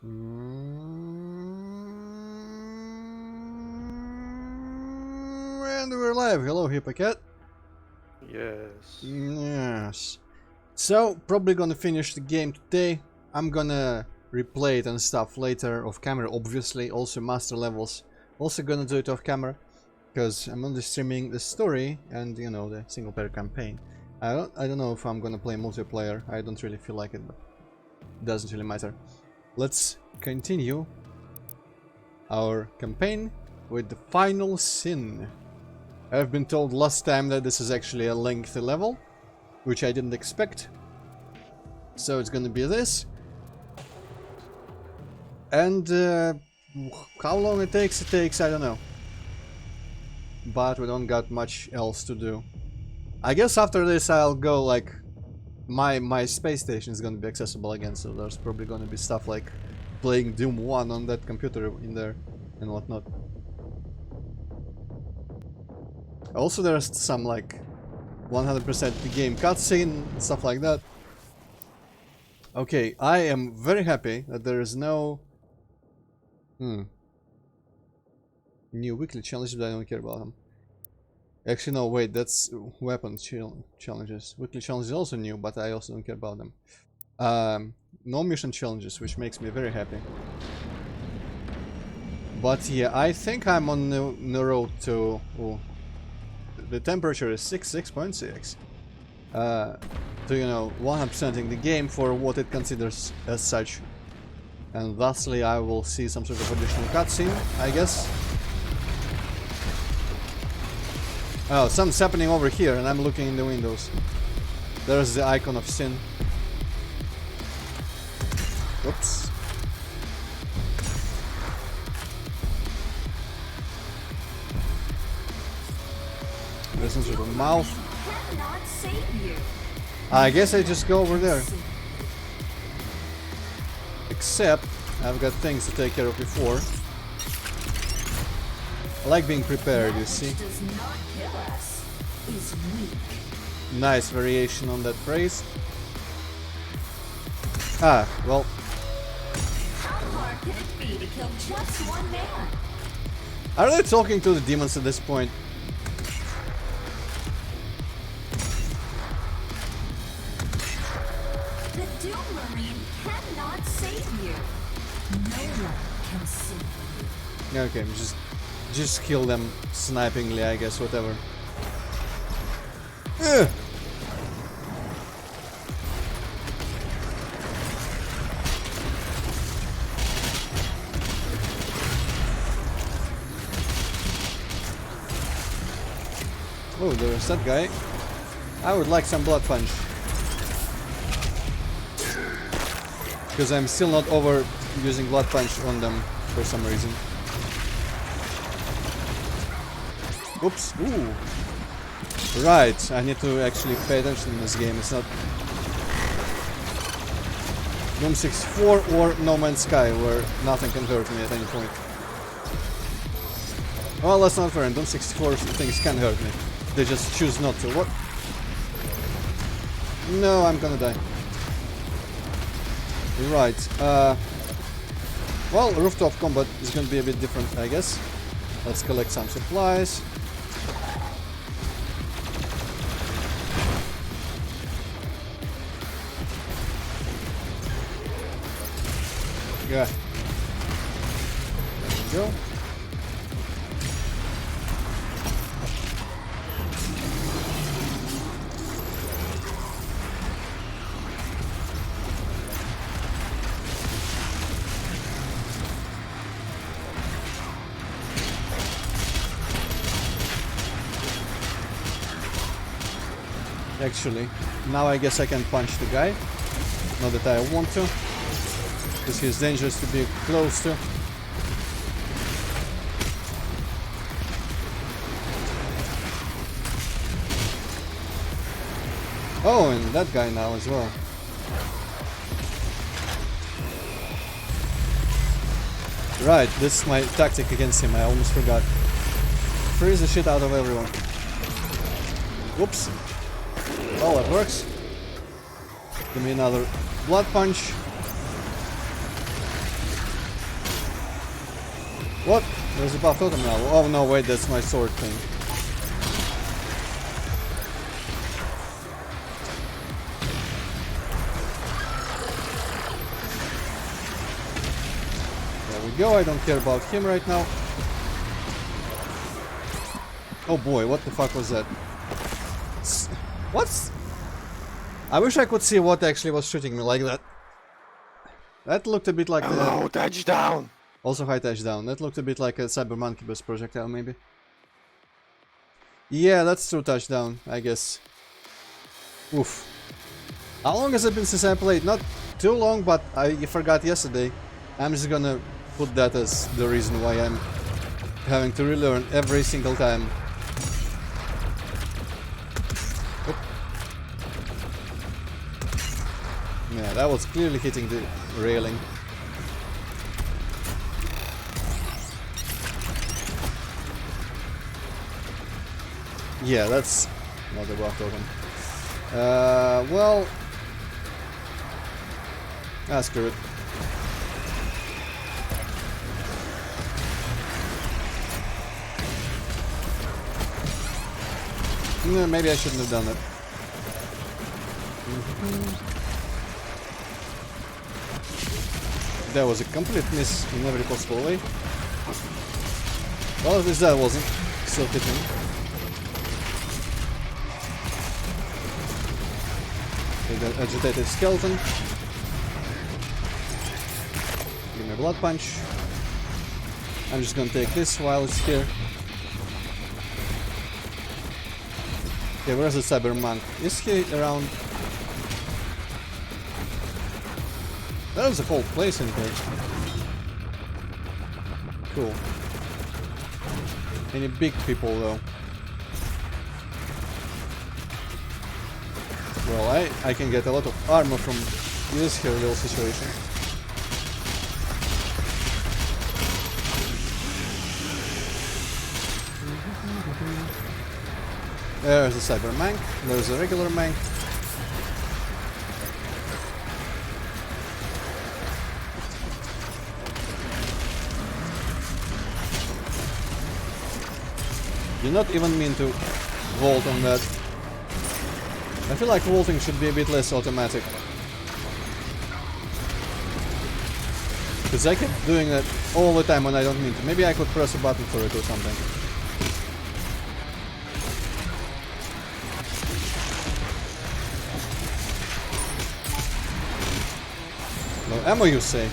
And we're live. Hello, Hippocat. Yes. Yes. So, probably gonna finish the game today. I'm gonna replay it and stuff later off camera, obviously. Also, master levels. Also, gonna do it off camera because I'm only streaming the story and the single player campaign. I don't know if I'm gonna play multiplayer. I don't really feel like it, but it doesn't really matter. Let's continue our campaign with the final sin. I've been told last time that this is actually a lengthy level, which I didn't expect. So it's gonna be this. And how long it takes, I don't know. But we don't got much else to do. I guess after this I'll go like... My space station is gonna be accessible again, so there's probably gonna be stuff like playing Doom 1 on that computer in there and whatnot. Also, there's some like 100% the game cutscene, stuff like that. Okay, I am very happy that there is no new weekly challenges, but I don't care about them. Actually, no, wait, that's weapon challenges. Weekly challenges also new, but I also don't care about them. No mission challenges, which makes me very happy. But yeah, I think I'm on the road to... the temperature is 6.6. To 100%ing the game for what it considers as such. And thusly I will see some sort of additional cutscene, I guess. Oh, something's happening over here and I'm looking in the windows. There's the icon of sin. Oops. There's some sort of mouth. I guess I just go over there. Except, I've got things to take care of before. I like being prepared, you see. Nice variation on that phrase. Ah, well. How hard can it be to kill just one man? Are they talking to the demons at this point? The Doom Marine cannot save you. No one can save you. Okay, just kill them snipingly, I guess, whatever. Ugh. Oh, there's that guy. I would like some blood punch. Because I'm still not over using blood punch on them for some reason. Oops. Ooh. Right, I need to actually pay attention in this game. It's not Doom 64 or No Man's Sky, where nothing can hurt me at any point. Well, that's not fair. In Doom 64 things can hurt me. They just choose not to. What? No, I'm gonna die. Right. Well, rooftop combat is gonna be a bit different, I guess. Let's collect some supplies. Yeah. There we go. Actually, now I guess I can punch the guy. Not that I want to, because he's dangerous to be close to. Oh, and that guy now as well. Right, this is my tactic against him, I almost forgot. Freeze the shit out of everyone. Whoops. Oh, that works. Give me another blood punch. What? There's a buff totem now. Oh no, wait, that's my sword thing. There we go, I don't care about him right now. Oh boy, what the fuck was that? What's... I wish I could see what actually was shooting me like that. That looked a bit like Hello, touchdown! Also high touchdown. That looked a bit like a Cyber Monkey Bus projectile, maybe. Yeah, that's true touchdown, I guess. Oof. How long has it been since I played? Not too long, but I forgot yesterday. I'm just gonna put that as the reason why I'm having to relearn every single time. Oop. Yeah, that was clearly hitting the railing. Yeah, that's not a buff token. Well... screw it. No, maybe I shouldn't have done that. That was a complete miss in every possible way. Well, at least that wasn't. Still hitting. The agitated skeleton. Give me a blood punch. I'm just gonna take this while it's here. Okay, where's the Cyber Monk? Is he around? There's a whole place in here. Cool. Any big people though? Well, I can get a lot of armor from this here little situation. There's a Cyber Mank, there's a regular Mank. Did not even mean to vault on that. I feel like vaulting should be a bit less automatic. Because I keep doing that all the time when I don't mean to. Maybe I could press a button for it or something. No ammo, you say?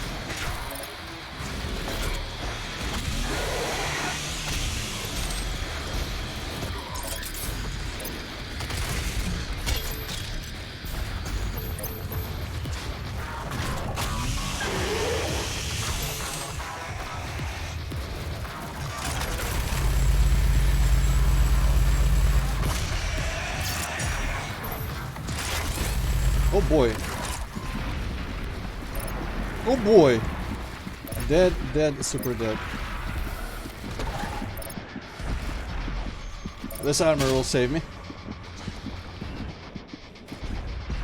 Oh boy. Oh boy. Dead, dead, super dead. This armor will save me.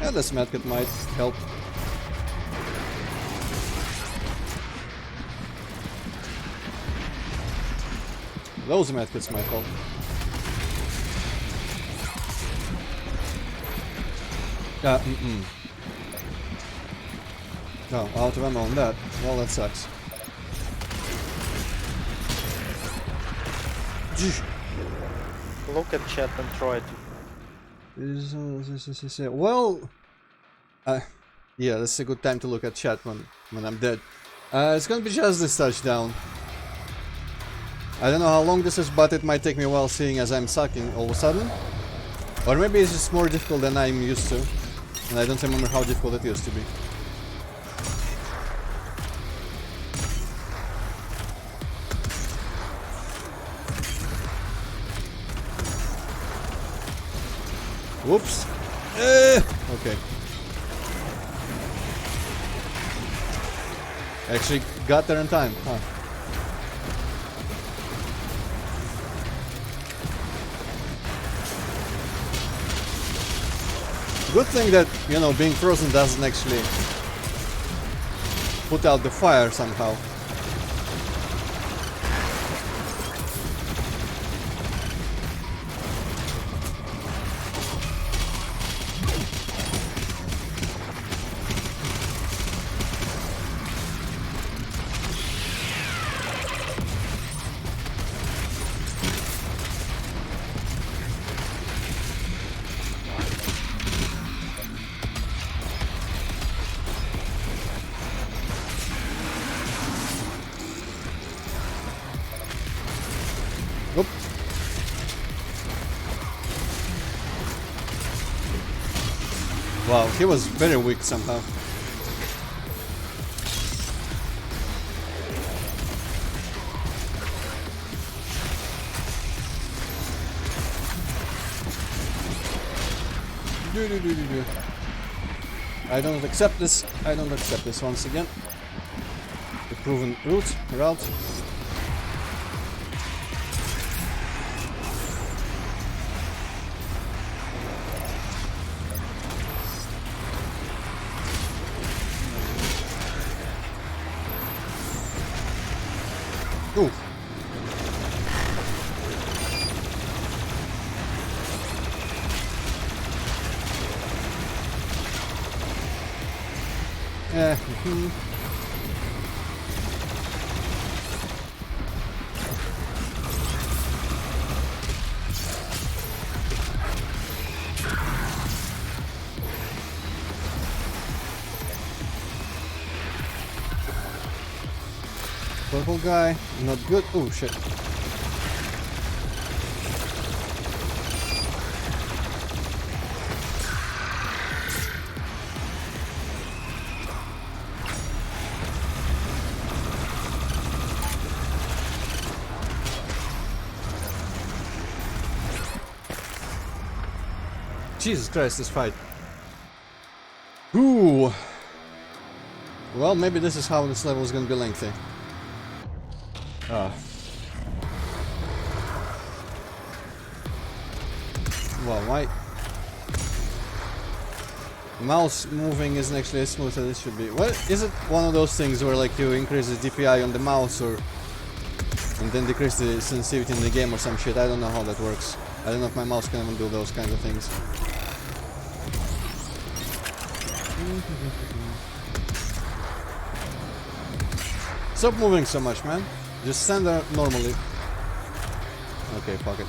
Yeah, this medkit might help. Those medkits might help. Oh, out of ammo on that. Well, that sucks. Look at chat and try to. Well, yeah, that's a good time to look at chat when I'm dead. It's gonna be just this touchdown. I don't know how long this is, but it might take me a while, seeing as I'm sucking all of a sudden. Or maybe it's just more difficult than I'm used to. And I don't remember how difficult it used to be. Whoops. Okay. Actually got there in time, huh? Good thing that, you know, being frozen doesn't actually put out the fire somehow. Wow, he was very weak somehow. I don't accept this. I don't accept this once again. The proven route. Ooh. Purple guy, not good. Oh shit. Jesus Christ, this fight. Ooh. Well, maybe this is how this level is gonna be lengthy. Well, my mouse moving isn't actually as smooth as it should be. What is it? One of those things where like you increase the DPI on the mouse or and then decrease the sensitivity in the game or some shit. I don't know how that works. I don't know if my mouse can even do those kinds of things. Stop moving so much, man. Just stand there normally. Okay, fuck it.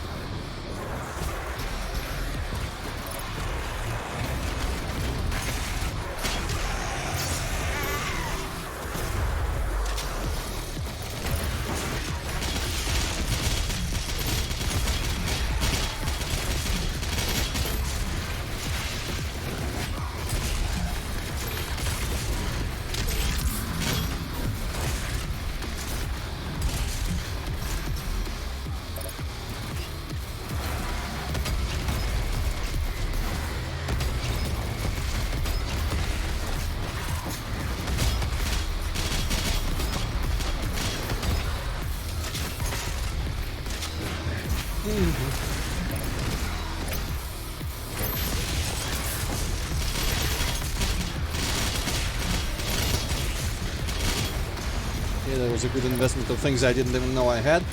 Yeah, that was a good investment of things I didn't even know I had.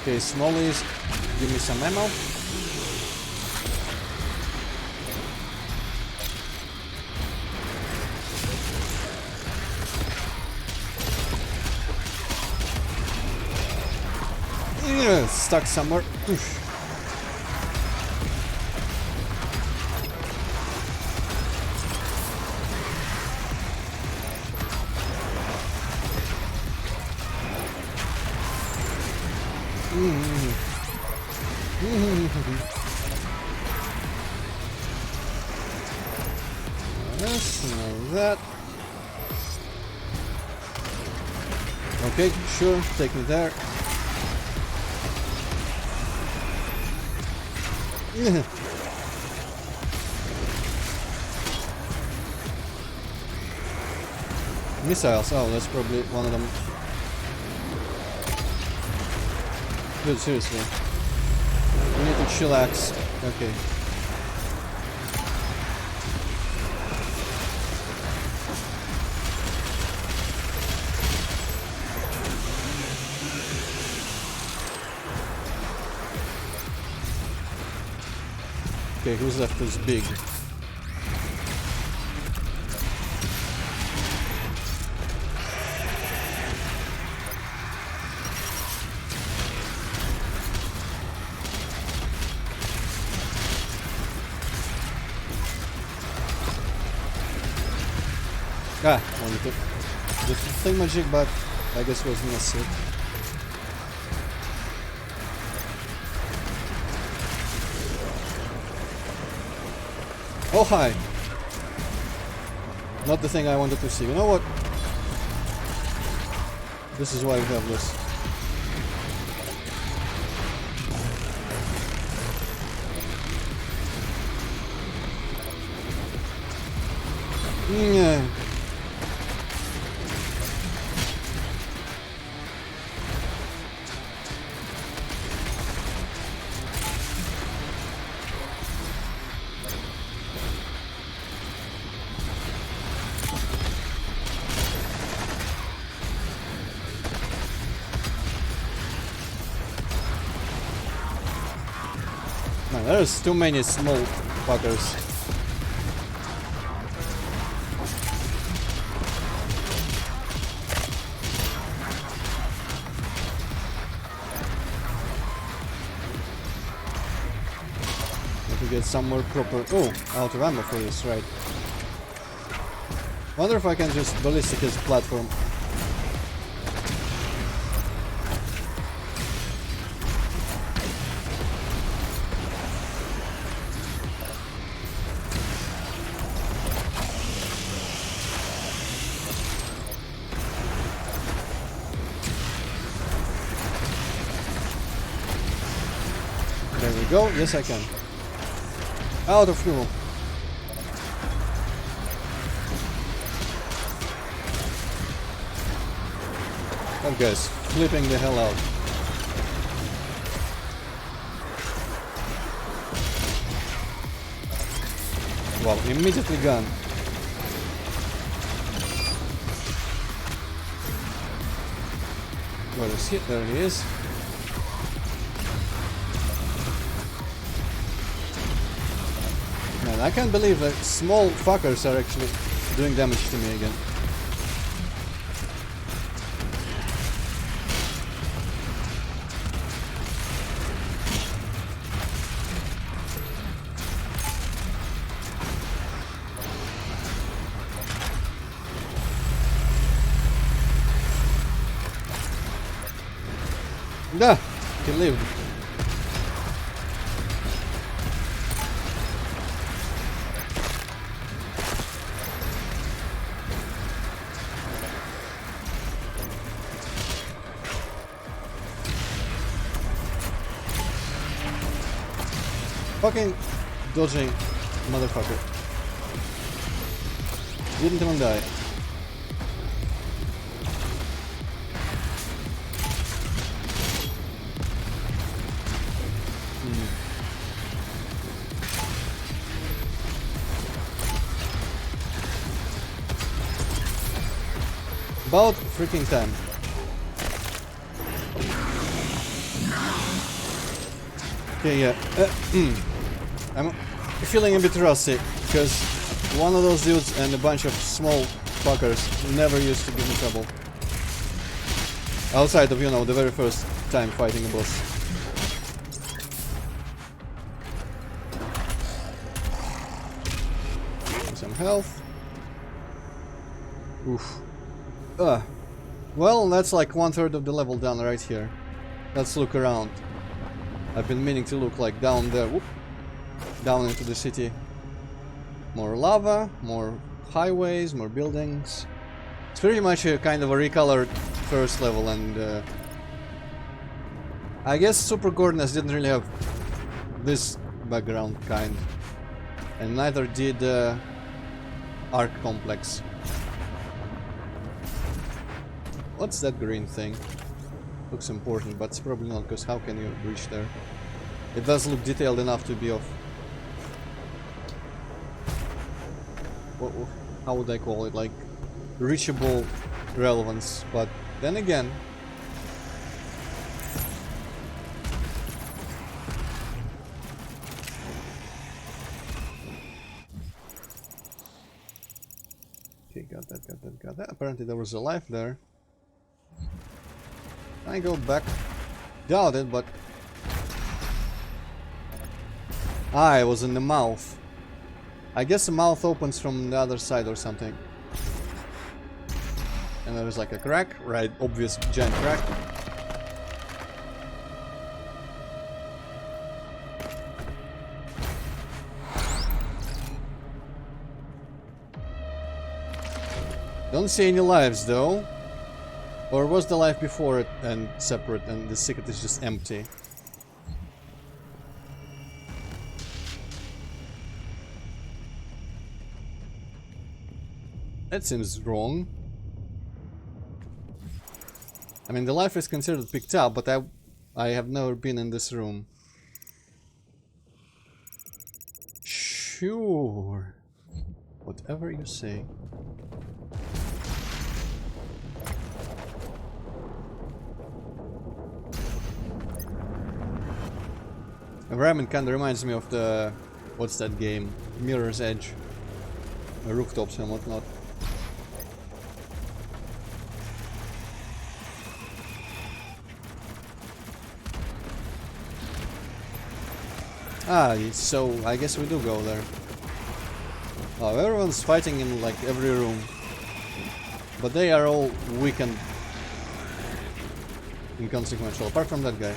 Okay, smallies, give me some ammo. Stuck somewhere. Oof. This, now that. Okay, sure, take me there. Missiles, oh, that's probably one of them. Dude, seriously. We need to chillax. Okay. Okay, who's left is big? Ah, wanted to the thing magic, but I guess wasn't necessary. Oh hi! Not the thing I wanted to see. You know what? This is why we have this. Yeah. Man, there's too many small fuckers. Need to get some more proper. Oh, out of ammo for this, right? Wonder if I can just ballistic his platform. There we go. Yes, I can. Out of fuel. That guy's flipping the hell out. Well, immediately gone. Where is he? There he is. Man, I can't believe that small fuckers are actually doing damage to me again. Nah, he lived. Fucking dodging motherfucker. Didn't even die. About freaking time. Okay, yeah. I'm feeling a bit rusty because one of those dudes and a bunch of small fuckers never used to give me trouble. Outside of, you know, the very first time fighting a boss. Some health. Oof. Well, that's like 1/3 of the level done right here. Let's look around. I've been meaning to look like down there. Whoop. Down into the city. More lava, more highways, more buildings. It's pretty much a kind of a recolored first level, and I guess Super Gordoness didn't really have this background kind, and neither did Arc Complex. What's that green thing? Looks important, but it's probably not, because how can you reach there? It does look detailed enough to be of... how would I call it? Like, reachable relevance, but then again... Okay, got that, got that, got that. Apparently there was a life there. Can I go back? Doubt it, but... Ah, it was in the mouth. I guess the mouth opens from the other side or something. And there is like a crack, right? Obvious giant crack. Don't see any lives though. Or was the life before it and separate and the secret is just empty? That seems wrong. I mean, the life is considered picked up, but I have never been in this room. Sure. Whatever you say. Environment kinda reminds me of the... what's that game? Mirror's Edge. Rooftops and whatnot. Ah, so I guess we do go there. Oh, everyone's fighting in like every room. But they are all weak and inconsequential, apart from that guy.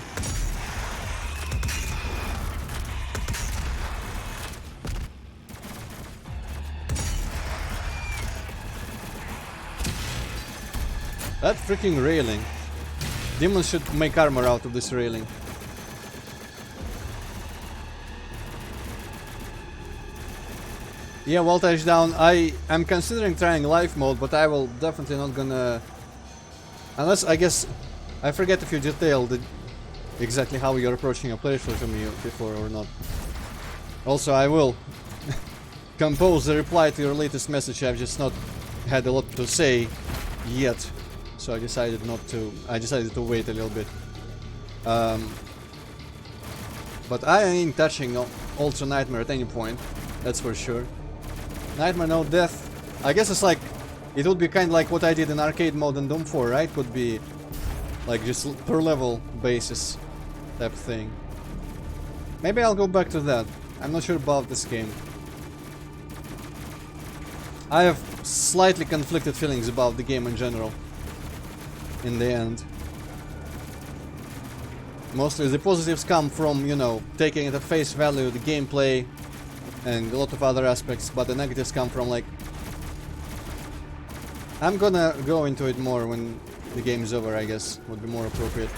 That freaking railing. Demons should make armor out of this railing. Yeah, voltage down. I'm considering trying life mode, but I will definitely not gonna... Unless, I guess... I forget if you detailed exactly how you're approaching a playthrough to me before or not. Also, I will compose the reply to your latest message. I've just not had a lot to say yet. So I decided not to... I decided to wait a little bit. But I ain't touching also Nightmare at any point. That's for sure. Nightmare no death. I guess it's like... It would be kind of like what I did in arcade mode in Doom 4, right? Would be... like just per level basis type thing. Maybe I'll go back to that. I'm not sure about this game. I have slightly conflicted feelings about the game in general. In the end. Mostly the positives come from, you know, taking it at face value, the gameplay and a lot of other aspects, but the negatives come from like... I'm gonna go into it more when the game is over, I guess, would be more appropriate.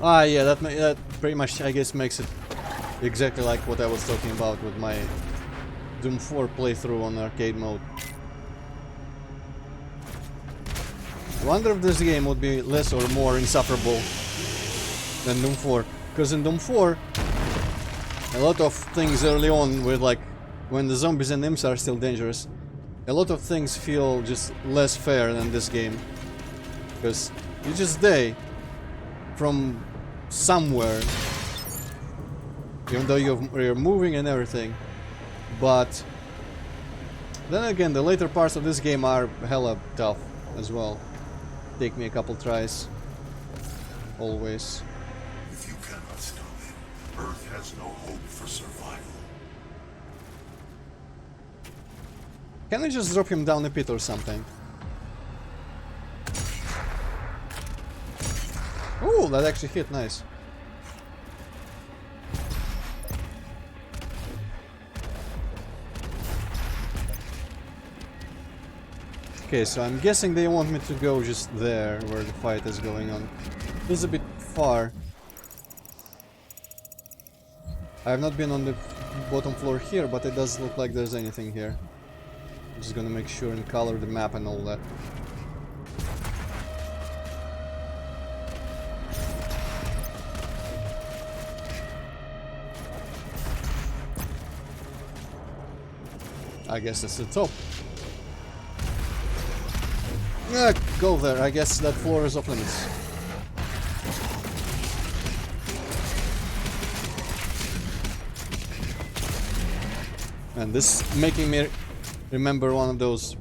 Ah, yeah, that pretty much, I guess, makes it exactly like what I was talking about with my Doom 4 playthrough on arcade mode. I wonder if this game would be less or more insufferable than Doom 4. Because in Doom 4, a lot of things early on with like, when the zombies and imps are still dangerous, a lot of things feel just less fair than this game. Because you just die from somewhere, even though you're moving and everything. But then again, the later parts of this game are hella tough as well. Take me a couple tries. Always. If you cannot stop it, Earth has no hope for survival. Can I just drop him down a pit or something? Oh, that actually hit, nice. Okay, so I'm guessing they want me to go just there, where the fight is going on. This is a bit far. I have not been on the bottom floor here, but it does look like there's anything here. I'm just gonna make sure and color the map and all that. I guess that's the top. Yeah, go there. I guess that floor is off limits. And this making me remember one of those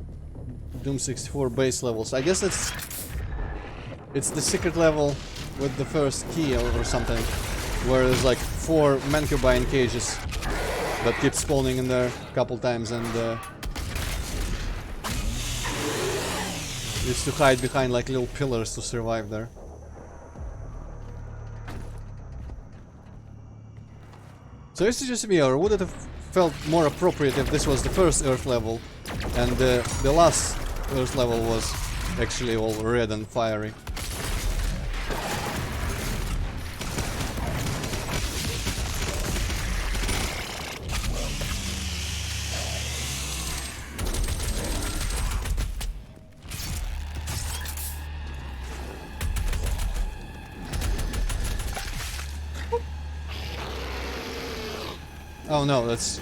Doom 64 base levels. I guess it's the secret level with the first key or something, where there's like 4 Mancubine cages that keep spawning in there a couple times, and used to hide behind like little pillars to survive there. So is it just me, or would it have felt more appropriate if this was the first Earth level and the last Earth level was actually all red and fiery? Oh no, that's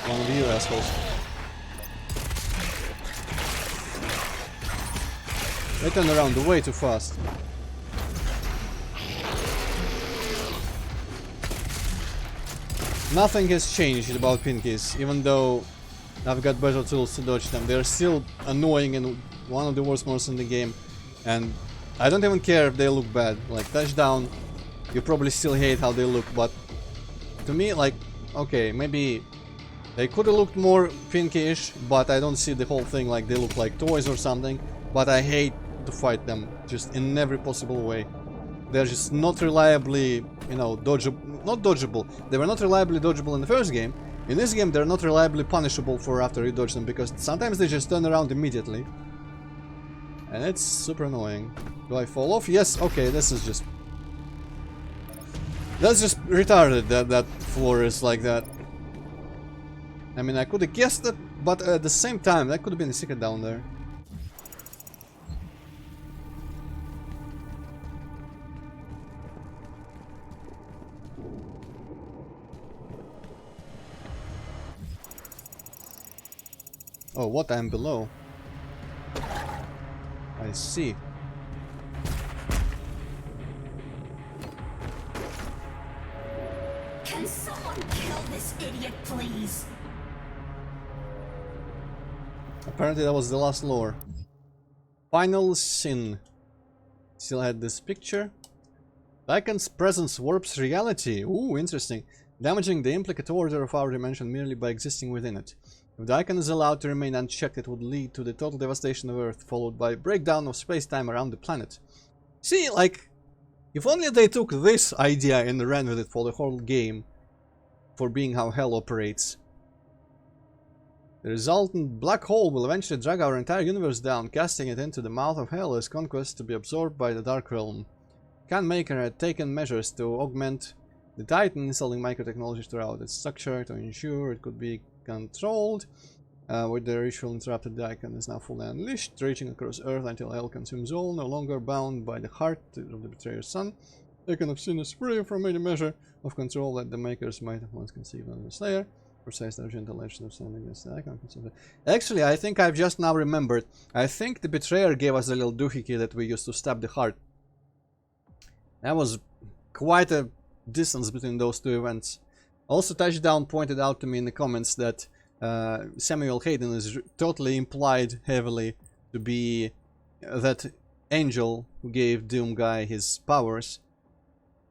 one of you assholes. They turned around way too fast. Nothing has changed about pinkies, even though I've got better tools to dodge them. They're still annoying and one of the worst modes in the game. And I don't even care if they look bad. Like, touchdown, you probably still hate how they look, but to me, like, okay, maybe they could have looked more pinky-ish, but I don't see the whole thing like they look like toys or something. But I hate to fight them, just in every possible way. They're just not reliably, you know, dodgeable. Not dodgeable. They were not reliably dodgeable in the first game. In this game, they're not reliably punishable for after you dodge them, because sometimes they just turn around immediately. And it's super annoying. Do I fall off? Yes, okay, this is just... That's just retarded that that floor is like that. I mean, I could have guessed that, but at the same time, that could have been a secret down there. Oh, what? I'm below. I see. Can someone kill this idiot, please? Apparently that was the last lore. Final Sin. Still had this picture. Daikon's presence warps reality. Ooh, interesting. Damaging the implicate order of our dimension merely by existing within it. If Daikon is allowed to remain unchecked, it would lead to the total devastation of Earth, followed by breakdown of space-time around the planet. See, like, if only they took this idea and ran with it for the whole game, for being how hell operates. The resultant black hole will eventually drag our entire universe down, casting it into the mouth of hell as conquest to be absorbed by the Dark Realm. Khan Maker had taken measures to augment the Titan, installing microtechnologies throughout its structure to ensure it could be controlled. With the ritual interrupted, Daikon is now fully unleashed, raging across Earth until hell consumes all, no longer bound by the heart of the betrayer's son. Daikon of Sin is free from any measure of control that the Makers might have once conceived of the Slayer. Precise the gentle legend of standing against the Daikon. Actually, I think I've just now remembered. I think the betrayer gave us a little doohickey that we used to stab the heart. That was quite a distance between those two events. Also, Touchdown pointed out to me in the comments that Samuel Hayden is totally implied heavily to be that angel who gave Doom Guy his powers.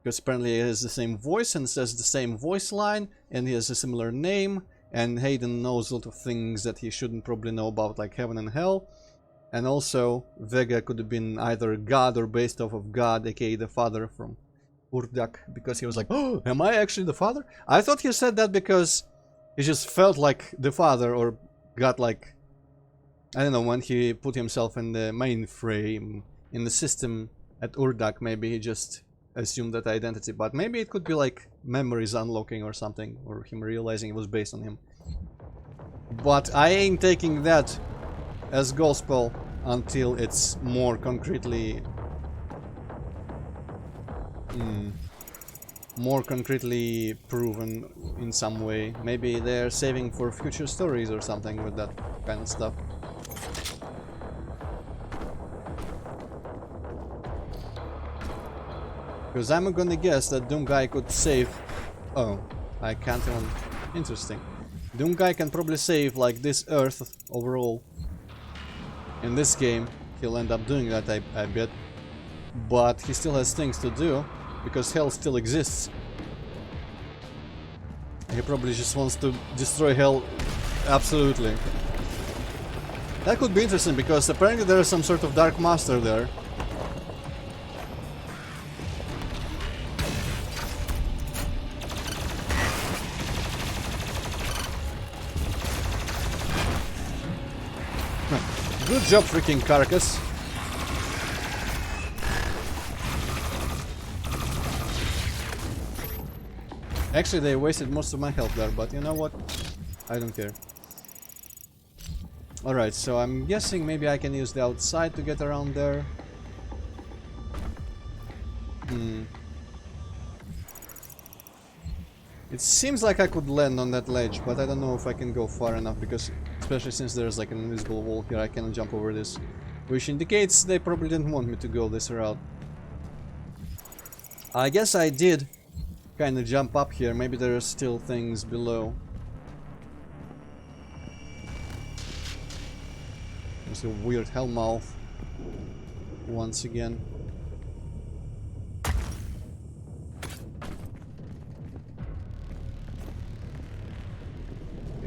Because apparently he has the same voice and says the same voice line, and he has a similar name, and Hayden knows a lot of things that he shouldn't probably know about, like heaven and hell. And also, Vega could have been either God or based off of God, aka the father from Urdak, because he was like, oh, am I actually the father? I thought he said that because he just felt like the father, or got like, I don't know, when he put himself in the mainframe, in the system at Urdak, maybe he just assumed that identity, but maybe it could be like memories unlocking or something, or him realizing it was based on him. But I ain't taking that as gospel until it's more concretely proven in some way. Maybe they're saving for future stories or something with that kind of stuff. Because I'm gonna guess that Doomguy could save... Oh, I can't even... Interesting. Doomguy can probably save like this Earth overall. In this game, he'll end up doing that, I bet. But he still has things to do, because Hell still exists. He probably just wants to destroy Hell absolutely. That could be interesting, because apparently there is some sort of Dark Master there. Good job, freaking Carcass. Actually, they wasted most of my health there, but you know what? I don't care. Alright, so I'm guessing maybe I can use the outside to get around there. It seems like I could land on that ledge, but I don't know if I can go far enough, because especially since there's like an invisible wall here, I cannot jump over this. Which indicates they probably didn't want me to go this route. I guess I did kind of jump up here, maybe there are still things below. There's a weird hellmouth once again.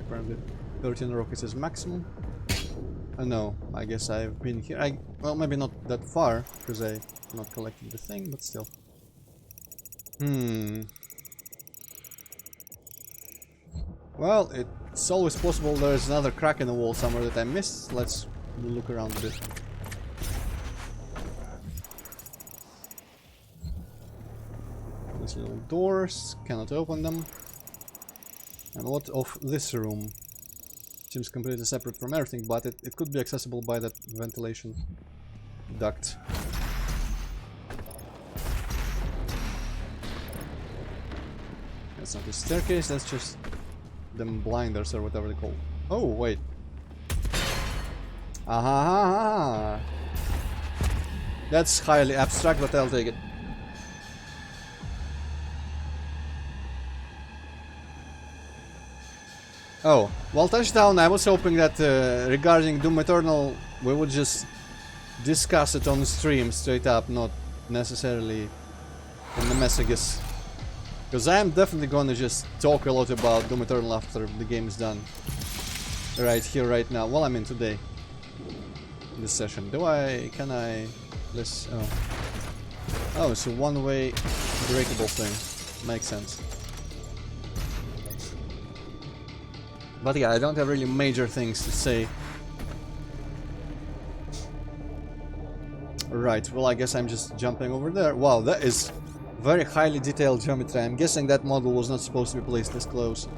Apparently 13 rockets is maximum. No, I guess I've been here. Well, maybe not that far, because I not collected the thing, but still. Well, it's always possible there's another crack in the wall somewhere that I missed. Let's look around a bit. These little doors, cannot open them. And what of this room? Seems completely separate from everything, but it could be accessible by that ventilation duct. That's not a staircase, that's just them blinders or whatever they call. Oh, wait. Aha! That's highly abstract, but I'll take it. Oh, well, touchdown. I was hoping that regarding Doom Eternal, we would just discuss it on stream straight up, not necessarily in the messages. Because I am definitely gonna just talk a lot about Doom Eternal after the game is done. Right here, right now. Well, I mean today. This session. Can I... Let's... Oh. Oh, it's a one-way breakable thing. Makes sense. But yeah, I don't have really major things to say. Right, well, I guess I'm just jumping over there. Wow, that is very highly detailed geometry. I'm guessing that model was not supposed to be placed this close.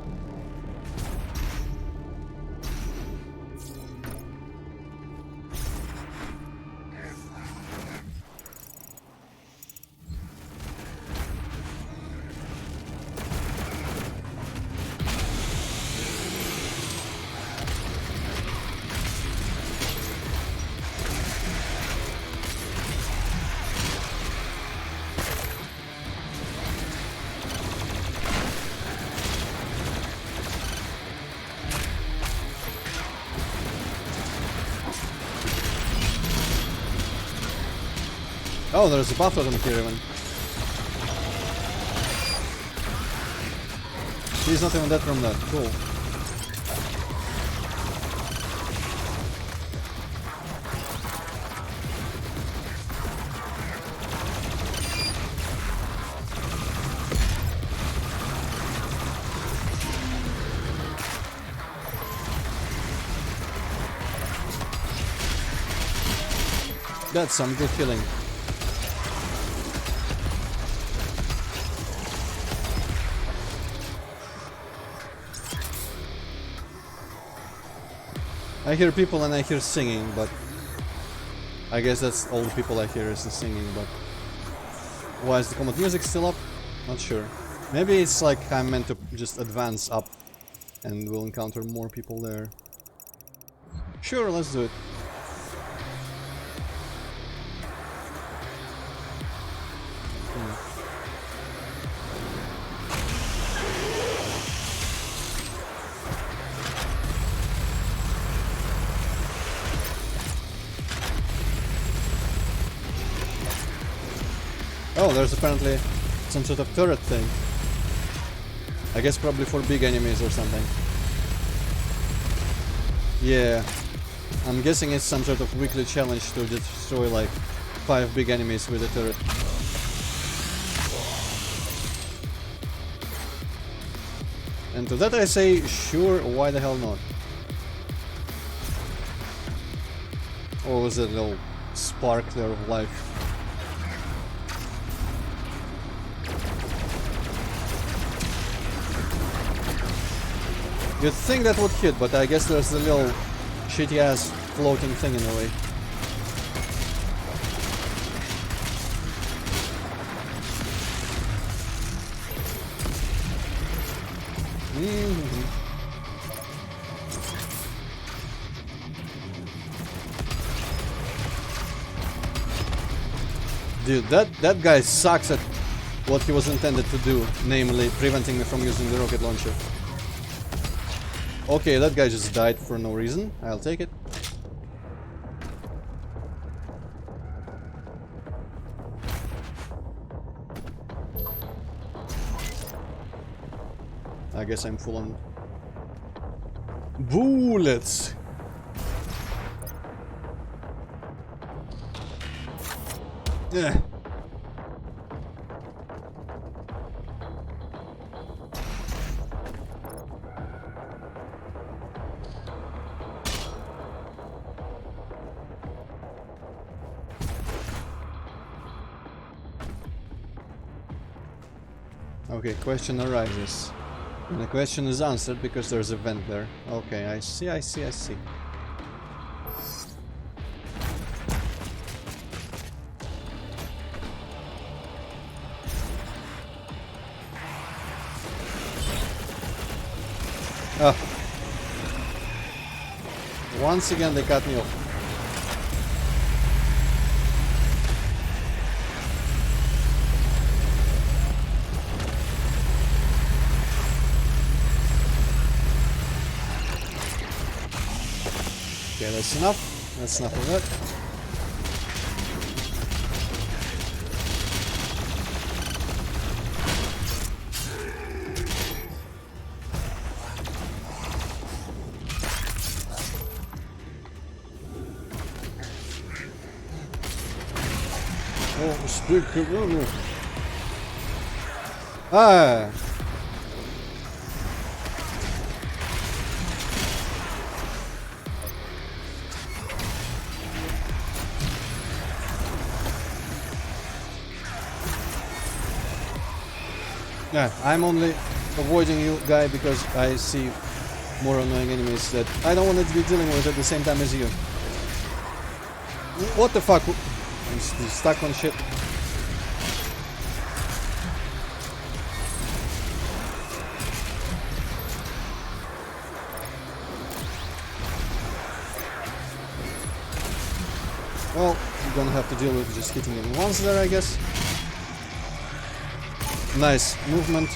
Oh, there's a buff totem here even. He's not even dead from that. Cool. That's some good killing. I hear people and I hear singing, but I guess that's all the people I hear is the singing, but why is the combat music still up? Not sure. Maybe it's like I'm meant to just advance up and we'll encounter more people there. Sure, let's do it. Oh, there's apparently some sort of turret thing. I guess probably for big enemies or something. Yeah. I'm guessing it's some sort of weekly challenge to destroy like 5 big enemies with a turret. And to that I say, sure, why the hell not? Or was it a little spark there of life? You'd think that would hit, but I guess there's a little shitty ass floating thing in the way. Dude, that guy sucks at what he was intended to do, namely preventing me from using the rocket launcher. Okay, that guy just died for no reason. I'll take it. I guess I'm full on bullets. Yeah. Okay, question arises. And the question is answered because there's a vent there. Okay, I see. Ah. Once again they cut me off. Okay, that's enough. That's enough of that. Oh, speak. Ah. Yeah, I'm only avoiding you, guy, because I see more annoying enemies that I don't want to be dealing with at the same time as you. What the fuck? I'm stuck on shit. Well, you're gonna have to deal with just hitting him once there, I guess. Nice movement.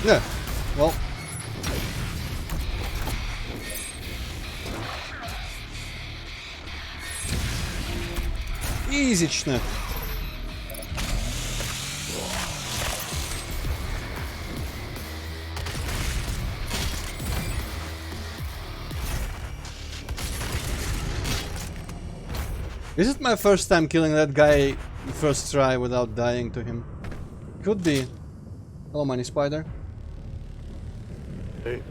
Yeah, well. Easy-чно. Is it my first time killing that guy first try without dying to him? Could be. Hello, Money Spider. Hey.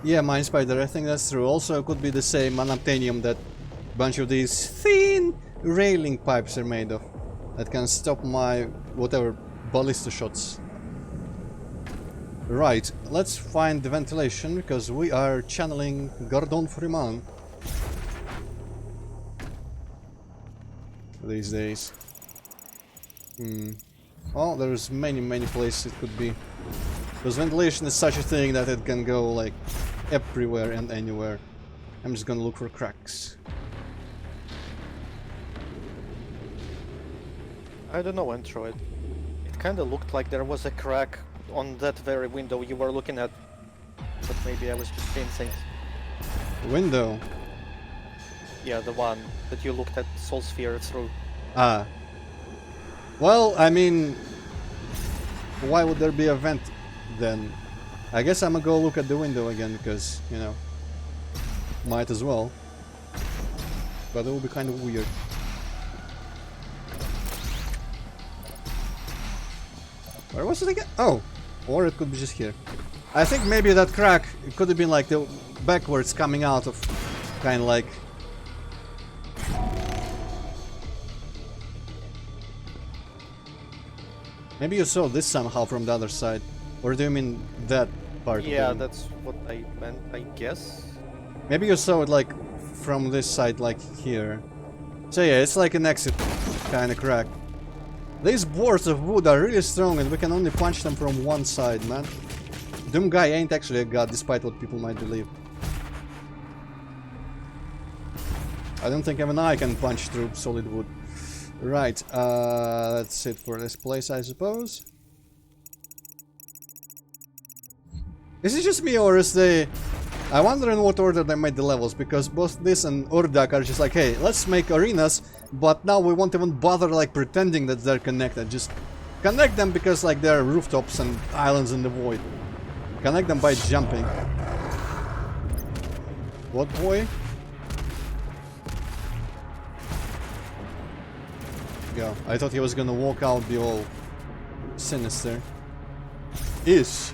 Yeah, Mine Spider, I think that's true. Also, it could be the same unobtainium that bunch of these thin railing pipes are made of. That can stop my whatever ballista shots. Right, let's find the ventilation because we are channeling Gordon Freeman these days. Oh, there's many places it could be. Because ventilation is such a thing that it can go like everywhere and anywhere. I'm just gonna look for cracks. I don't know, Android. It kinda looked like there was a crack on that very window you were looking at. But maybe I was just seeing things. Window? Yeah, the one that you looked at Soul Sphere through. Ah. Well, I mean, why would there be a vent then? I guess I'm gonna go look at the window again because, you know, might as well. But it will be kind of weird. Where was it again? Oh! Or it could be just here. I think maybe that crack, it could have been like the backwards coming out of kind of like... Maybe you saw this somehow from the other side. Or do you mean that part? Yeah, of the... that's what I meant, I guess. Maybe you saw it like from this side, like here. So yeah, it's like an exit kind of crack. These boards of wood are really strong and we can only punch them from one side, man. Doom Guy ain't actually a god, despite what people might believe. I don't think even I can punch through solid wood. Right, that's it for this place, I suppose. Is it just me or is they... I wonder in what order they made the levels, because both this and Urdak are just like, hey, let's make arenas, but now we won't even bother like pretending that they're connected. Just connect them because like they're rooftops and islands in the void. Connect them by jumping. What boy? Yeah, I thought he was gonna walk out the all sinister. Ish.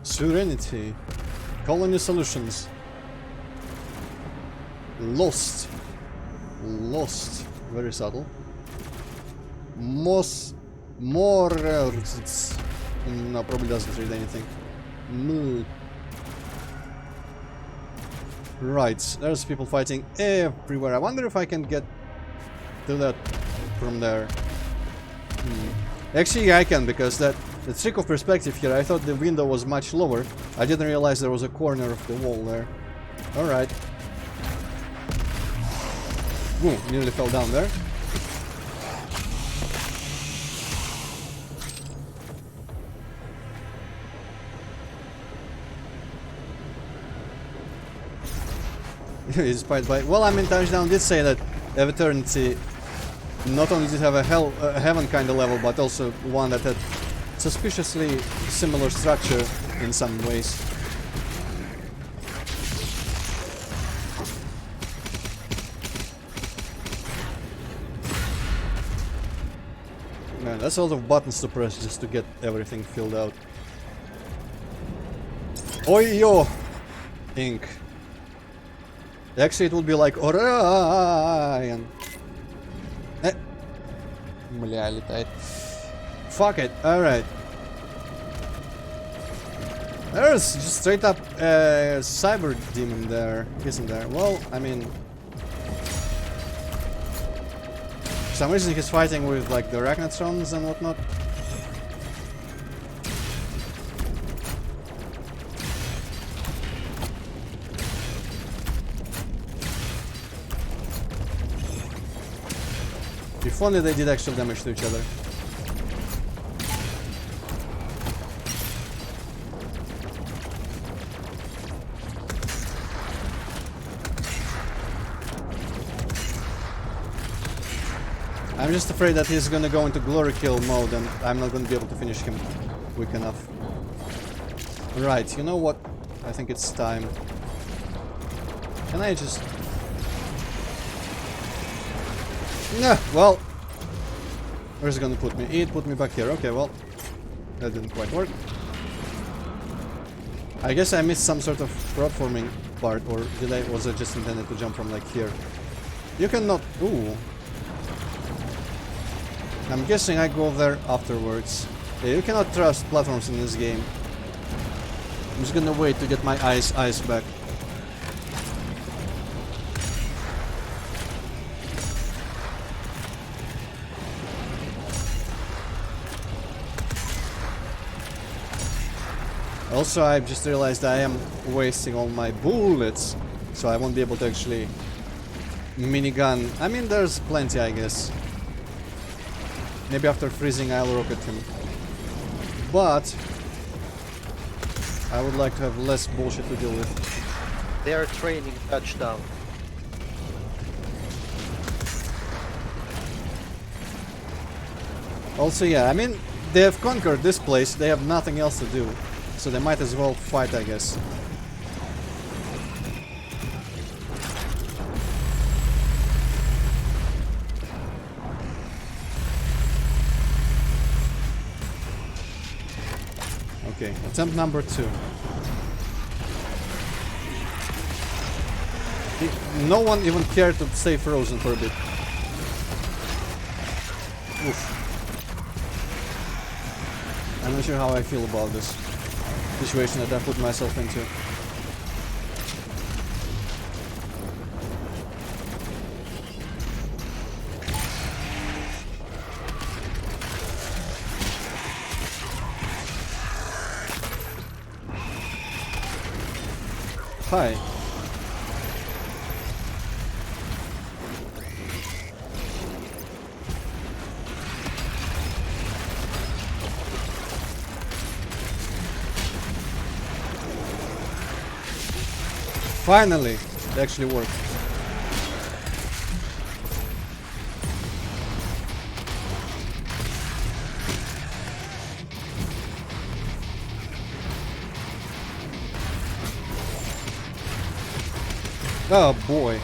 Serenity. Colony Solutions. Lost. Lost. Very subtle. More. No, probably doesn't read anything. Right, there's people fighting everywhere. I wonder if I can get to that from there. Actually, I can, because the trick of perspective here, I thought the window was much lower. I didn't realize there was a corner of the wall there. Alright. Ooh, nearly fell down there. Inspired by... Well, I mean, Touchdown did say that Eternity not only did have a heaven kind of level, but also one that had suspiciously similar structure in some ways. Man, that's a lot of buttons to press just to get everything filled out. Oi-yo! Ink. Actually, it would be like Orion. Бля, летает. Fuck it, alright. There's just straight up cyber demon there, isn't there? Well, I mean... For some reason he's fighting with like the Arachnatrons and whatnot. If only they did actual damage to each other. I'm just afraid that he's gonna go into glory kill mode and I'm not gonna be able to finish him quick enough. Right, you know what? I think it's time. Can I just... Nah, well... Where's it gonna put me? It put me back here. Okay, well... That didn't quite work. I guess I missed some sort of platforming part, or was I just intended to jump from like here? You cannot. Ooh. I'm guessing I go there afterwards. Yeah, you cannot trust platforms in this game. I'm just gonna wait to get my eyes back. Also, I've just realized I am wasting all my bullets, so I won't be able to actually minigun. I mean, there's plenty, I guess. Maybe after freezing I'll rocket him. But I would like to have less bullshit to deal with. They are training touchdown. Also, yeah, I mean, they have conquered this place, they have nothing else to do. So they might as well fight, I guess. Okay, attempt number 2. No one even cared to stay frozen for a bit. Oof. I'm not sure how I feel about this situation that I put myself into. Hi. Finally, it actually worked. Oh boy.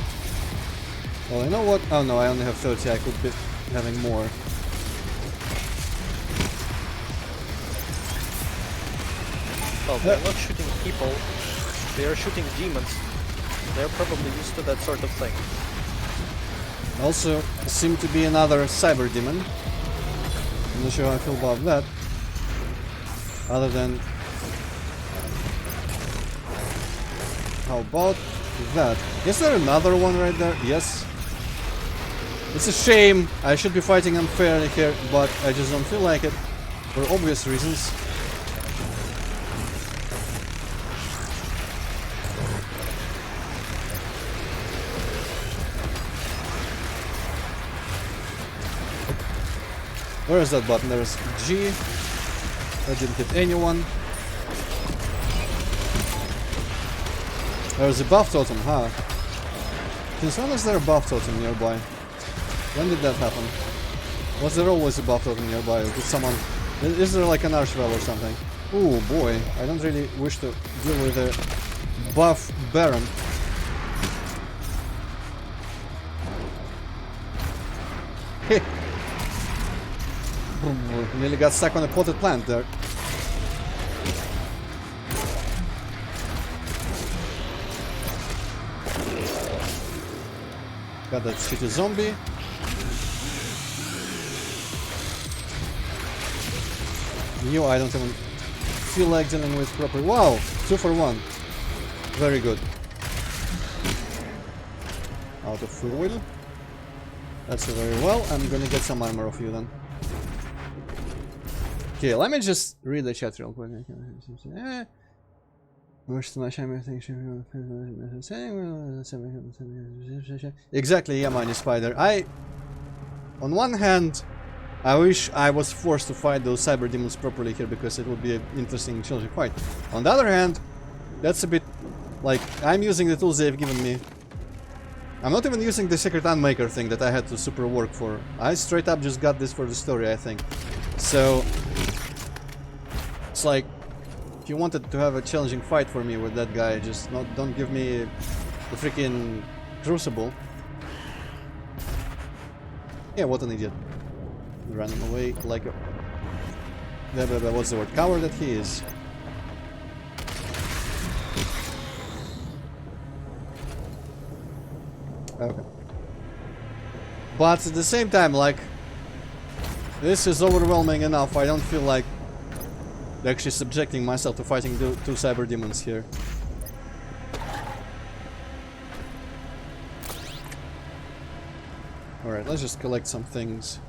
Well, you know what? Oh no, I only have 30. I could be having more. Well, they're not shooting people, they are shooting demons. They're probably used to that sort of thing. Also, seemed to be another cyber demon. I'm not sure how I feel about that. Other than... How about that? Is there another one right there? Yes. It's a shame. I should be fighting unfairly here, but I just don't feel like it. For obvious reasons. Where is that button? There's G. That didn't hit anyone. There's a buff totem, huh? Since when is there a buff totem nearby? When did that happen? Was there always a buff totem nearby? Did someone... Is there like an archwell or something? Ooh boy, I don't really wish to deal with a buff baron. Heh. Nearly got stuck on a potted plant there. Got that shitty zombie. You, I don't even feel like dealing with proper. Wow, 2 for 1. Very good. Out of foil. That's very well. I'm gonna get some armor off you then. Okay, let me just read the chat real quick. Exactly, yeah, Mini Spider. On one hand, I wish I was forced to fight those cyber demons properly here because it would be an interesting, challenging fight. On the other hand, that's a bit like I'm using the tools they've given me. I'm not even using the secret unmaker thing that I had to super work for. I straight up just got this for the story, I think. So it's like, if you wanted to have a challenging fight for me with that guy, just don't give me the freaking crucible. Yeah, what an idiot. Running away like a... What's the word? Coward that he is. Okay. But at the same time, like, this is overwhelming enough. I don't feel like actually subjecting myself to fighting two cyber demons here. Alright, let's just collect some things.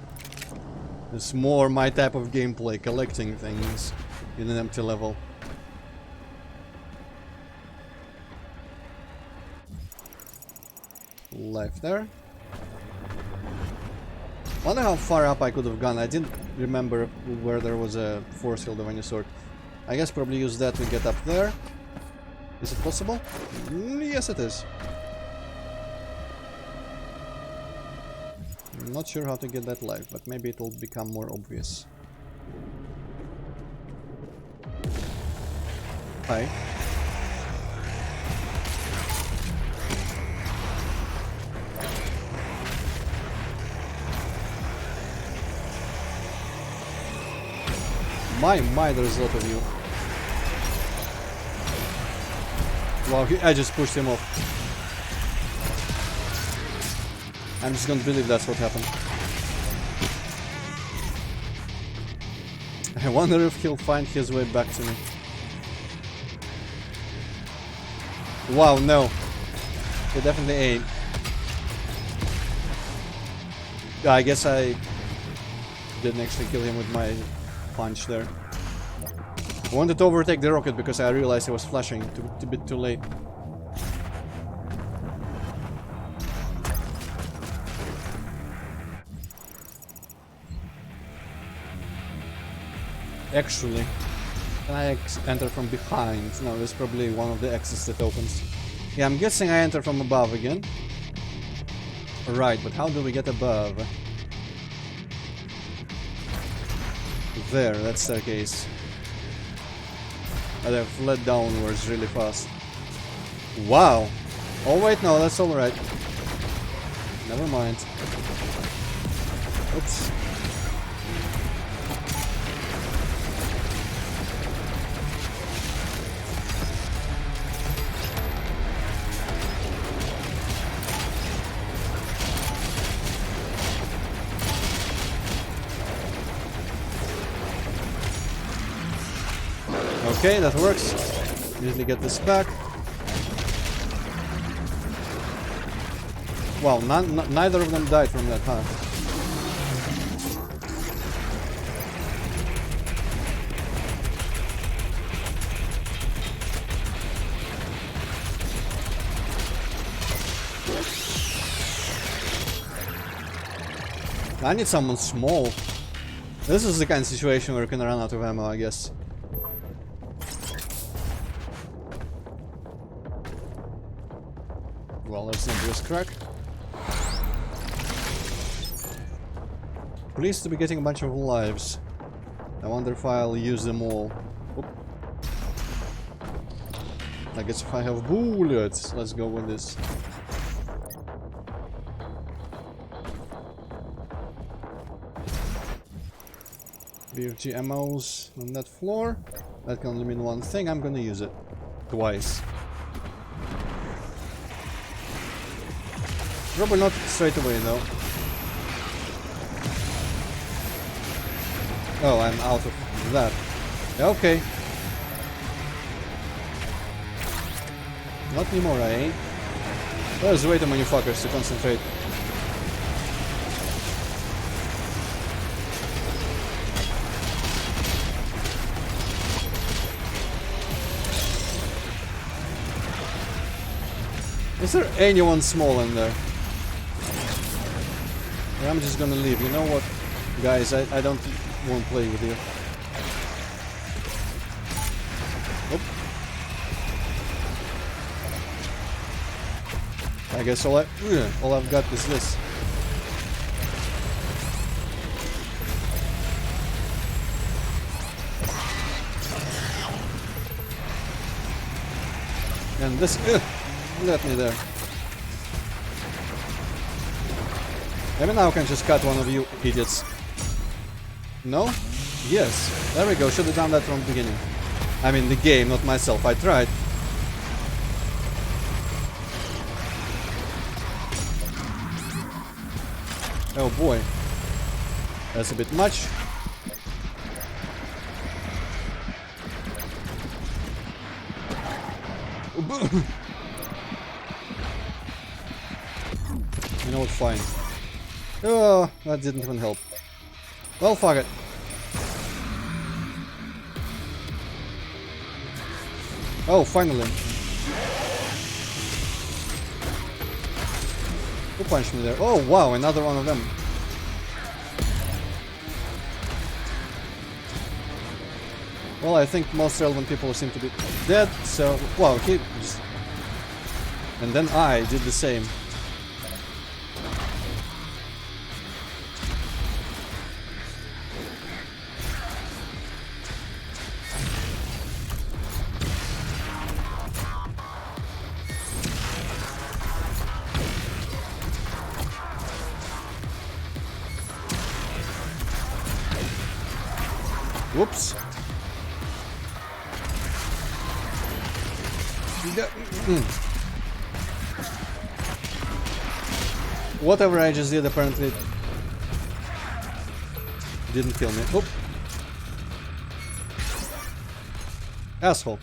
It's more my type of gameplay, collecting things in an empty level. Life there. Wonder how far up I could have gone. I didn't remember where there was a force field of any sort. I guess probably use that to get up there. Is it possible? Yes, it is. I'm not sure how to get that life, but maybe it will become more obvious. Hi. My, there's a lot of you. Wow, I just pushed him off. I'm just gonna believe that's what happened. I wonder if he'll find his way back to me. Wow, no. He definitely ain't. I guess I didn't actually kill him with my punch there. I wanted to overtake the rocket because I realized it was flashing a bit too late. Actually, can I enter from behind? No, there's probably one of the exits that opens. Yeah, I'm guessing I enter from above again. Right, but how do we get above? There, that's the case. I'd have fled downwards really fast. Wow! Oh wait, no, that's alright. Never mind. Oops. Okay, that works. Usually get this back. Wow, neither of them died from that, huh? I need someone small. This is the kind of situation where you can run out of ammo, I guess. Well, there's an obvious crack. Pleased to be getting a bunch of lives. I wonder if I'll use them all. Oop. I guess if I have bullets, let's go with this. BFG ammos on that floor. That can only mean one thing. I'm gonna use it twice. Probably not straight away though. Oh, I'm out of that. Okay. Not anymore, eh? There's way too many fuckers to concentrate. Is there anyone small in there? I'm just gonna leave. You know what, guys? I don't won't play with you. Oop. I guess all I've got is this. And this let me there. Maybe now I can just cut one of you idiots. No? Yes. There we go. Should have done that from the beginning. I mean the game, not myself. I tried. Oh boy. That's a bit much. You know what, fine. Oh, that didn't even help. Well, fuck it. Oh, finally. Who punched me there? Oh, wow, another one of them. Well, I think most relevant people seem to be dead, so... Wow, he just... And then I did the same. Whoops. Whatever I just did apparently didn't kill me. Oop. Asshole.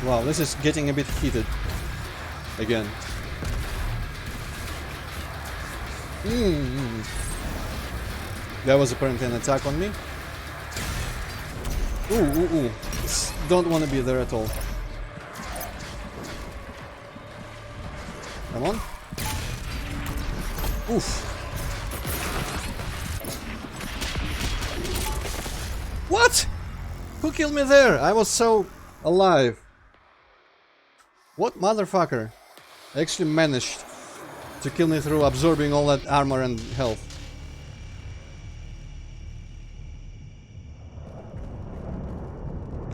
Wow, this is getting a bit heated again. That was apparently an attack on me. Ooh. Don't want to be there at all. Come on. Oof. What? Who killed me there? I was so alive. What motherfucker actually managed to kill me through absorbing all that armor and health?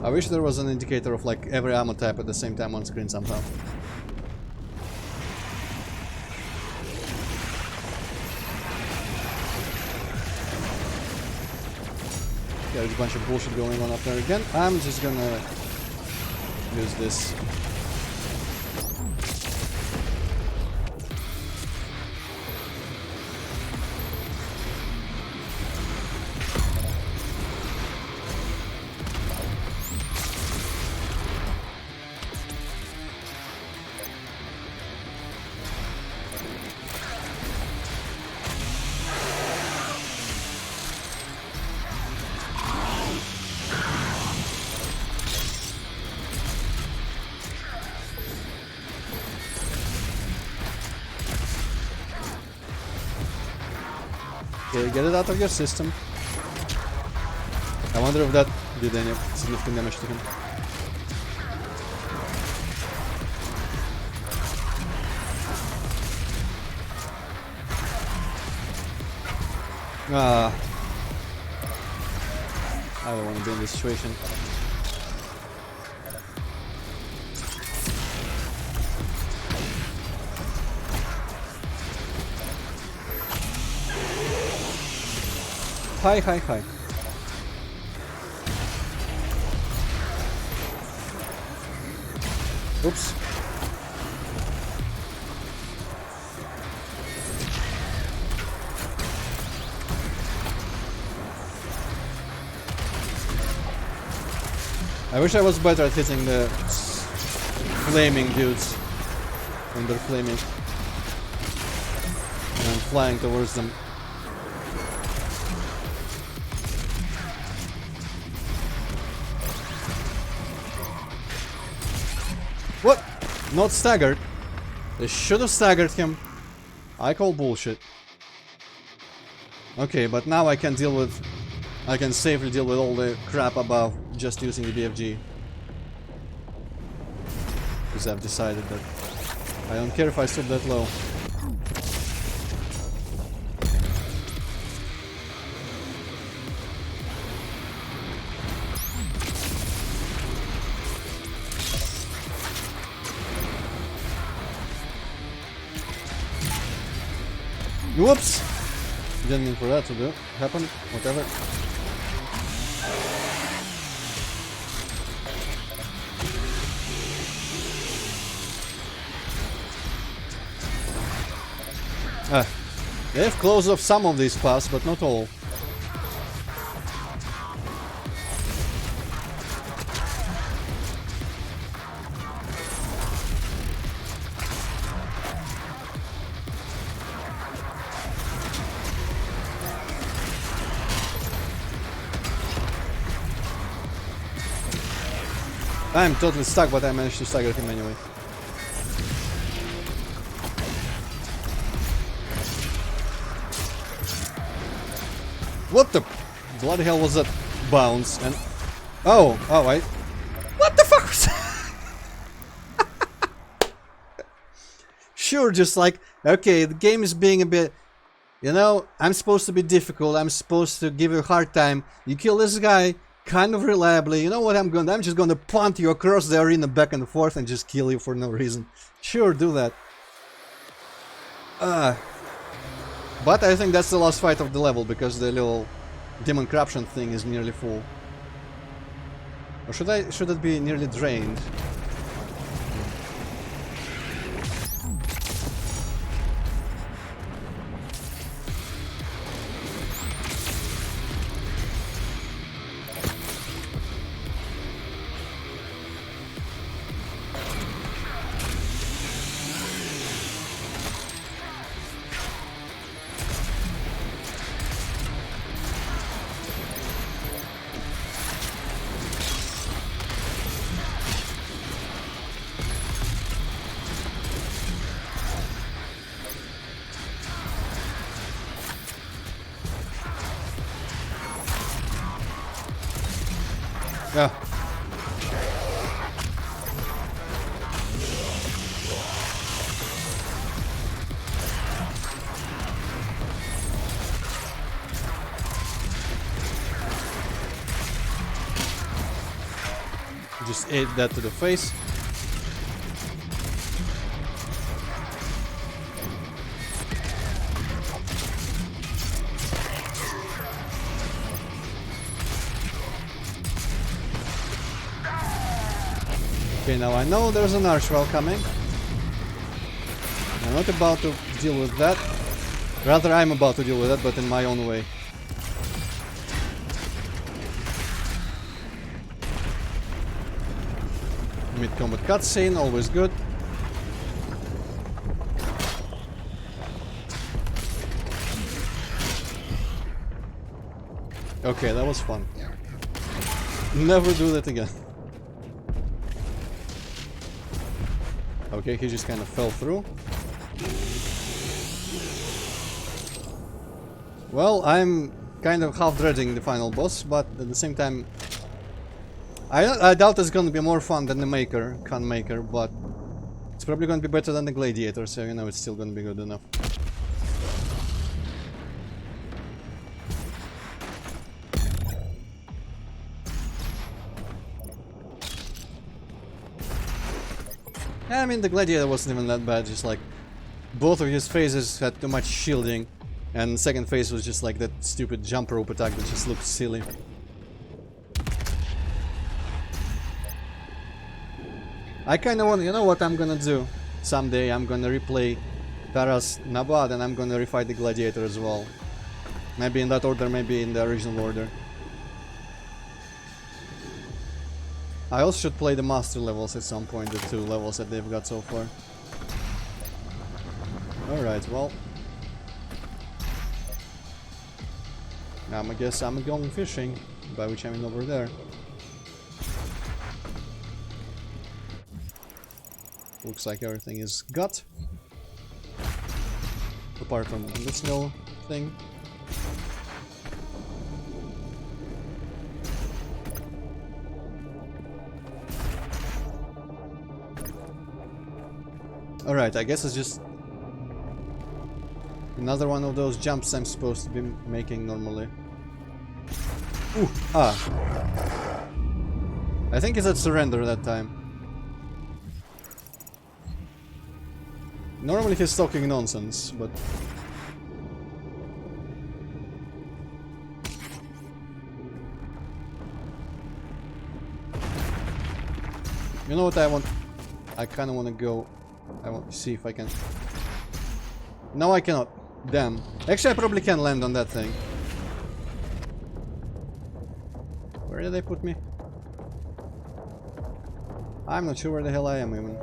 I wish there was an indicator of like every ammo type at the same time on screen somehow. There's a bunch of bullshit going on up there again. I'm just gonna use this. Okay, get it out of your system. I wonder if that did any significant damage to him. Ah. I don't want to be in this situation. Hi. Oops. I wish I was better at hitting the flaming dudes when they're flaming and flying towards them. What? Not staggered. They should have staggered him. I call bullshit. Okay, but now I can safely deal with all the crap above just using the BFG. Because I've decided that I don't care if I stood that low. Whoops! Didn't mean for that to happen. Whatever. They have closed off some of these paths, but not all. I'm totally stuck, but I managed to stagger him anyway. What the bloody hell was that bounce? And oh, I. What the fuck was that? Sure, just like, okay, the game is being a bit, you know, I'm supposed to be difficult, I'm supposed to give you a hard time. You kill this guy kind of reliably. You know what I'm just gonna punt you across the arena back and forth and just kill you for no reason. Sure, do that. But I think that's the last fight of the level, because the little demon corruption thing is nearly full. Or should it be nearly drained? Yeah. Just ate that to the face. Okay, now I know there's an Archwell coming. I'm not about to deal with that. Rather, I'm about to deal with that, but in my own way. Mid-combat cutscene, always good. Okay, that was fun. Never do that again. Okay, he just kind of fell through. Well, I'm kind of half dreading the final boss, but at the same time, I doubt it's gonna be more fun than the Khan Maker, but it's probably gonna be better than the Gladiator, so you know it's still gonna be good enough. I mean, the Gladiator wasn't even that bad, just like both of his phases had too much shielding, and the second phase was just like that stupid jump rope attack that just looked silly. I kinda want, you know what I'm gonna do? Someday I'm gonna replay Taras Nabad and I'm gonna refight the Gladiator as well. Maybe in that order, maybe in the original order. I also should play the master levels at some point, the 2 levels that they've got so far. Alright, well. I guess I'm going fishing, by which I mean over there. Looks like everything is got. Apart from this little thing. Alright, I guess it's just another one of those jumps I'm supposed to be making normally. Ooh, I think it's at surrender that time. Normally he's talking nonsense, but... You know what I want? I kinda wanna go... I want to see if I can... No, I cannot. Damn. Actually, I probably can land on that thing. Where did they put me? I'm not sure where the hell I am even.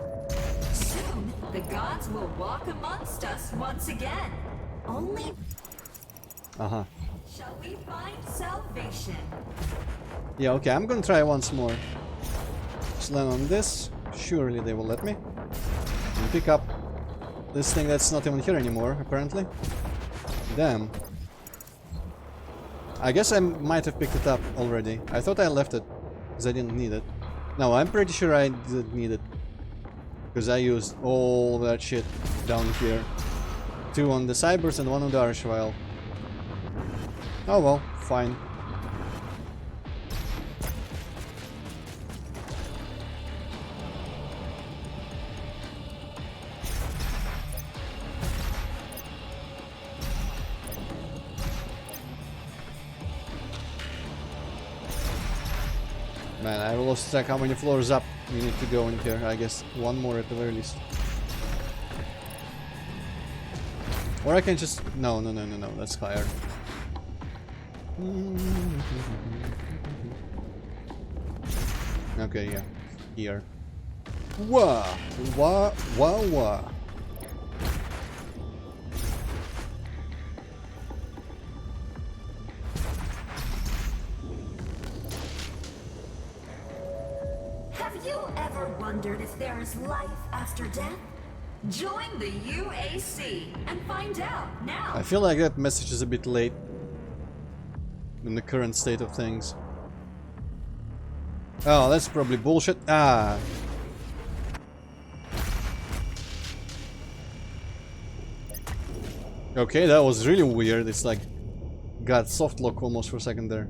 Soon, the gods will walk amongst us once again. Only Uh-huh. shall we find salvation. Yeah, okay, I'm gonna try once more. Just land on this. Surely they will let me. And pick up this thing that's not even here anymore, apparently. Damn. I guess I might have picked it up already. I thought I left it, because I didn't need it. No, I'm pretty sure I did need it. Because I used all that shit down here. 2 on the Cybers and 1 on the Archvile. Oh well, fine. Man, I lost track how many floors up you need to go in here. I guess 1 more at the very least. Or I can just... No, that's higher. Okay, yeah. Here. Wah! Wah! Wah! Wah! Have you ever wondered if there is life after death? Join the UAC and find out now. I feel like that message is a bit late in the current state of things. Oh, that's probably bullshit. Ah. Okay, that was really weird. It's like got soft lock almost for a second there.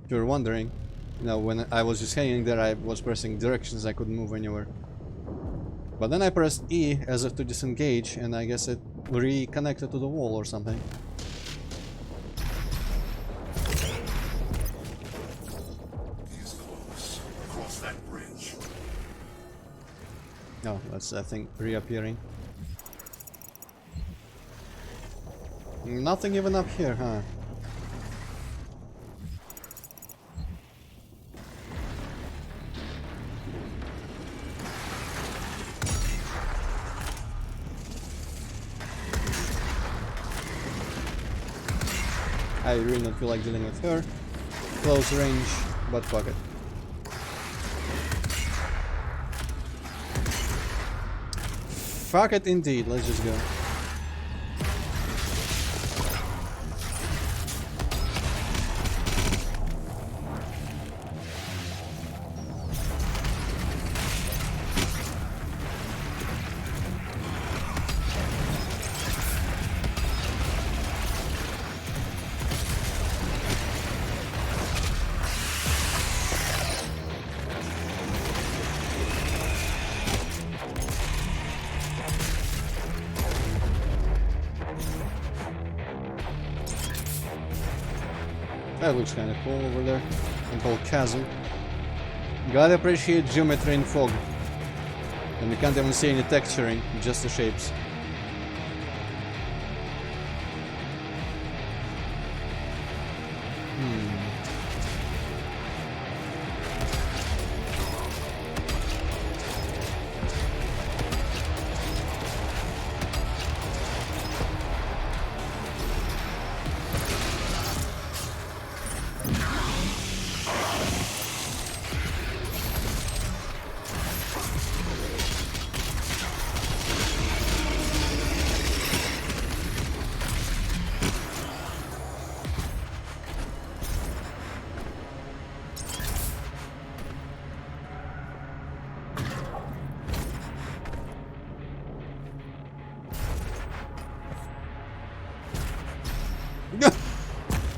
If you're wondering, you know, when I was just hanging there, I was pressing directions. I couldn't move anywhere. But then I pressed E as if to disengage, and I guess it reconnected to the wall or something. He's close. Cross that bridge. Oh, that's, I think, reappearing. Nothing even up here, huh? I really don't feel like dealing with her. Close range, but fuck it. Fuck it indeed, let's just go. That looks kinda cool over there. And called Chasm. Gotta appreciate geometry in fog. And you can't even see any texturing, just the shapes.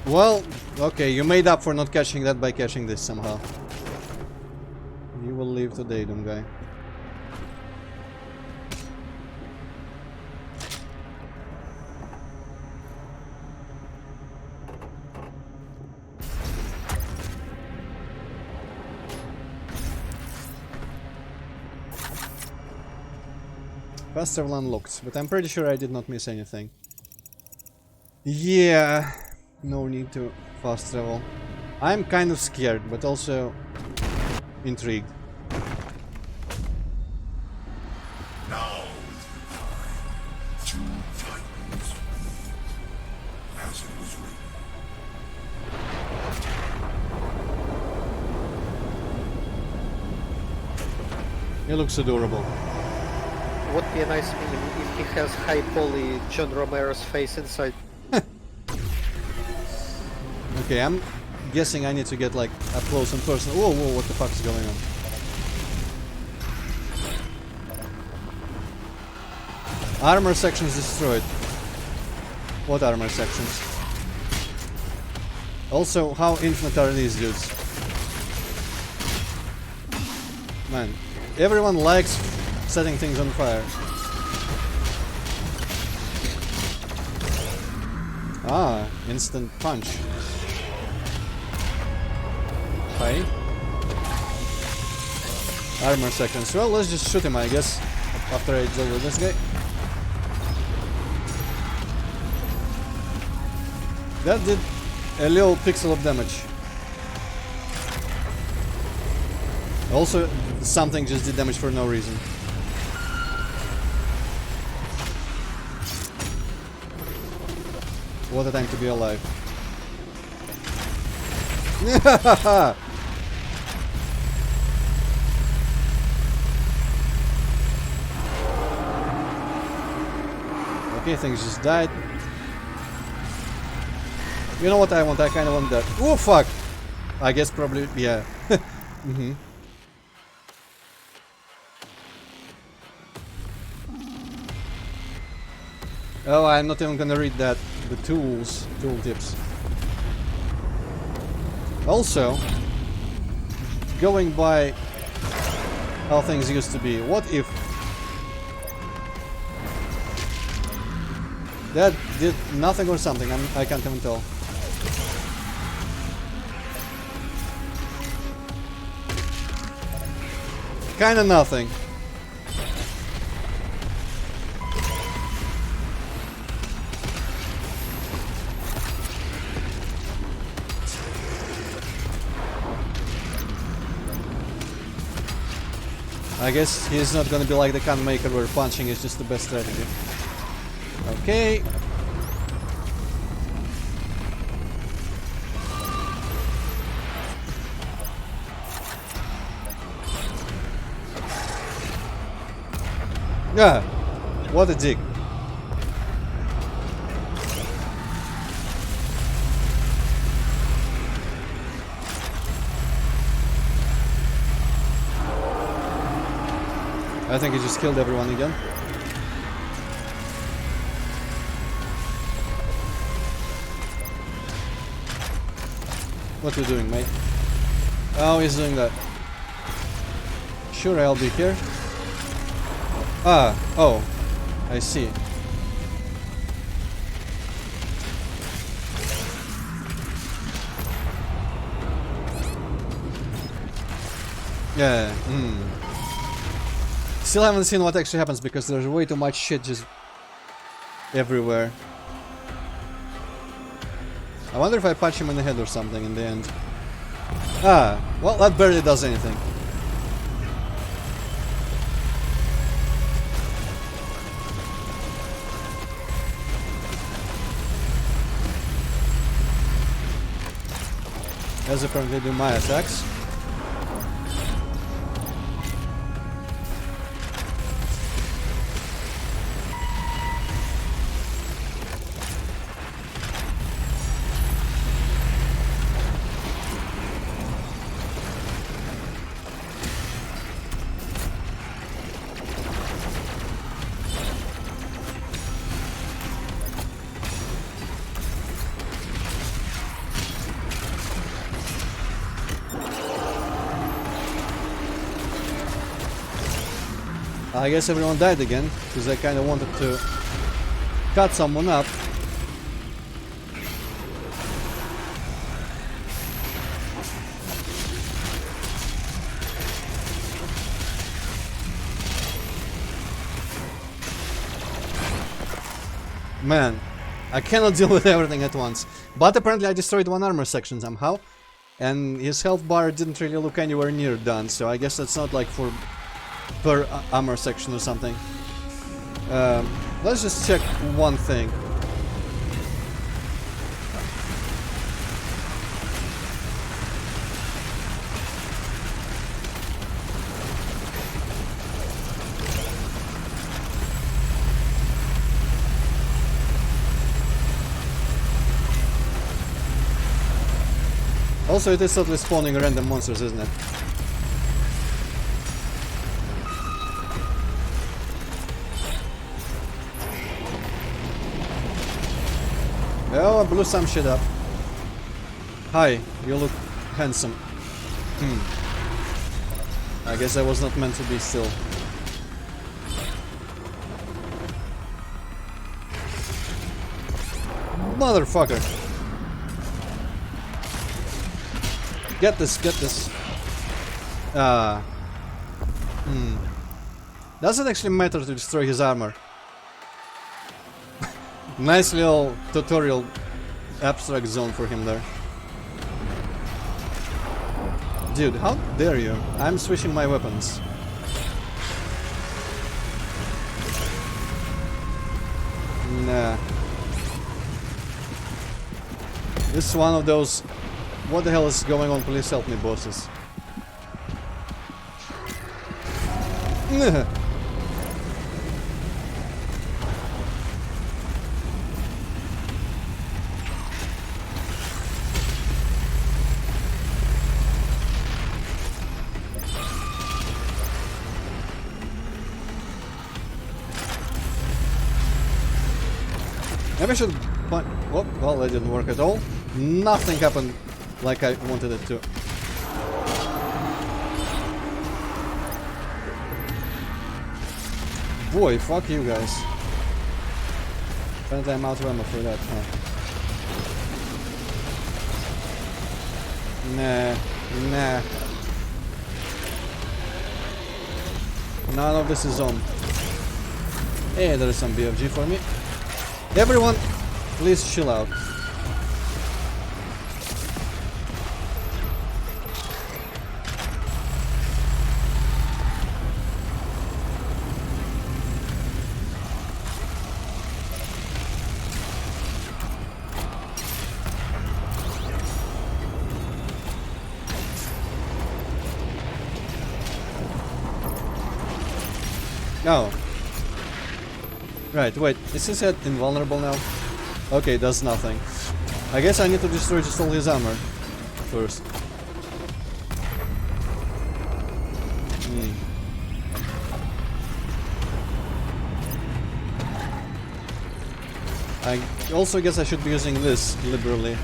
Well, okay, you made up for not catching that by catching this somehow. You will live today, dumb guy. Fast travel unlocked, but I'm pretty sure I did not miss anything. Yeah, no need to fast travel. I'm kind of scared, but also intrigued. Now is the time. Two titans. As it was written. He looks adorable. Would be a nice meme if he has high poly John Romero's face inside. Okay, I'm guessing I need to get like up close and personal. Whoa, whoa, what the fuck is going on? Armor sections destroyed. What armor sections? Also, how infinite are these dudes? Man, everyone likes setting things on fire. Ah, instant punch. Hi. Armor sections. Well, let's just shoot him, I guess, after I deal with this guy. That did a little pixel of damage. Also, something just did damage for no reason. What a time to be alive. Okay, things just died. You know what I want? I kind of want that. Oh, fuck! I guess probably, yeah. Mm-hmm. Oh, I'm not even gonna read that. The tooltips. Also, going by how things used to be, what if that did nothing or something? I can't even tell. Kinda nothing. I guess he's not gonna be like the Khan Maker where punching is just the best strategy. Okay. Yeah, what a dick. I think he just killed everyone again. What are you doing, mate? Oh, he's doing that. Sure, I'll be here. Ah, oh, I see. Yeah, Still haven't seen what actually happens because there's way too much shit just everywhere. I wonder if I punch him in the head or something in the end. Ah, well, that barely does anything. As apparently do my attacks. I guess everyone died again, because I kind of wanted to cut someone up. Man, I cannot deal with everything at once. But apparently I destroyed one armor section somehow. And his health bar didn't really look anywhere near done, so I guess that's not like for per armor section or something. Let's just check one thing. Also, it is totally spawning random monsters, isn't it? Oh, I blew some shit up. Hi, you look handsome. I guess I was not meant to be still. Motherfucker. Get this, get this. Does it actually matter to destroy his armor? Nice little tutorial abstract zone for him there. Dude, how dare you? I'm switching my weapons. Nah. This is one of those what the hell is going on, please help me bosses. Maybe I should point. Oh, well, that didn't work at all. Nothing happened like I wanted it to. Boy, fuck you guys. Apparently I'm out of ammo for that, huh? Nah, nah. None of this is on. Hey, there is some BFG for me. Everyone, please chill out. No. Right, wait, is his head invulnerable now? Okay, does nothing. I guess I need to destroy just all his armor first. I also guess I should be using this liberally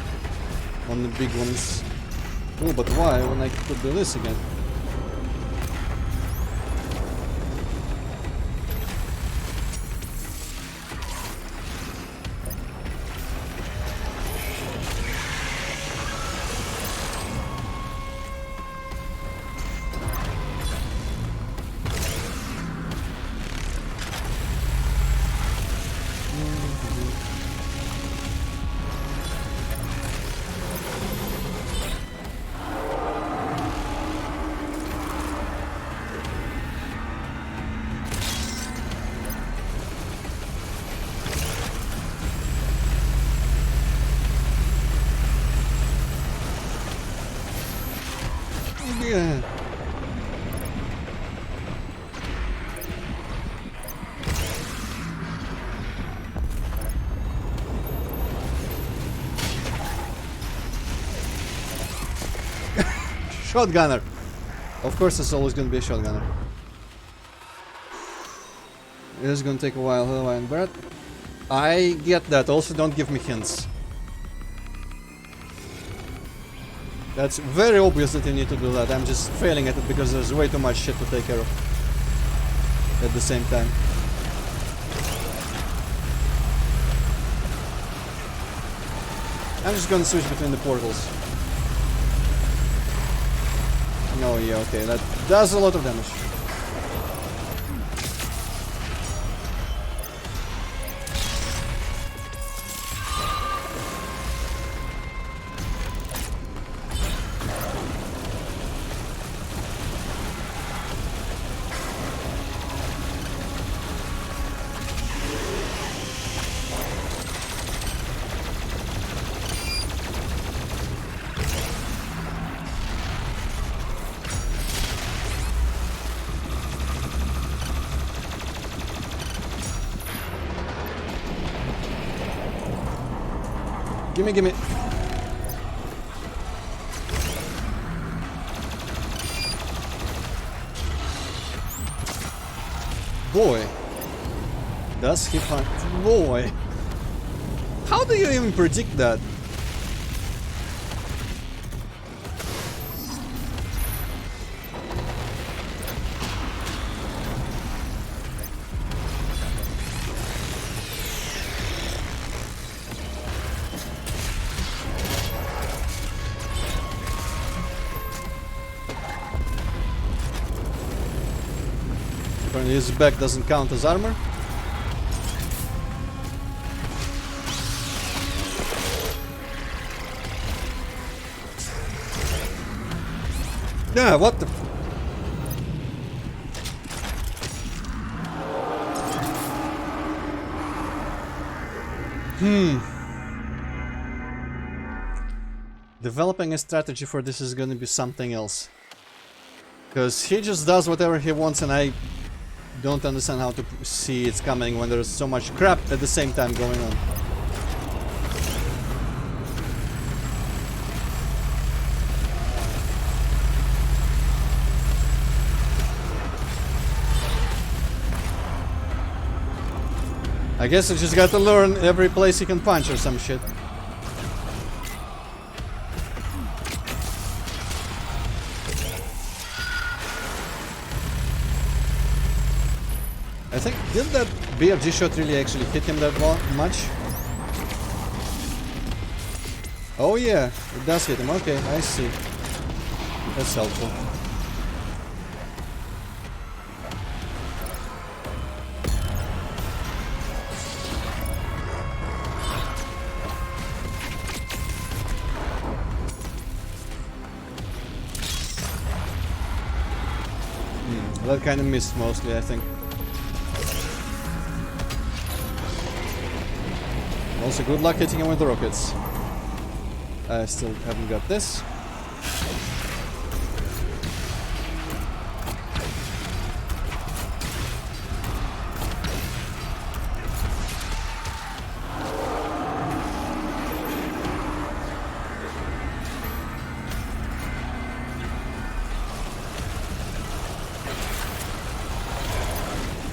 on the big ones. Oh, but why when I could do this again? Yeah. Shotgunner. Of course, it's always gonna be a shotgunner. It is gonna take a while, but I get that. Also, don't give me hints. That's very obvious that you need to do that. I'm just failing at it because there's way too much shit to take care of at the same time. I'm just gonna switch between the portals. No, yeah, okay, that does a lot of damage. Gimme, gimme. Boy. Does he find... Boy. How do you even predict that? Apparently his back doesn't count as armor. Yeah, what the... Developing a strategy for this is gonna be something else. Because he just does whatever he wants and I don't understand how to see it's coming when there's so much crap at the same time going on. I guess I just got to learn every place he can punch or some shit. I think, did that BFG shot really actually hit him that much? Oh yeah, it does hit him, okay, I see. That's helpful. That kind of missed mostly, I think. Also, good luck hitting him with the rockets. I still haven't got this.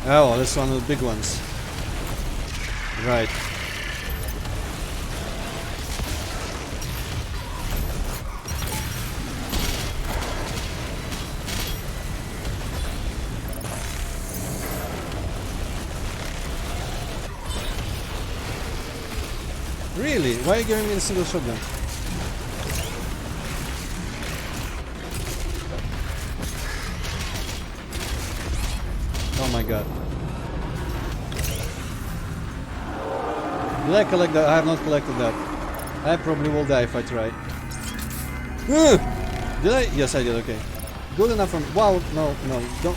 Oh, that's one of the big ones. Right. Really? Why are you giving me the single shotgun? Oh my god. Did I collect that? I have not collected that. I probably will die if I try. Did I? Yes, I did, okay. Good enough for me. Wow, no, no, don't.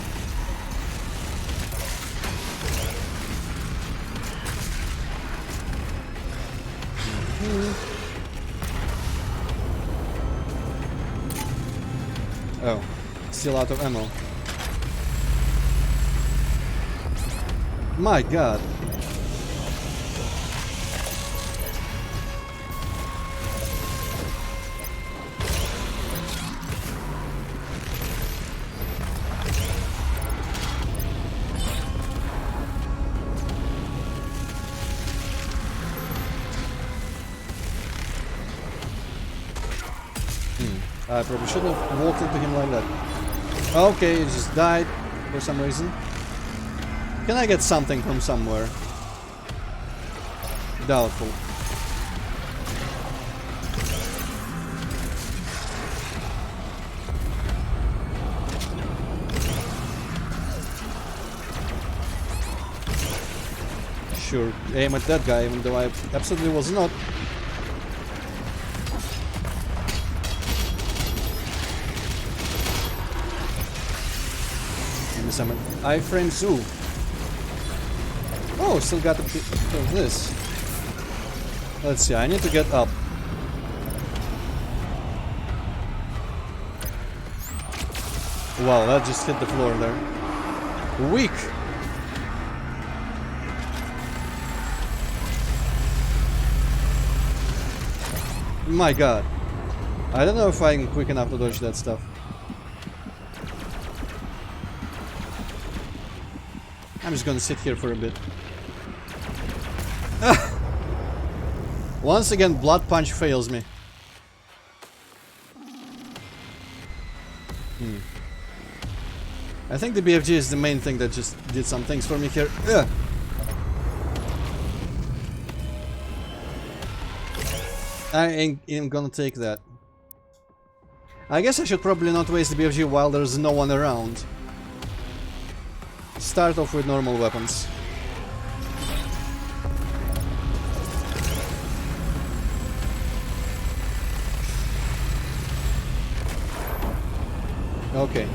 Oh, still out of ammo. My god. I probably shouldn't have walked into him like that. Okay, he just died for some reason. Can I get something from somewhere? Doubtful. Sure, aim at that guy, even though I absolutely was not. Give me some iframe zoo. Oh, still got a bit of this. Let's see, I need to get up. Wow, that just hit the floor there. Weak! My god. I don't know if I'm quick enough to dodge that stuff. I'm just gonna sit here for a bit. Ah! Once again, blood punch fails me. I think the BFG is the main thing that just did some things for me here. Ugh. I ain't gonna take that. I guess I should probably not waste the BFG while there's no one around. Start off with normal weapons. Okay.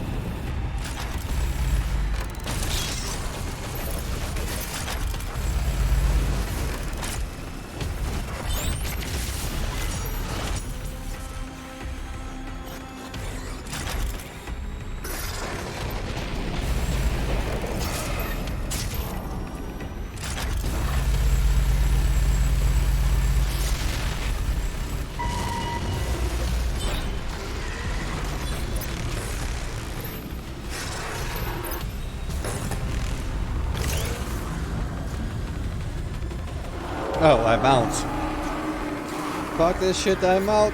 Oh, I'm out. Fuck this shit, I'm out.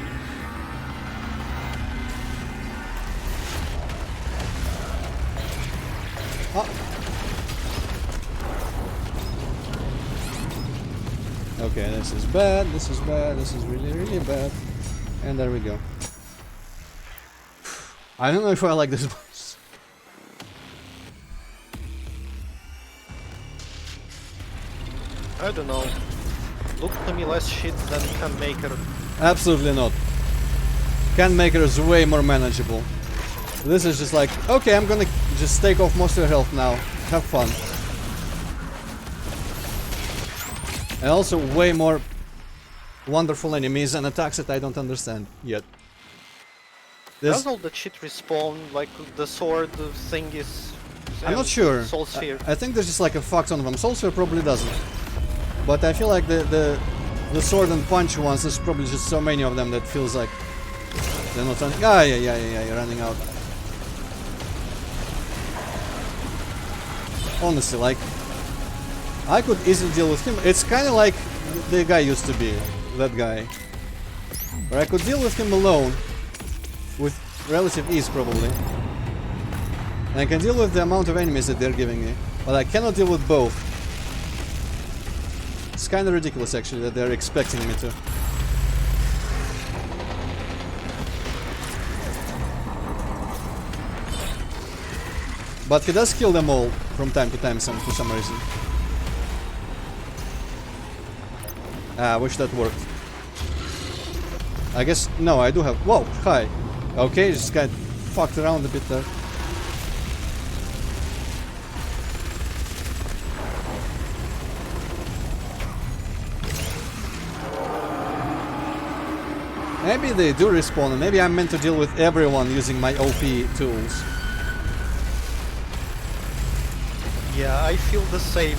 Oh. Okay, this is bad, this is bad, this is really, really bad. And there we go. I don't know if I like this boss. I don't know. Looked to me less shit than Can Maker. Absolutely not. Can Maker is way more manageable. This is just like, okay, I'm gonna just take off most of your health now. Have fun. And also way more wonderful enemies and attacks that I don't understand yet. Does all the shit respawn, like the sword thing is... I'm not sure. Soul Sphere. I think there's just like a fuck ton of them. Soul Sphere probably doesn't. But I feel like the sword and punch ones, there's probably just so many of them that feels like they're not running. Ah, yeah, you're running out. Honestly, like, I could easily deal with him. It's kind of like the guy used to be, that guy. Where I could deal with him alone, with relative ease probably. And I can deal with the amount of enemies that they're giving me. But I cannot deal with both. It's kind of ridiculous actually that they're expecting me to. But he does kill them all from time to time for some reason. Ah, I wish that worked. I guess, no, I do have... Whoa, hi. Okay, just got fucked around a bit there. Maybe they do respawn, and maybe I'm meant to deal with everyone using my OP tools. Yeah, I feel the same.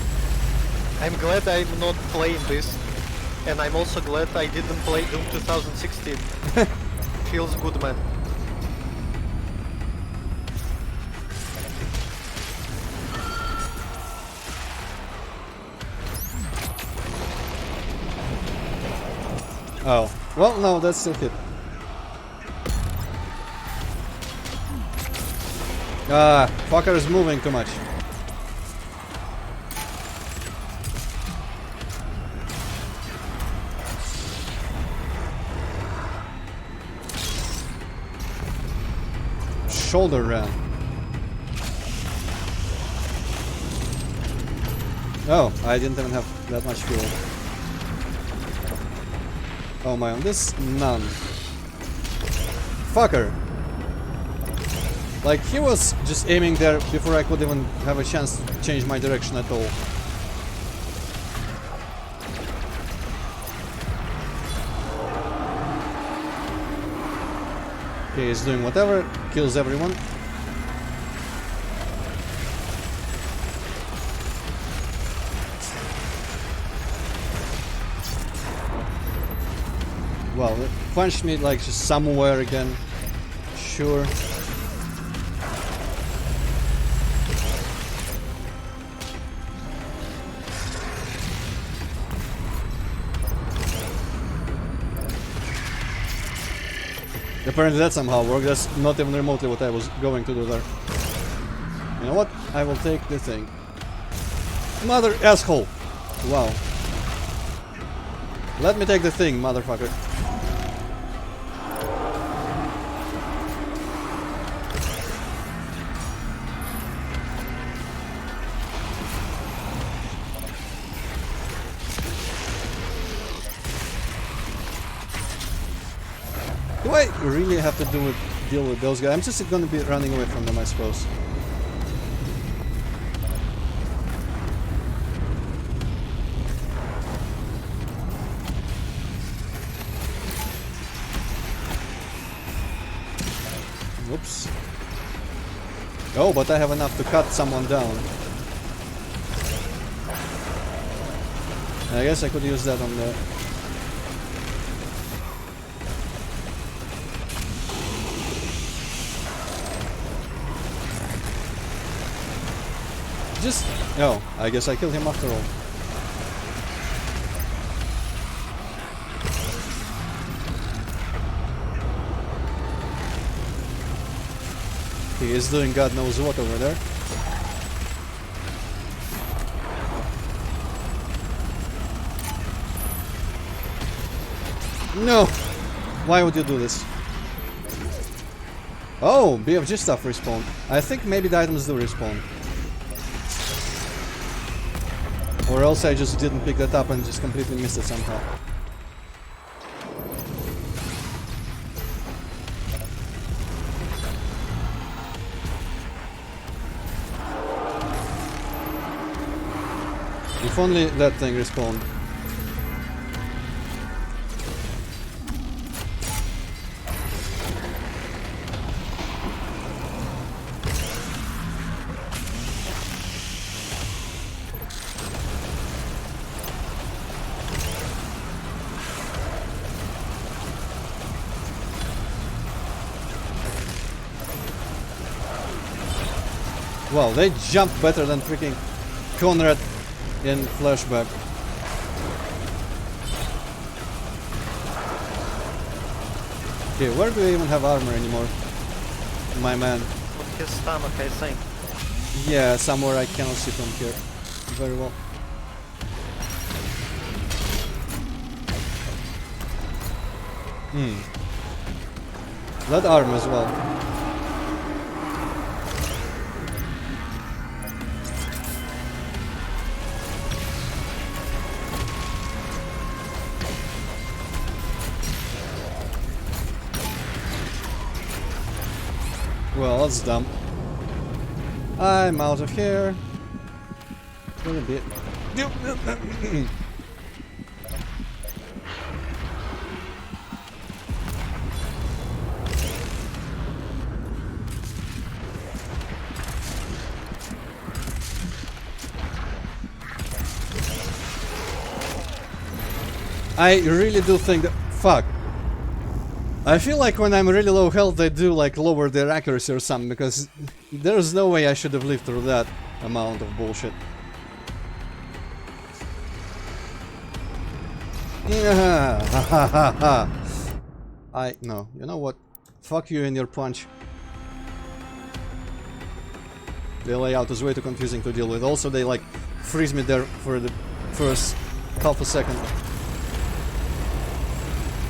I'm glad I'm not playing this, and I'm also glad I didn't play Doom 2016. Feels good, man. Oh. Well, no, that's still hit. Ah, fucker is moving too much. Shoulder ram. Oh, I didn't even have that much fuel. Oh my, on this? None. Fucker! Like, he was just aiming there before I could even have a chance to change my direction at all. Okay, he's doing whatever, kills everyone. Well, it punched me like just somewhere again. Sure. Apparently that somehow worked. That's not even remotely what I was going to do there. You know what? I will take the thing. Mother asshole! Wow. Let me take the thing, motherfucker. Do I really have to deal with those guys? I'm just gonna be running away from them, I suppose. Oops. Oh, but I have enough to cut someone down. I guess I could use that on the... Just... Oh, I guess I killed him after all. He is doing God knows what over there. No! Why would you do this? Oh, BFG stuff respawn. I think maybe the items do respawn. Or else I just didn't pick that up and just completely missed it somehow. If only that thing respawned. Well, they jump better than freaking Conrad in Flashback. Okay, where do I even have armor anymore? My man. On his stomach, I think. Yeah, somewhere I cannot see from here. Very well. That arm as well. Well, that's dumb. I'm out of here. Gonna be. I really do think that. Fuck. I feel like when I'm really low health they do like lower their accuracy or something, because there's no way I should have lived through that amount of bullshit. No, you know what? Fuck you and your punch. The layout is way too confusing to deal with. Also they like freeze me there for the first half a second.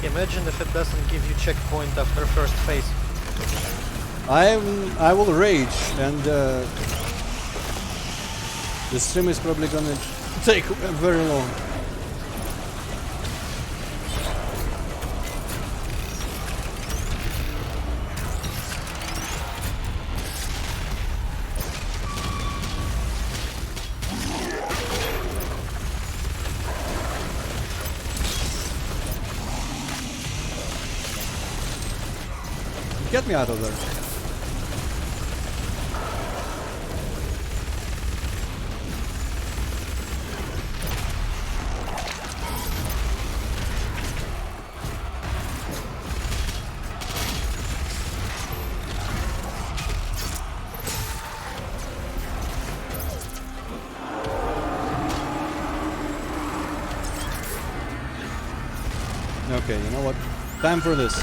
Imagine if it doesn't give you checkpoint after first phase. I will rage, and the stream is probably gonna take very long. Get me out of there. Okay, you know what? Time for this.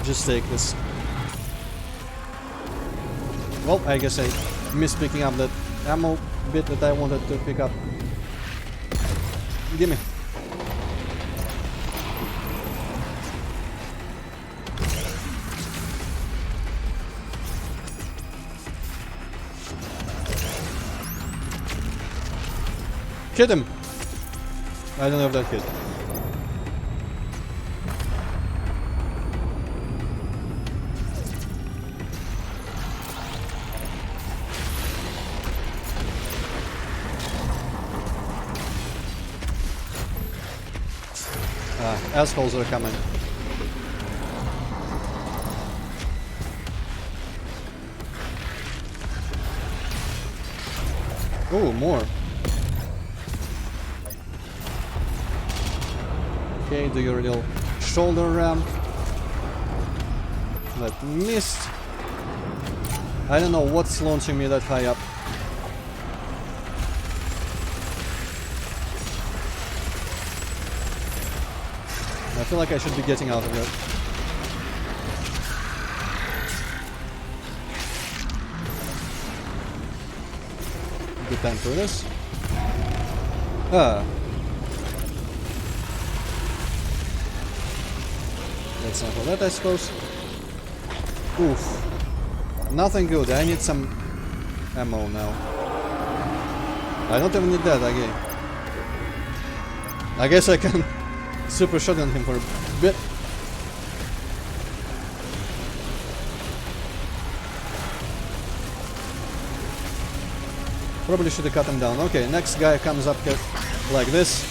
Just take this. Well, I guess I missed picking up that ammo bit that I wanted to pick up. Gimme. Hit him! I don't know if that hit. Assholes are coming. Oh, more. Okay, do your little shoulder ramp. That missed. I don't know what's launching me that high up. I feel like I should be getting out of it. Good time for this. That's not for that, I suppose. Oof. Nothing good. I need some ammo now. I don't even need that again. I guess I can super shotgun him for a bit. Probably should have cut him down. Okay, next guy comes up here like this.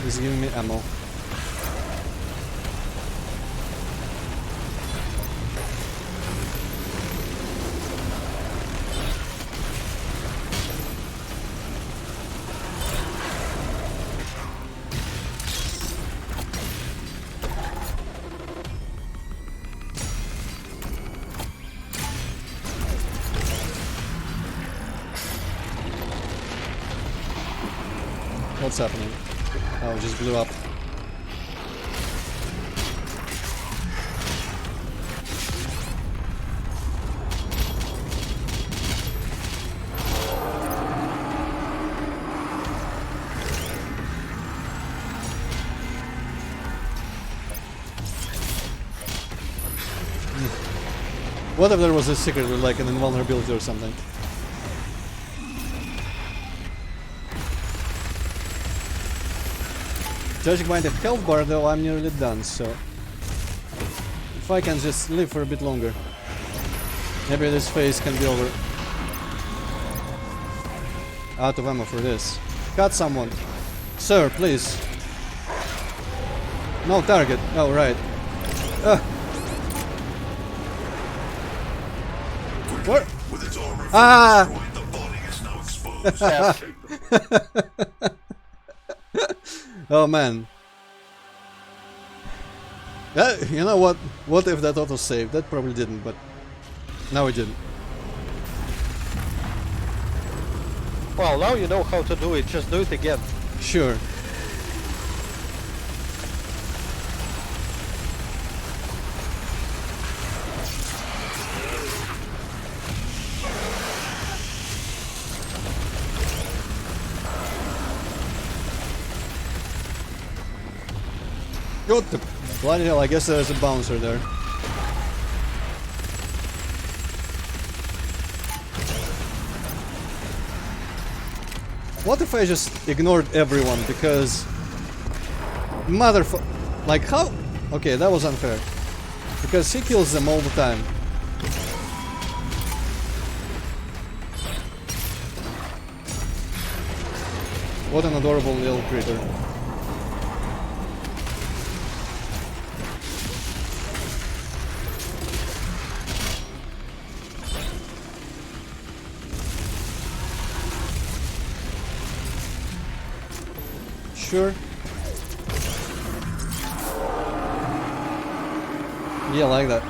He's giving me ammo. What's happening? Oh, it just blew up. What if there was a secret with like an invulnerability or something? Judging by the health bar though, I'm nearly done, so if I can just live for a bit longer, maybe this phase can be over. Out of ammo for this. Cut someone. Sir, please. No target. Oh, right. What? With its armor Ah! destroyed, the body is now exposed. Oh man. You know what? What if that auto-saved? That probably didn't, but now it didn't. Well, now you know how to do it, just do it again. Sure. What the bloody hell, I guess there's a bouncer there. What if I just ignored everyone because... Like how? Okay, that was unfair. Because he kills them all the time. What an adorable little critter. sure. Yeah, like that.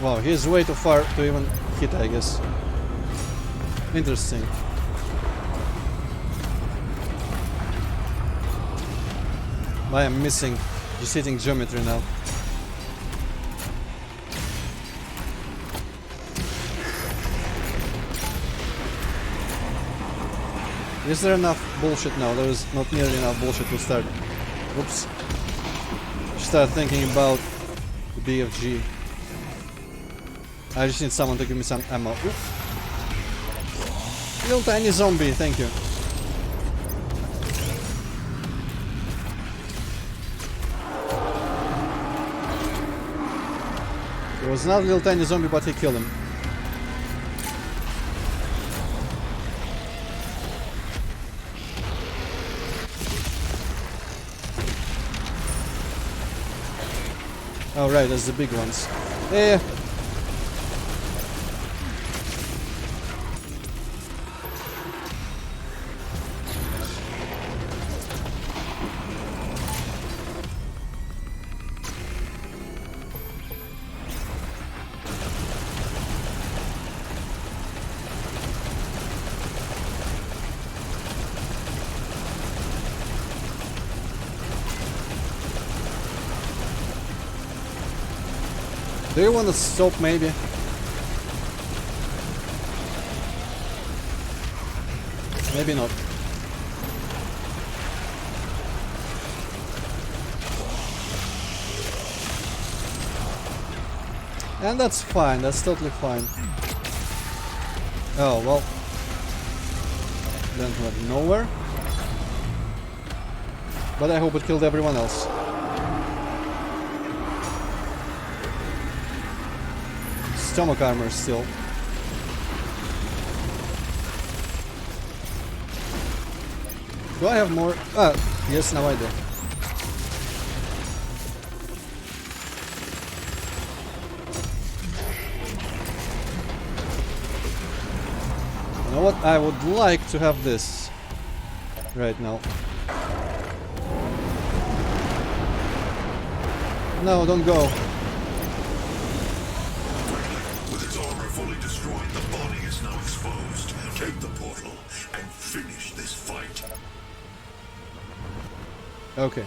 Wow, he's way too far to even hit, I guess. Interesting. I am missing just hitting geometry now. Is there enough bullshit? No, there is not nearly enough bullshit to start. Oops. Start thinking about the BFG. I just need someone to give me some ammo. Ooh. Little tiny zombie, thank you. It was not a little tiny zombie, but he killed him. Oh right, that's the big ones. Eh. Do you want to stop maybe? Maybe not. And that's fine, that's totally fine. Oh, well. Then went nowhere. But I hope it killed everyone else. Stomach armor still. Do I have more? Ah, yes, now I do. You know what? I would like to have this right now. No, don't go. The body is now exposed. Take the portal and finish this fight. Okay.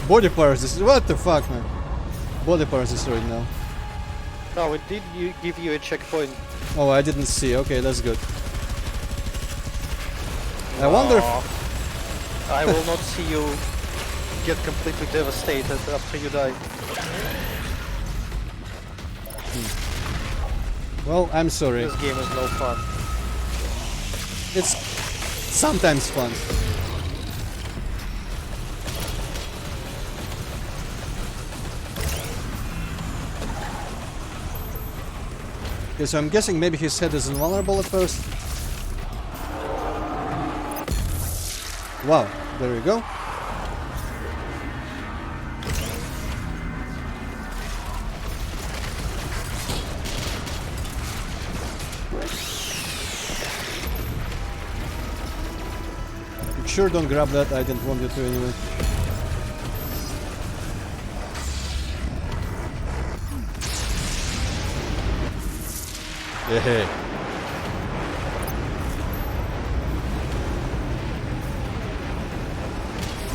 Body parts is what the fuck, man? Body parts destroyed now. No, it did give you a checkpoint. Oh, I didn't see. Okay, that's good. I wonder if I will not see you get completely devastated after you die. well, I'm sorry. This game is no fun. It's sometimes fun. Okay, so I'm guessing maybe his head is invulnerable at first. Wow, there we go. Sure, don't grab that. I didn't want you to anyway. Yeah.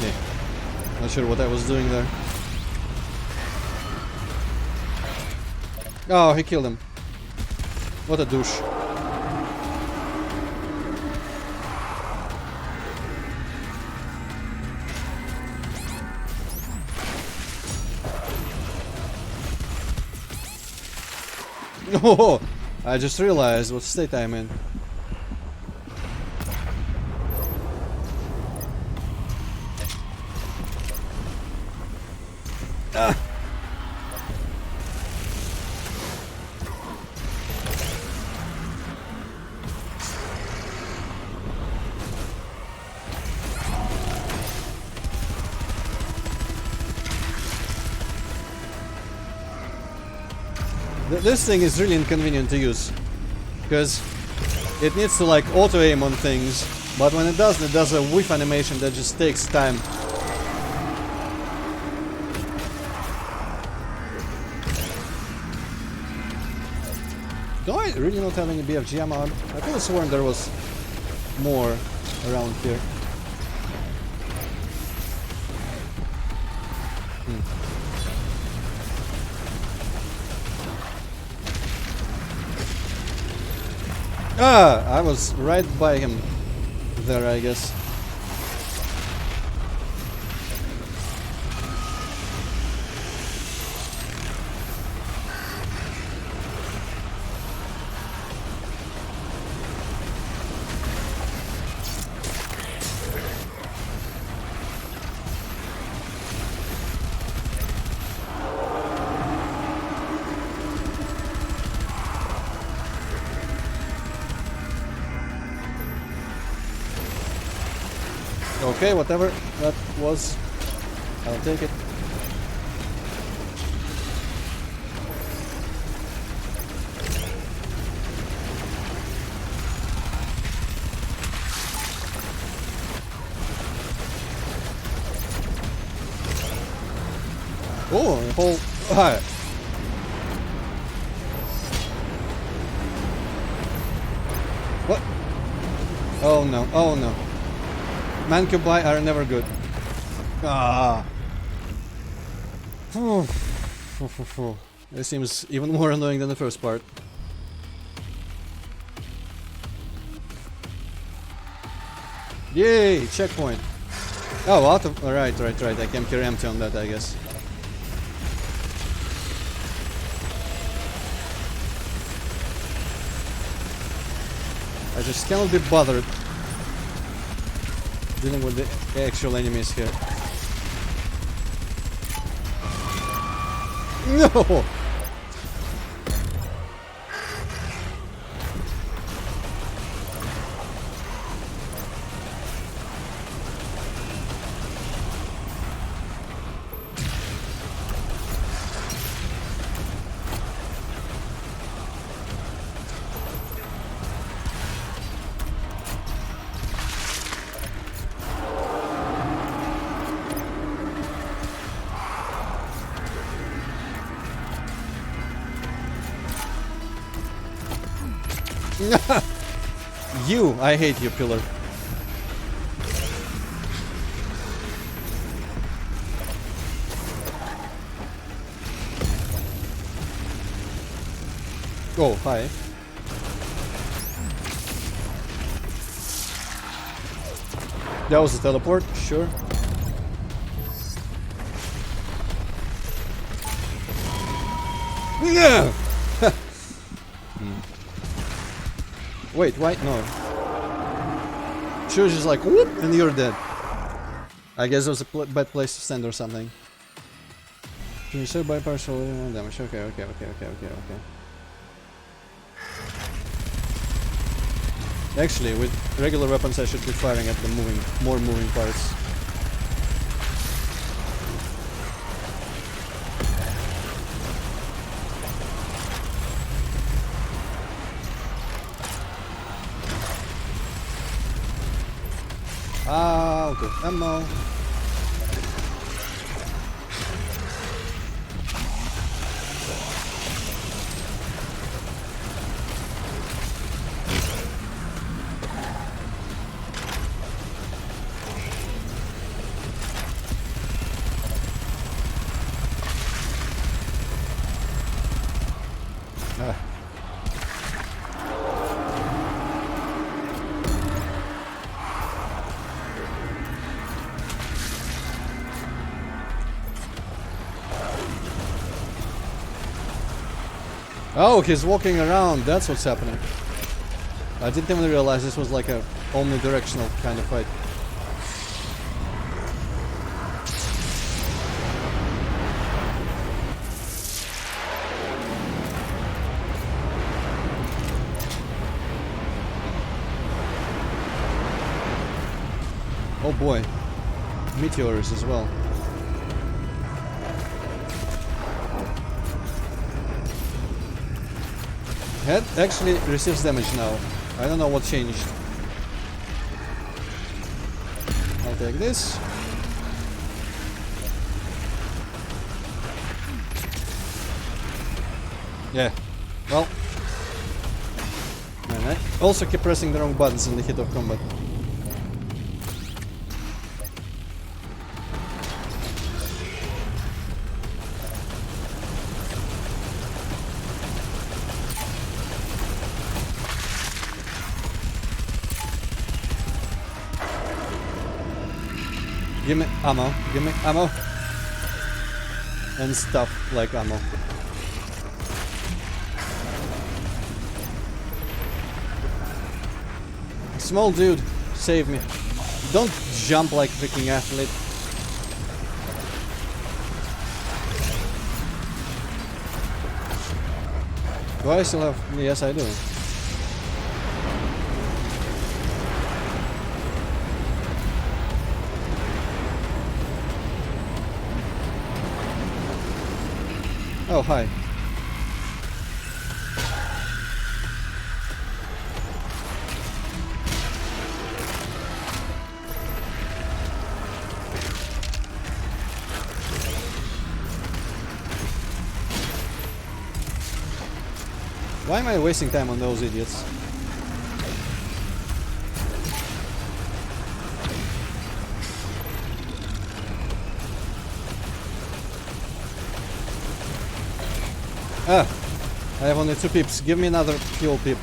Yeah. Not sure what I was doing there. Oh, he killed him. What a douche. Oh, I just realized what state I'm in. Ah. This thing is really inconvenient to use, because it needs to like auto-aim on things, but when it does a whiff animation that just takes time. Do I really not have any BFG ammo? I could have sworn there was more around here. Ah, I was right by him there, I guess. Okay, whatever that was, I'll take it. Oh, the whole... Ah. What? Oh no, oh no. Mancubi are never good. Ah. This seems even more annoying than the first part. Yay! Checkpoint. Oh, out of... Right. I came here empty on that, I guess. I just cannot be bothered dealing with the actual enemies here. No! You! I hate you, pillar. Oh, hi. That was a teleport, sure. Yeah! Wait, no. She was just like, whoop, and you're dead. I guess it was a bad place to stand or something. Can you say by partial damage? Okay. Actually, with regular weapons I should be firing at the more moving parts. Out of ammo. Oh, he's walking around. That's what's happening. I didn't even realize this was like a omnidirectional kind of fight. Oh boy. Meteors as well. Head actually receives damage now. I don't know what changed. I'll take this. Yeah. Well. And I also keep pressing the wrong buttons in the heat of combat. Give me ammo, and stuff like ammo. Small dude, save me. Don't jump like freaking athlete. Do I still have... Yes, I do. Oh, hi. Why am I wasting time on those idiots? Ah, I have only 2 pips. Give me another fuel pip.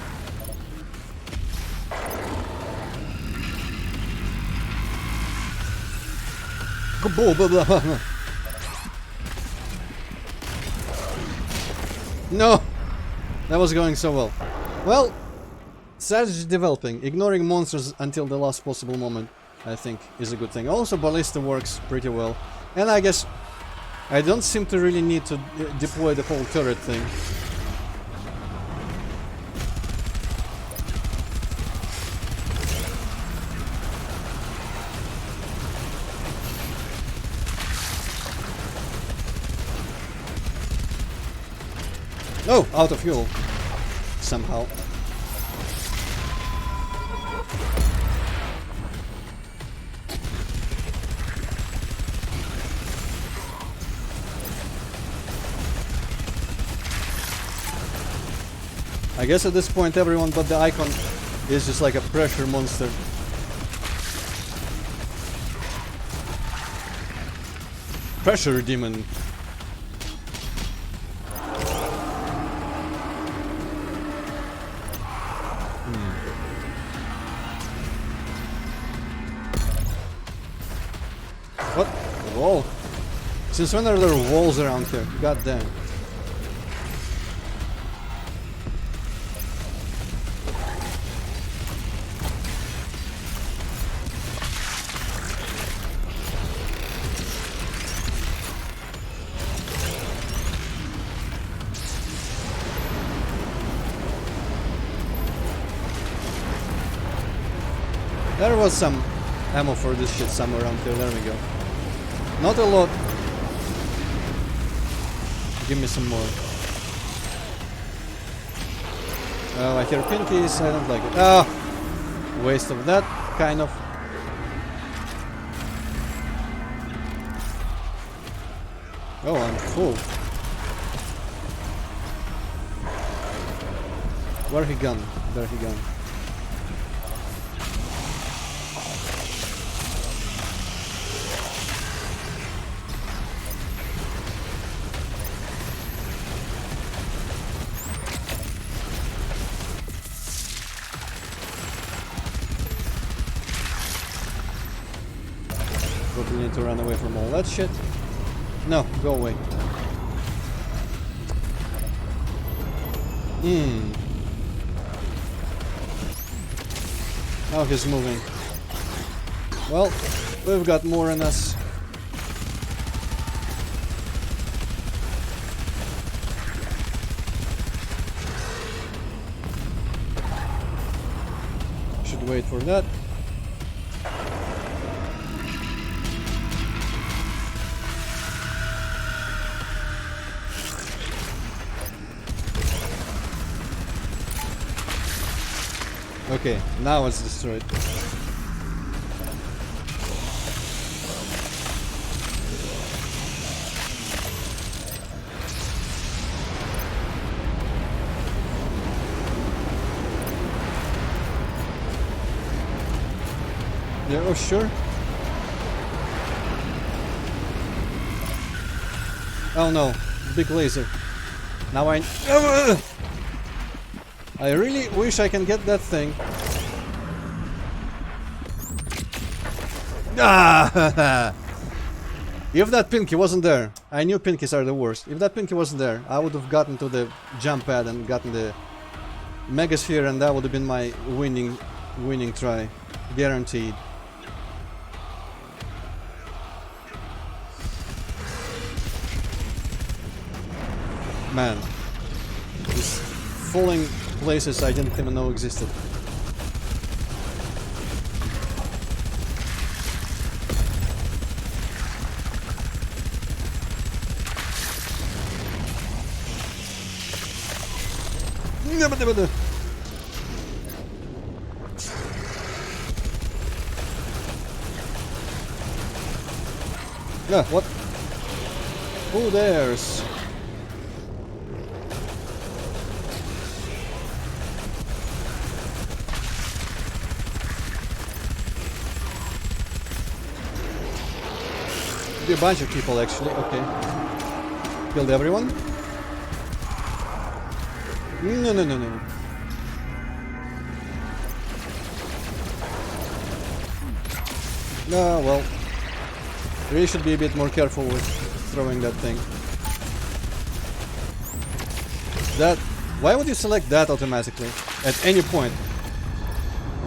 No! That was going so well. Well, strategy developing. Ignoring monsters until the last possible moment, I think, is a good thing. Also, Ballista works pretty well. And I guess I don't seem to really need to deploy the whole turret thing. Oh, out of fuel. Somehow. I guess at this point everyone but the icon is just like a pressure monster. Pressure demon. What? A wall? Since when are there walls around here? God damn. There was some ammo for this shit somewhere around here. There we go. Not a lot. Give me some more. Oh, I hear pinkies. I don't like it. Ah! Waste of that, kind of. Oh, I'm full. Where he gone? There he gone. Probably need to run away from all that shit. No, go away. Oh, he's moving. Well, we've got more in us. Should wait for that. Okay, now it's destroyed. Yeah, oh sure. Oh no, big laser. Now I really wish I can get that thing. Ah! If that Pinky wasn't there, I knew Pinkies are the worst. If that Pinky wasn't there, I would have gotten to the jump pad and gotten the Megasphere, and that would have been my winning try, guaranteed. Man, these falling places I didn't even know existed. Yeah, what? Who dares? A bunch of people actually, okay. Killed everyone? No. No, well. Really should be a bit more careful with throwing that thing. That... Why would you select that automatically? At any point?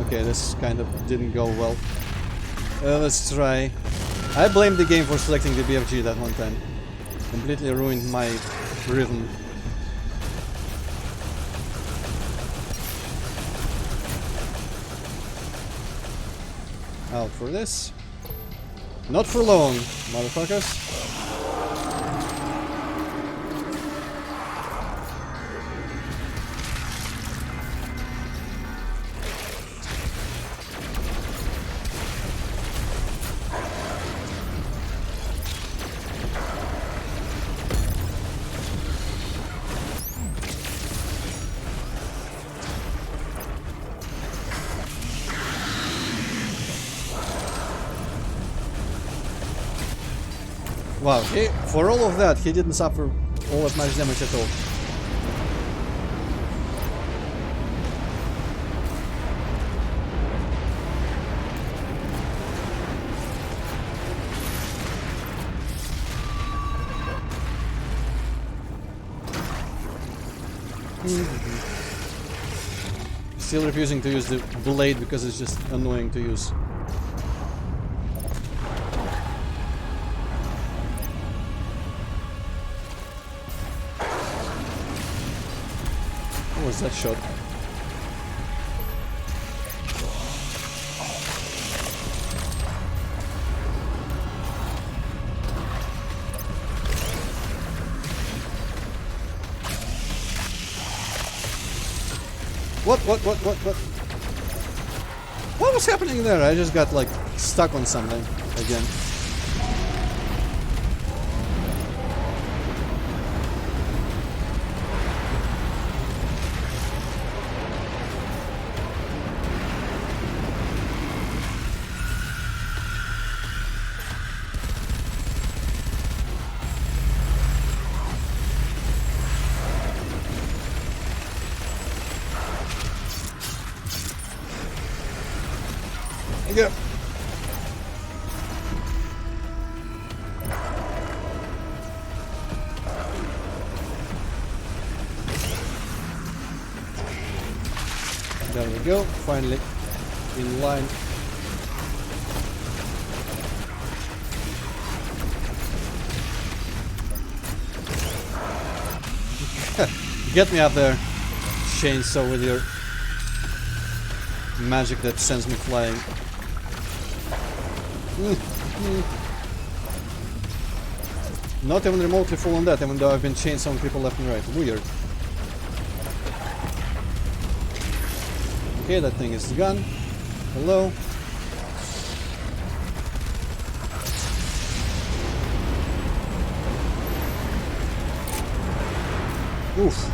Okay, this kind of didn't go well. Let's try... I blame the game for selecting the BFG that one time. Completely ruined my rhythm. Out for this. Not for long, motherfuckers. Wow, for all of that, he didn't suffer all that much damage at all. Still refusing to use the blade because it's just annoying to use. What was that shot? What? What was happening there? I just got like stuck on something again. Yep. we go, finally in line. Get me up there, chainsaw, with your magic that sends me flying. Not even remotely full on that, even though I've been chainsawing people left and right. Weird. Okay, that thing is gone. Hello. Oof.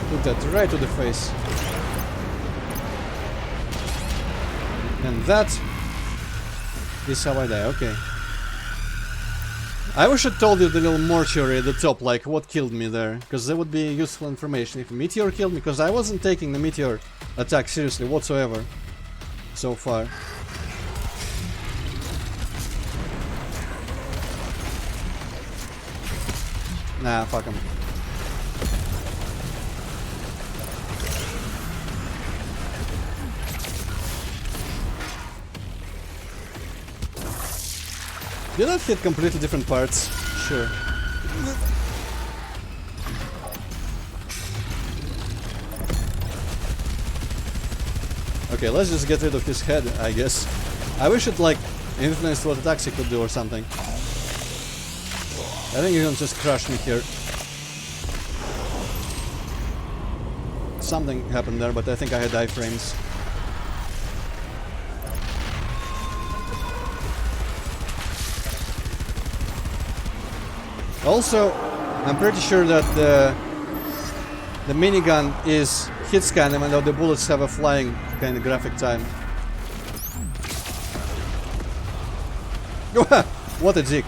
Took that right to the face. And that is how I die. Okay. I wish I told you the little mortuary at the top, like what killed me there, because that would be useful information. If a meteor killed me, because I wasn't taking the meteor attack seriously whatsoever so far. Nah, fuck him. Did that hit completely different parts? Sure. Okay, let's just get rid of his head, I guess. I wish it, like, influenced what attacks he could do or something. I think you're gonna just crush me here. Something happened there, but I think I had iframes. Also, I'm pretty sure that the minigun is hit scan, even though the bullets have a flying kind of graphic time. What a dick.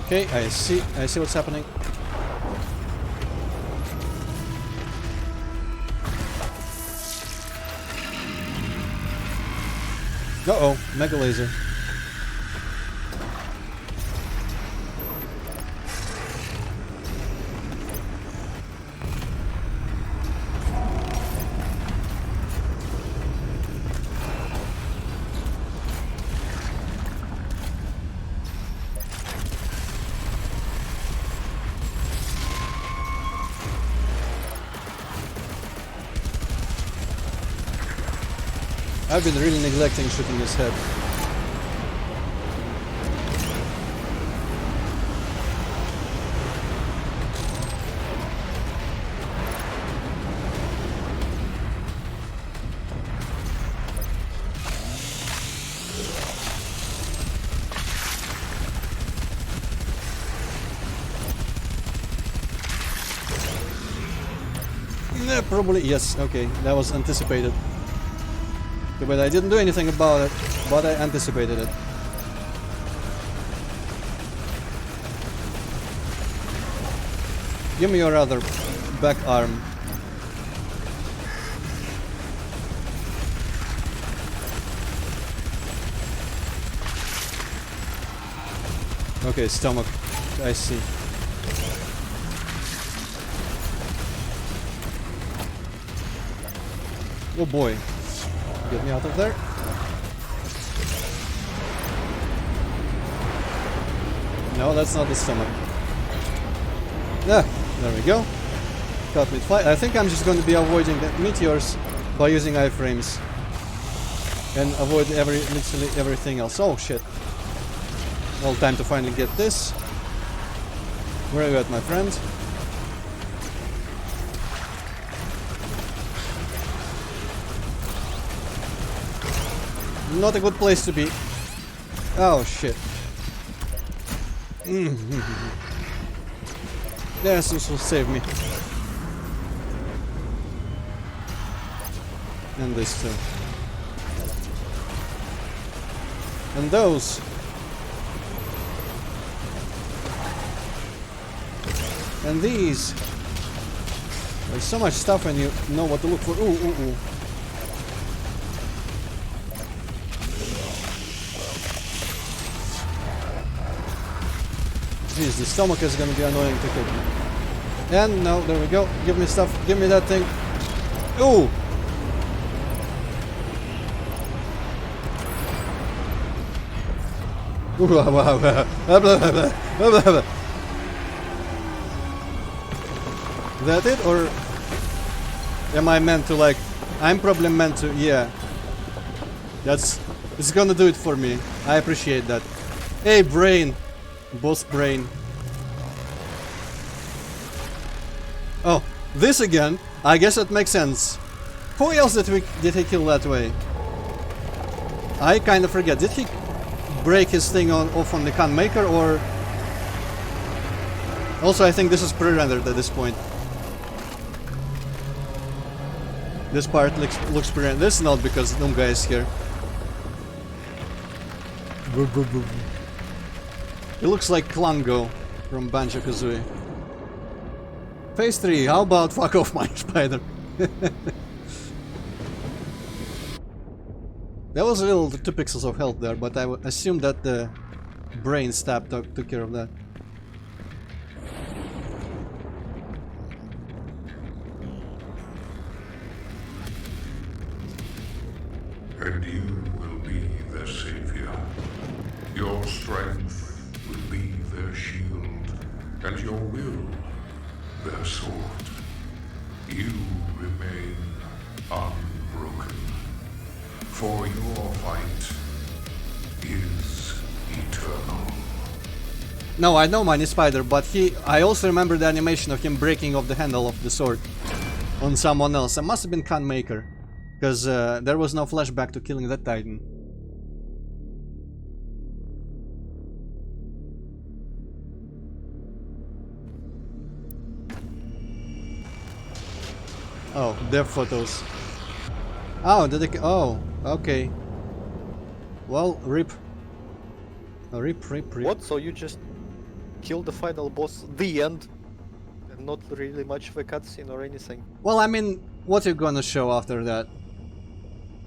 Okay, I see what's happening. Uh-oh, mega laser. I've been really neglecting shooting his head. Nah, probably, yes, okay, that was anticipated. But I didn't do anything about it, but I anticipated it. Give me your other back arm. Okay, stomach. I see. Oh boy. Get me out of there. No, that's not the stomach. Yeah, there we go. Cut mid-flight. I think I'm just going to be avoiding the meteors by using iframes. And avoid literally everything else. Oh shit. Well, time to finally get this. Where are you at, my friend? Not a good place to be. Oh shit. Yes, this will save me. And this too. And those. And these. There's so much stuff and you know what to look for. Ooh, ooh, ooh. Jeez, the stomach is gonna be annoying to hit. And no, there we go. Give me stuff. Give me that thing. Ooh! Ooh, blah, blah, blah, blah, blah, blah, blah, blah. That it, or am I meant to, like, I'm probably meant to, yeah. It's gonna do it for me. I appreciate that. Hey, brain. Boss brain. Oh, this again? I guess that makes sense. Who else did he kill that way? I kind of forget. Did he break his thing off on the Khan Maker, or... Also, I think this is pre-rendered at this point. This part looks pre-rendered. This is not because Doomguy is here. It looks like Klango from Banjo-Kazooie. Phase 3, how about fuck off my spider? There was a little 2 pixels of health there, but I assume that the brain stab took care of that. And you will be their savior. Your strength will be their shield, and your will their sword. You remain unbroken, for your fight is eternal. No, I know Mini Spider, but I also remember the animation of him breaking off the handle of the sword on someone else. It must have been Khan Maker, because there was no flashback to killing that Titan. Oh, their photos. Oh, did they? Oh, okay. Well, rip. Rip. What? So you just killed the final boss, the end, and not really much of a cutscene or anything? Well, I mean, what are you gonna show after that?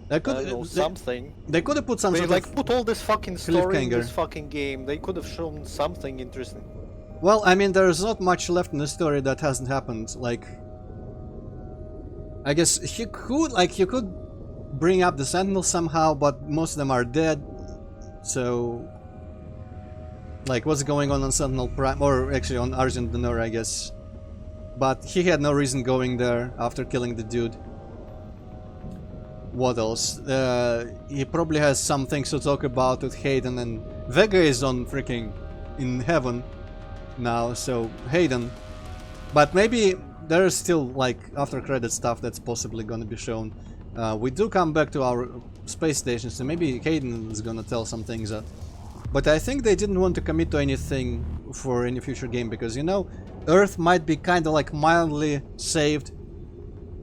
They could I don't know, something. They could have put some They sort like of... put all this fucking story in cliffhanger. this fucking game. They could have shown something interesting. Well, I mean, there's not much left in the story that hasn't happened. Like, I guess he could bring up the Sentinels somehow, but most of them are dead. So, like, what's going on Sentinel Prime, or actually on Argent D'Nur, I guess. But he had no reason going there after killing the dude. What else? He probably has some things to talk about with Hayden, and Vega is on freaking in heaven now, so Hayden. But maybe there's still, like, after credit stuff that's possibly gonna be shown. We do come back to our space station, so maybe Hayden is gonna tell some things. But I think they didn't want to commit to anything for any future game, because, you know, Earth might be kind of like mildly saved,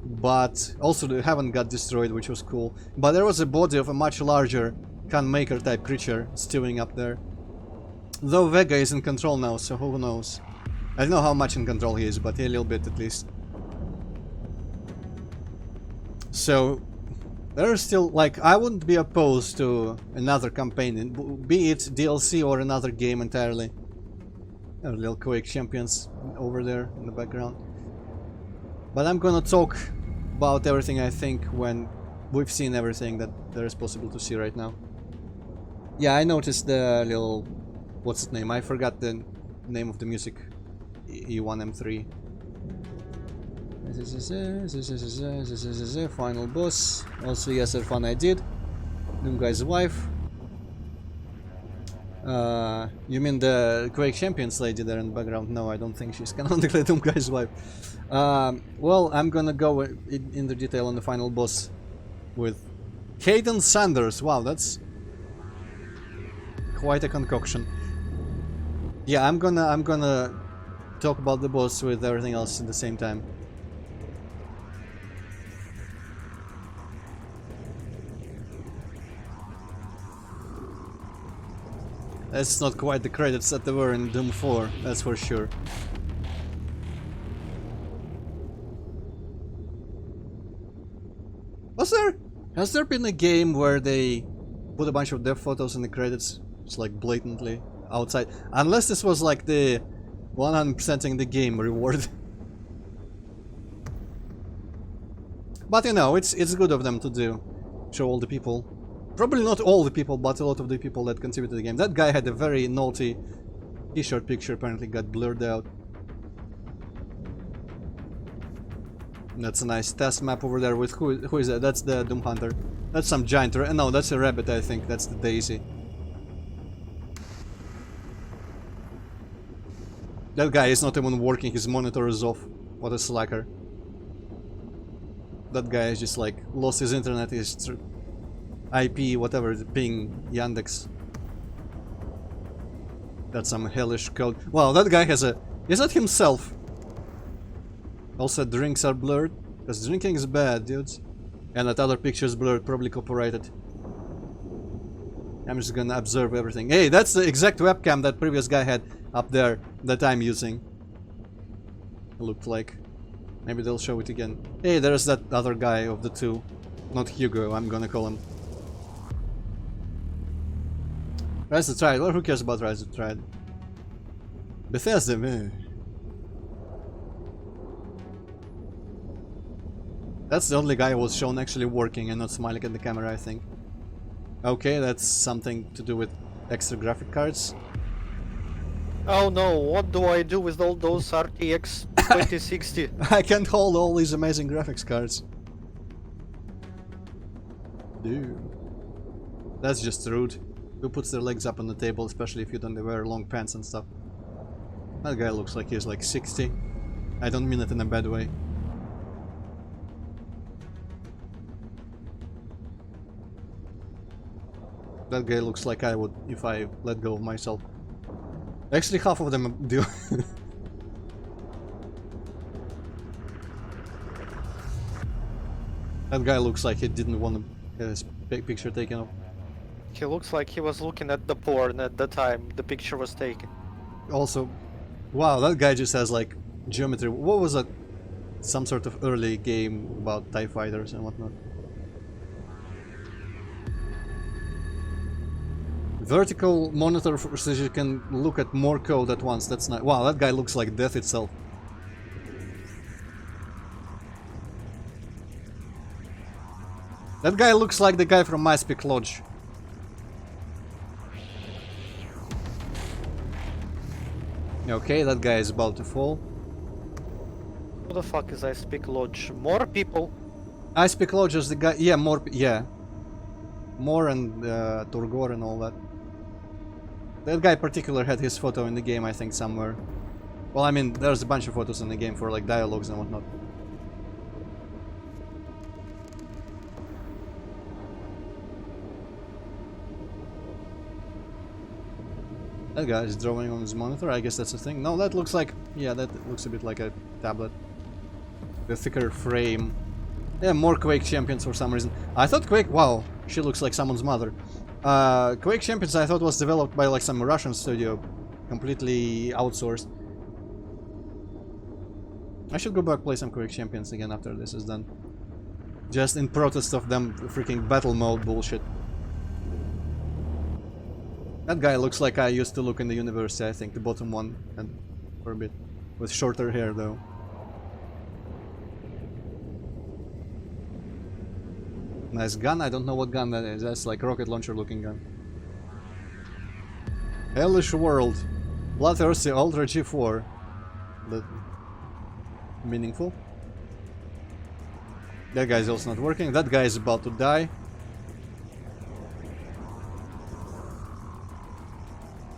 but also the heaven got destroyed, which was cool. But there was a body of a much larger Khan Maker type creature stewing up there. Though Vega is in control now, so who knows. I don't know how much in control he is, but a little bit at least. So there's still, like, I wouldn't be opposed to another campaign, be it DLC or another game entirely. There are little Quake champions over there in the background. But I'm gonna talk about everything, I think, when we've seen everything that there is possible to see right now. Yeah, I noticed the little... what's its name? I forgot the name of the music. E1M3. Final boss. Also, yes, fun I did. Doomguy's wife. You mean the Quake Champions lady there in the background? No, I don't think she's canonically Doomguy's wife. Well, I'm gonna go in the detail on the final boss with Hayden Sanders. Wow, that's quite a concoction. Yeah, I'm gonna talk about the boss with everything else at the same time. That's not quite the credits that they were in Doom 4, that's for sure. Has there been a game where they put a bunch of dev photos in the credits? It's like blatantly outside. Unless this was like the 100%ing the game reward. But you know, it's good of them to do. Show all the people. Probably not all the people, but a lot of the people that contributed to the game. That guy had a very naughty t-shirt picture, apparently got blurred out. That's a nice test map over there with who is that? That's the Doom Hunter. That's some giant no, that's a rabbit, I think. That's the Daisy. That guy is not even working, his monitor is off. What a slacker. That guy is just like lost his internet, his IP, whatever, ping, Yandex. That's some hellish code. Wow, that guy has a... Is that himself? Also, drinks are blurred. Because drinking is bad, dudes. And that other picture is blurred, probably copyrighted. I'm just gonna observe everything. Hey, that's the exact webcam that previous guy had up there that I'm using. It looked like. Maybe they'll show it again. Hey, there's that other guy of the two. Not Hugo, I'm gonna call him. Rise the Triad. Well, who cares about Rise the Triad? Bethesda, man. That's the only guy who was shown actually working and not smiling at the camera, I think. Okay, that's something to do with extra graphic cards. Oh no, what do I do with all those RTX 2060? I can't hold all these amazing graphics cards. Dude. That's just rude. Who puts their legs up on the table, especially if you don't wear long pants and stuff? That guy looks like he's like 60. I don't mean it in a bad way. That guy looks like I would if I let go of myself. Actually, half of them do. That guy looks like he didn't want to have his picture taken off. He looks like he was looking at the porn at the time the picture was taken. Also, wow, that guy just has like geometry. What was that? Some sort of early game about TIE fighters and whatnot. Vertical monitor so you can look at more code at once. That's not. Wow, that guy looks like death itself. That guy looks like the guy from Ice Peak Lodge. Okay, that guy is about to fall. Who the fuck is Ice Peak Lodge? More people? Ice Peak Lodge is the guy. Yeah, more. Yeah. More and Torgor and all that. That guy in particular had his photo in the game, I think, somewhere. Well, I mean, there's a bunch of photos in the game for like dialogues and whatnot. That guy is drawing on his monitor, I guess that's the thing. No, that looks like... Yeah, that looks a bit like a tablet. The thicker frame. Yeah, more Quake Champions for some reason. I thought Quake... Wow, she looks like someone's mother. Quake Champions I thought was developed by like some Russian studio. Completely outsourced. I should go back play some Quake Champions again after this is done. Just in protest of them freaking battle mode bullshit. That guy looks like I used to look in the university, I think, the bottom one, and for a bit. With shorter hair, though. Nice gun, I don't know what gun that is, that's like rocket launcher looking gun. Hellish World. Bloodthirsty Ultra G4. That... meaningful. That guy's also not working, that guy is about to die.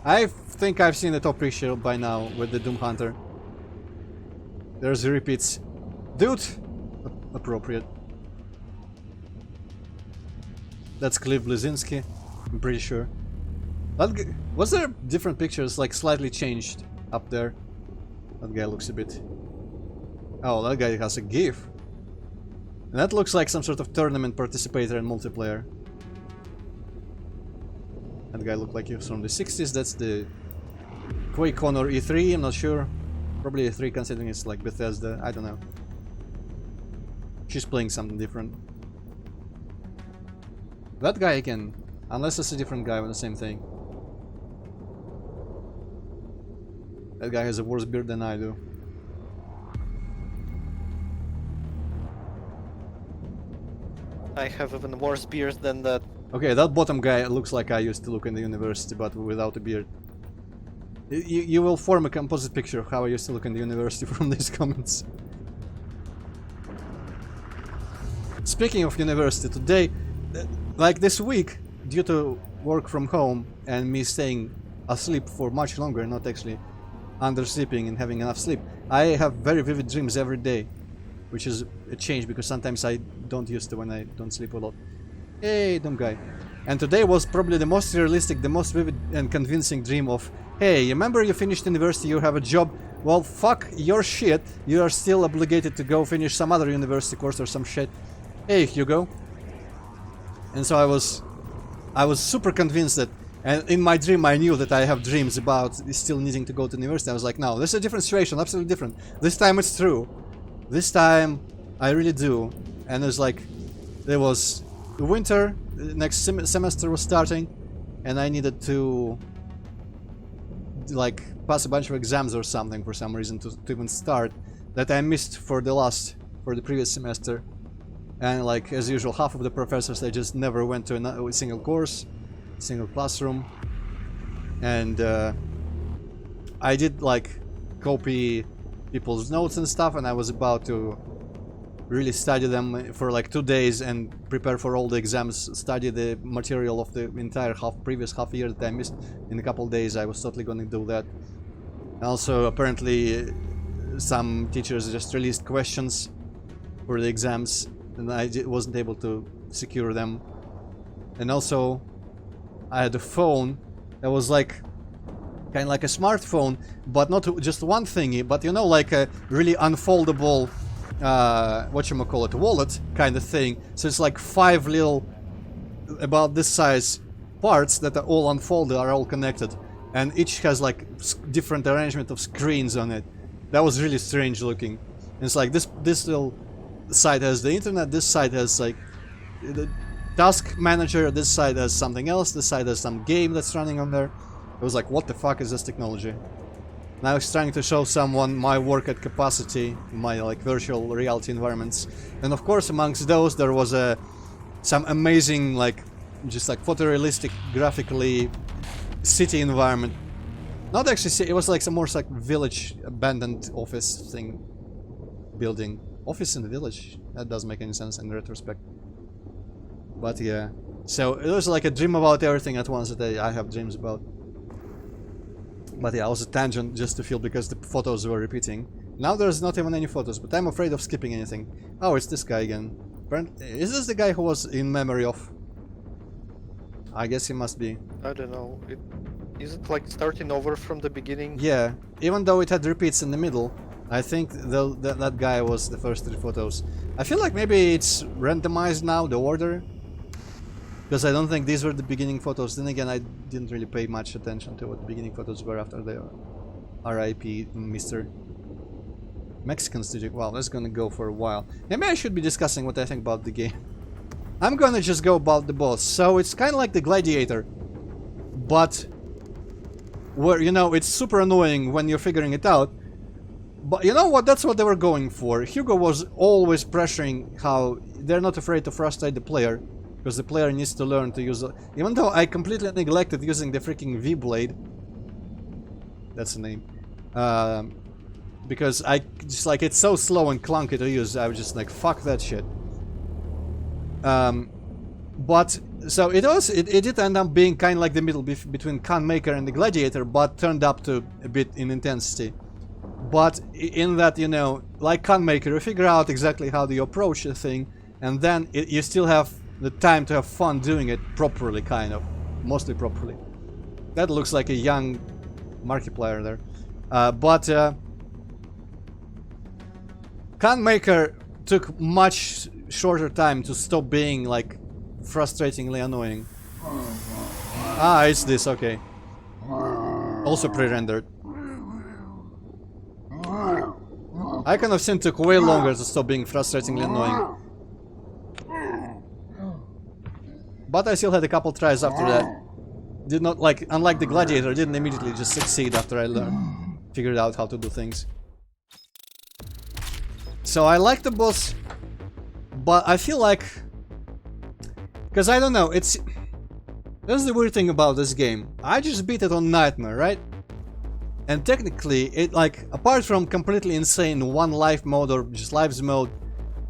I think I've seen the top picture by now with the Doom Hunter. There's repeats. Dude! Appropriate. That's Cliff Bleszinski, I'm pretty sure. Was there different pictures, like slightly changed up there? That guy looks a bit... Oh, that guy has a GIF. And that looks like some sort of tournament participator in multiplayer. That guy looked like he was from the 60s. That's the Quake Honor E3, I'm not sure. Probably E3 considering it's like Bethesda, I don't know. She's playing something different. That guy again, unless it's a different guy with the same thing. That guy has a worse beard than I do. I have even worse beard than that. Okay, that bottom guy looks like I used to look in the university, but without a beard. You will form a composite picture of how I used to look in the university from these comments. Speaking of university, today, like this week, due to work from home and me staying asleep for much longer, not actually undersleeping and having enough sleep, I have very vivid dreams every day, which is a change because sometimes I don't used to when I don't sleep a lot. Hey, dumb guy. And today was probably the most realistic, the most vivid and convincing dream of, hey, remember you finished university, you have a job, well, fuck your shit, you are still obligated to go finish some other university course or some shit. Hey, Hugo. And so I was super convinced that, and in my dream I knew that I have dreams about still needing to go to university. I was like, no, this is a different situation, absolutely different. This time it's true. This time I really do. And it's like, there was winter, next semester was starting, and I needed to like pass a bunch of exams or something for some reason to even start that I missed for the previous semester. And like as usual, half of the professors, they just never went to a single course, single classroom. And I did like copy people's notes and stuff, and I was about to really study them for like 2 days and prepare for all the exams, study the material of the entire previous half year that I missed in a couple days. I was totally gonna do that. Also, apparently some teachers just released questions for the exams and I wasn't able to secure them. And also I had a phone that was like kind of like a smartphone, but not just one thingy, but you know, like a really unfoldable whatchamacallit, wallet kind of thing. So it's like 5 little, about this size parts that are all unfolded, are all connected, and each has like different arrangement of screens on it. That was really strange looking. And it's like this little side has the internet, this side has like the task manager, this side has something else, this side has some game that's running on there. It was like, what the fuck is this technology? Now I was trying to show someone my work at Capacity, my like virtual reality environments, and of course amongst those there was some amazing like just like photorealistic, graphically city environment. Not actually, it was like some more like village abandoned office thing, building. Office in the village? That doesn't make any sense in retrospect. But yeah, so it was like a dream about everything at once that I have dreams about. But yeah, it was a tangent just to feel because the photos were repeating. Now there's not even any photos, but I'm afraid of skipping anything. Oh, it's this guy again. Is this the guy who was in memory of? I guess he must be. I don't know. Is it like starting over from the beginning? Yeah, even though it had repeats in the middle, I think that guy was the first 3 photos. I feel like maybe it's randomized now, the order. Because I don't think these were the beginning photos. Then again, I didn't really pay much attention to what the beginning photos were after the RIP Mr. Mexican Studio. Well, that's gonna go for a while. Maybe I should be discussing what I think about the game. I'm gonna just go about the boss. So it's kind of like the Gladiator, but where, you know, it's super annoying when you're figuring it out. But you know what? That's what they were going for. Hugo was always pressuring how they're not afraid to frustrate the player, because the player needs to learn to use. Even though I completely neglected using the freaking V-Blade. That's the name. Because I just like, it's so slow and clunky to use. I was just like, fuck that shit. But so it did end up being kind of like the middle between Khan Maker and the Gladiator, but turned up to a bit in intensity. But in that, you know, like Khan Maker, you figure out exactly how do you approach the thing, and then you still have the time to have fun doing it properly, kind of. Mostly properly. That looks like a young Markiplier there. But Canmaker took much shorter time to stop being like frustratingly annoying. Ah, it's this, okay. Also pre-rendered. Icon of Sin took way longer to stop being frustratingly annoying. But I still had a couple tries after that. Did not like, unlike the Gladiator, didn't immediately just succeed after I figured out how to do things. So I like the boss, but I feel like, because I don't know, that's the weird thing about this game. I just beat it on Nightmare, right? And technically, it like, apart from completely insane one life mode or just lives mode,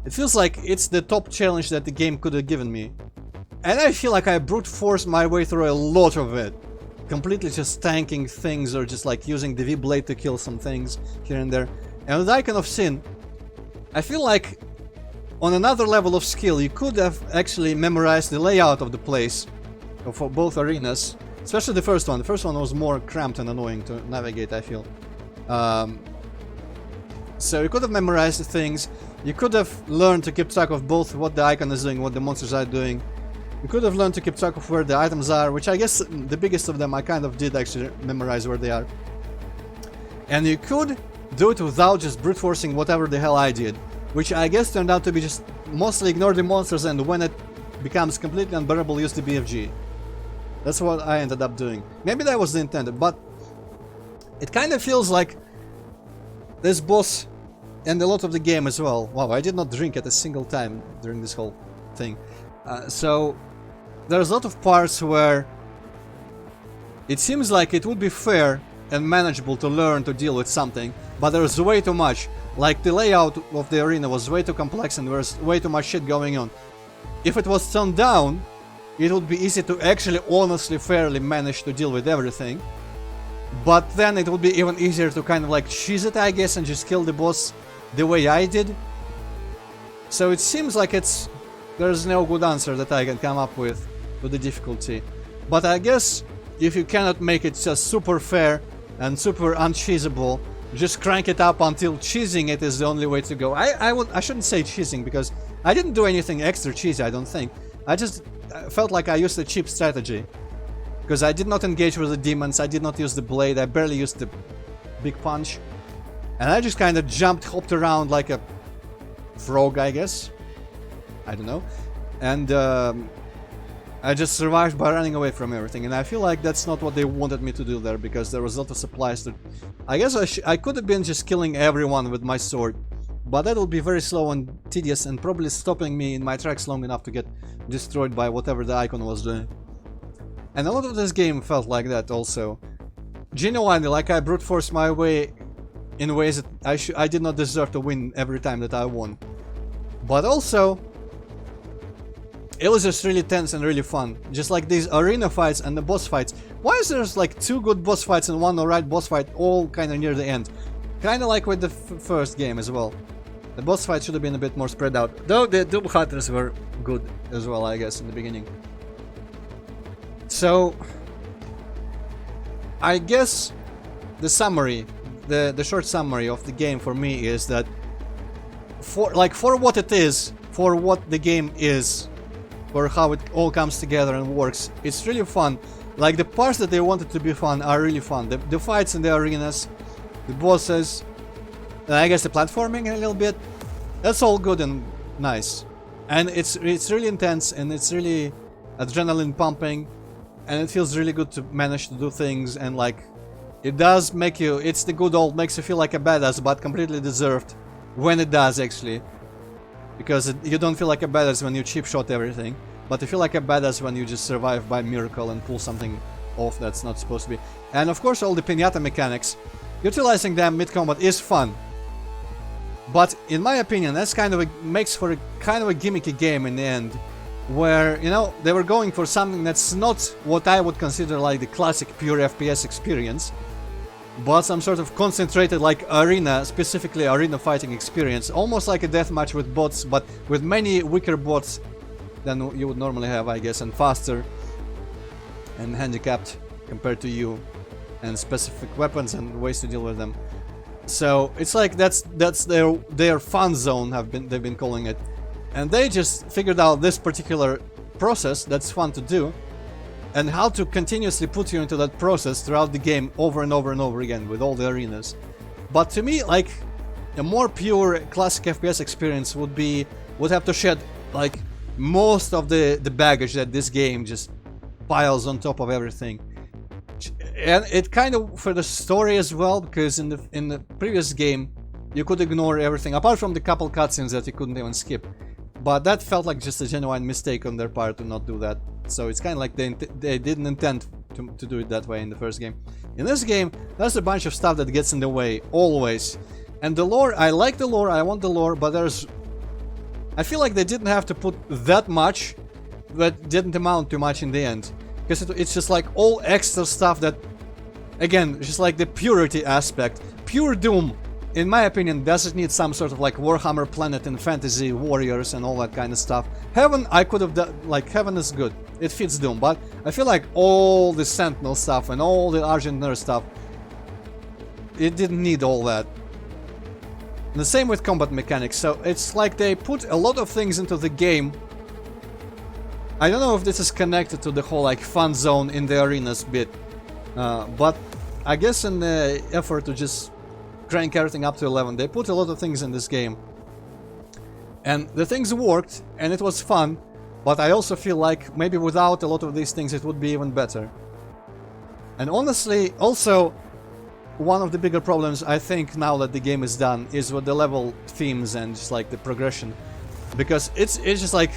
it feels like it's the top challenge that the game could have given me. And I feel like I brute forced my way through a lot of it. Completely just tanking things or just like using the V-Blade to kill some things here and there. And with Icon of Sin, I feel like on another level of skill you could have actually memorized the layout of the place for both arenas. Especially the first one. The first one was more cramped and annoying to navigate, I feel. So you could have memorized the things. You could have learned to keep track of both what the icon is doing, what the monsters are doing. You could have learned to keep track of where the items are, which I guess the biggest of them I kind of did actually memorize where they are. And you could do it without just brute forcing whatever the hell I did, which I guess turned out to be just mostly ignore the monsters, and when it becomes completely unbearable, use the BFG. That's what I ended up doing. Maybe that was the intent, but it kind of feels like this boss and a lot of the game as well. Wow, I did not drink at a single time during this whole thing. So there's a lot of parts where it seems like it would be fair and manageable to learn to deal with something, but there's way too much. Like the layout of the arena was way too complex and there's way too much shit going on. If it was toned down, it would be easy to actually honestly, fairly manage to deal with everything. But then it would be even easier to kind of like cheese it, I guess, and just kill the boss the way I did. So it seems like there's no good answer that I can come up with to the difficulty. But I guess if you cannot make it just super fair and super uncheesable, just crank it up until cheesing it is the only way to go. I shouldn't say cheesing, because I didn't do anything extra cheesy, I don't think. I just felt like I used a cheap strategy. Because I did not engage with the demons, I did not use the blade, I barely used the big punch. And I just kind of hopped around like a frog, I guess. I don't know. And I just survived by running away from everything. And I feel like that's not what they wanted me to do there, because there was a lot of supplies that... I guess I could have been just killing everyone with my sword. But that would be very slow and tedious and probably stopping me in my tracks long enough to get destroyed by whatever the icon was doing. And a lot of this game felt like that also. Genuinely, like I brute forced my way in ways that I did not deserve to win every time that I won. But also, it was just really tense and really fun. Just like these arena fights and the boss fights. Why is there like 2 good boss fights and 1 alright boss fight all kind of near the end? Kind of like with the first game as well. The boss fight should have been a bit more spread out. Though the Doom Hunters were good as well, I guess, in the beginning. So, I guess the summary, the short summary of the game for me is that for what it is, for what the game is, for how it all comes together and works, it's really fun. Like the parts that they wanted to be fun are really fun. The fights in the arenas, the bosses, and I guess the platforming a little bit, that's all good and nice. And it's really intense and it's really adrenaline pumping. And it feels really good to manage to do things, and like it does make you, it's the good old makes you feel like a badass, but completely deserved when it does actually, because you don't feel like a badass when you cheap shot everything, but you feel like a badass when you just survive by miracle and pull something off that's not supposed to be. And of course all the piñata mechanics, utilizing them mid-combat is fun, but in my opinion that's makes for a kind of a gimmicky game in the end. Where, you know, they were going for something that's not what I would consider like the classic pure FPS experience, but some sort of concentrated like arena, specifically arena fighting experience, almost like a deathmatch with bots, but with many weaker bots than you would normally have, I guess, and faster and handicapped compared to you, and specific weapons and ways to deal with them. So it's like that's their fun zone they've been calling it, and they just figured out this particular process that's fun to do, and how to continuously put you into that process throughout the game over and over and over again with all the arenas. But to me, like, a more pure classic FPS experience would have to shed like most of the baggage that this game just piles on top of everything. And it kind of for the story as well, because in the previous game you could ignore everything apart from the couple cutscenes that you couldn't even skip. But that felt like just a genuine mistake on their part to not do that. So it's kind of like they didn't intend to do it that way in the first game. In this game, there's a bunch of stuff that gets in the way, always. And the lore, I like the lore, I want the lore, but I feel like they didn't have to put that much, that didn't amount to much in the end. Because it's just like all extra stuff that, again, just like the purity aspect. Pure Doom, in my opinion, doesn't need some sort of like Warhammer planet and fantasy warriors and all that kind of stuff. Heaven, I could have done, like, Heaven is good. It fits Doom, but I feel like all the Sentinel stuff and all the Argent Nurse stuff, it didn't need all that. And the same with combat mechanics, so it's like they put a lot of things into the game. I don't know if this is connected to the whole like fun zone in the arenas bit, but I guess in the effort to just crank everything up to 11, they put a lot of things in this game. And the things worked, and it was fun, but I also feel like maybe without a lot of these things it would be even better. And honestly, also, one of the bigger problems I think now that the game is done is with the level themes and just like the progression. Because it's just like,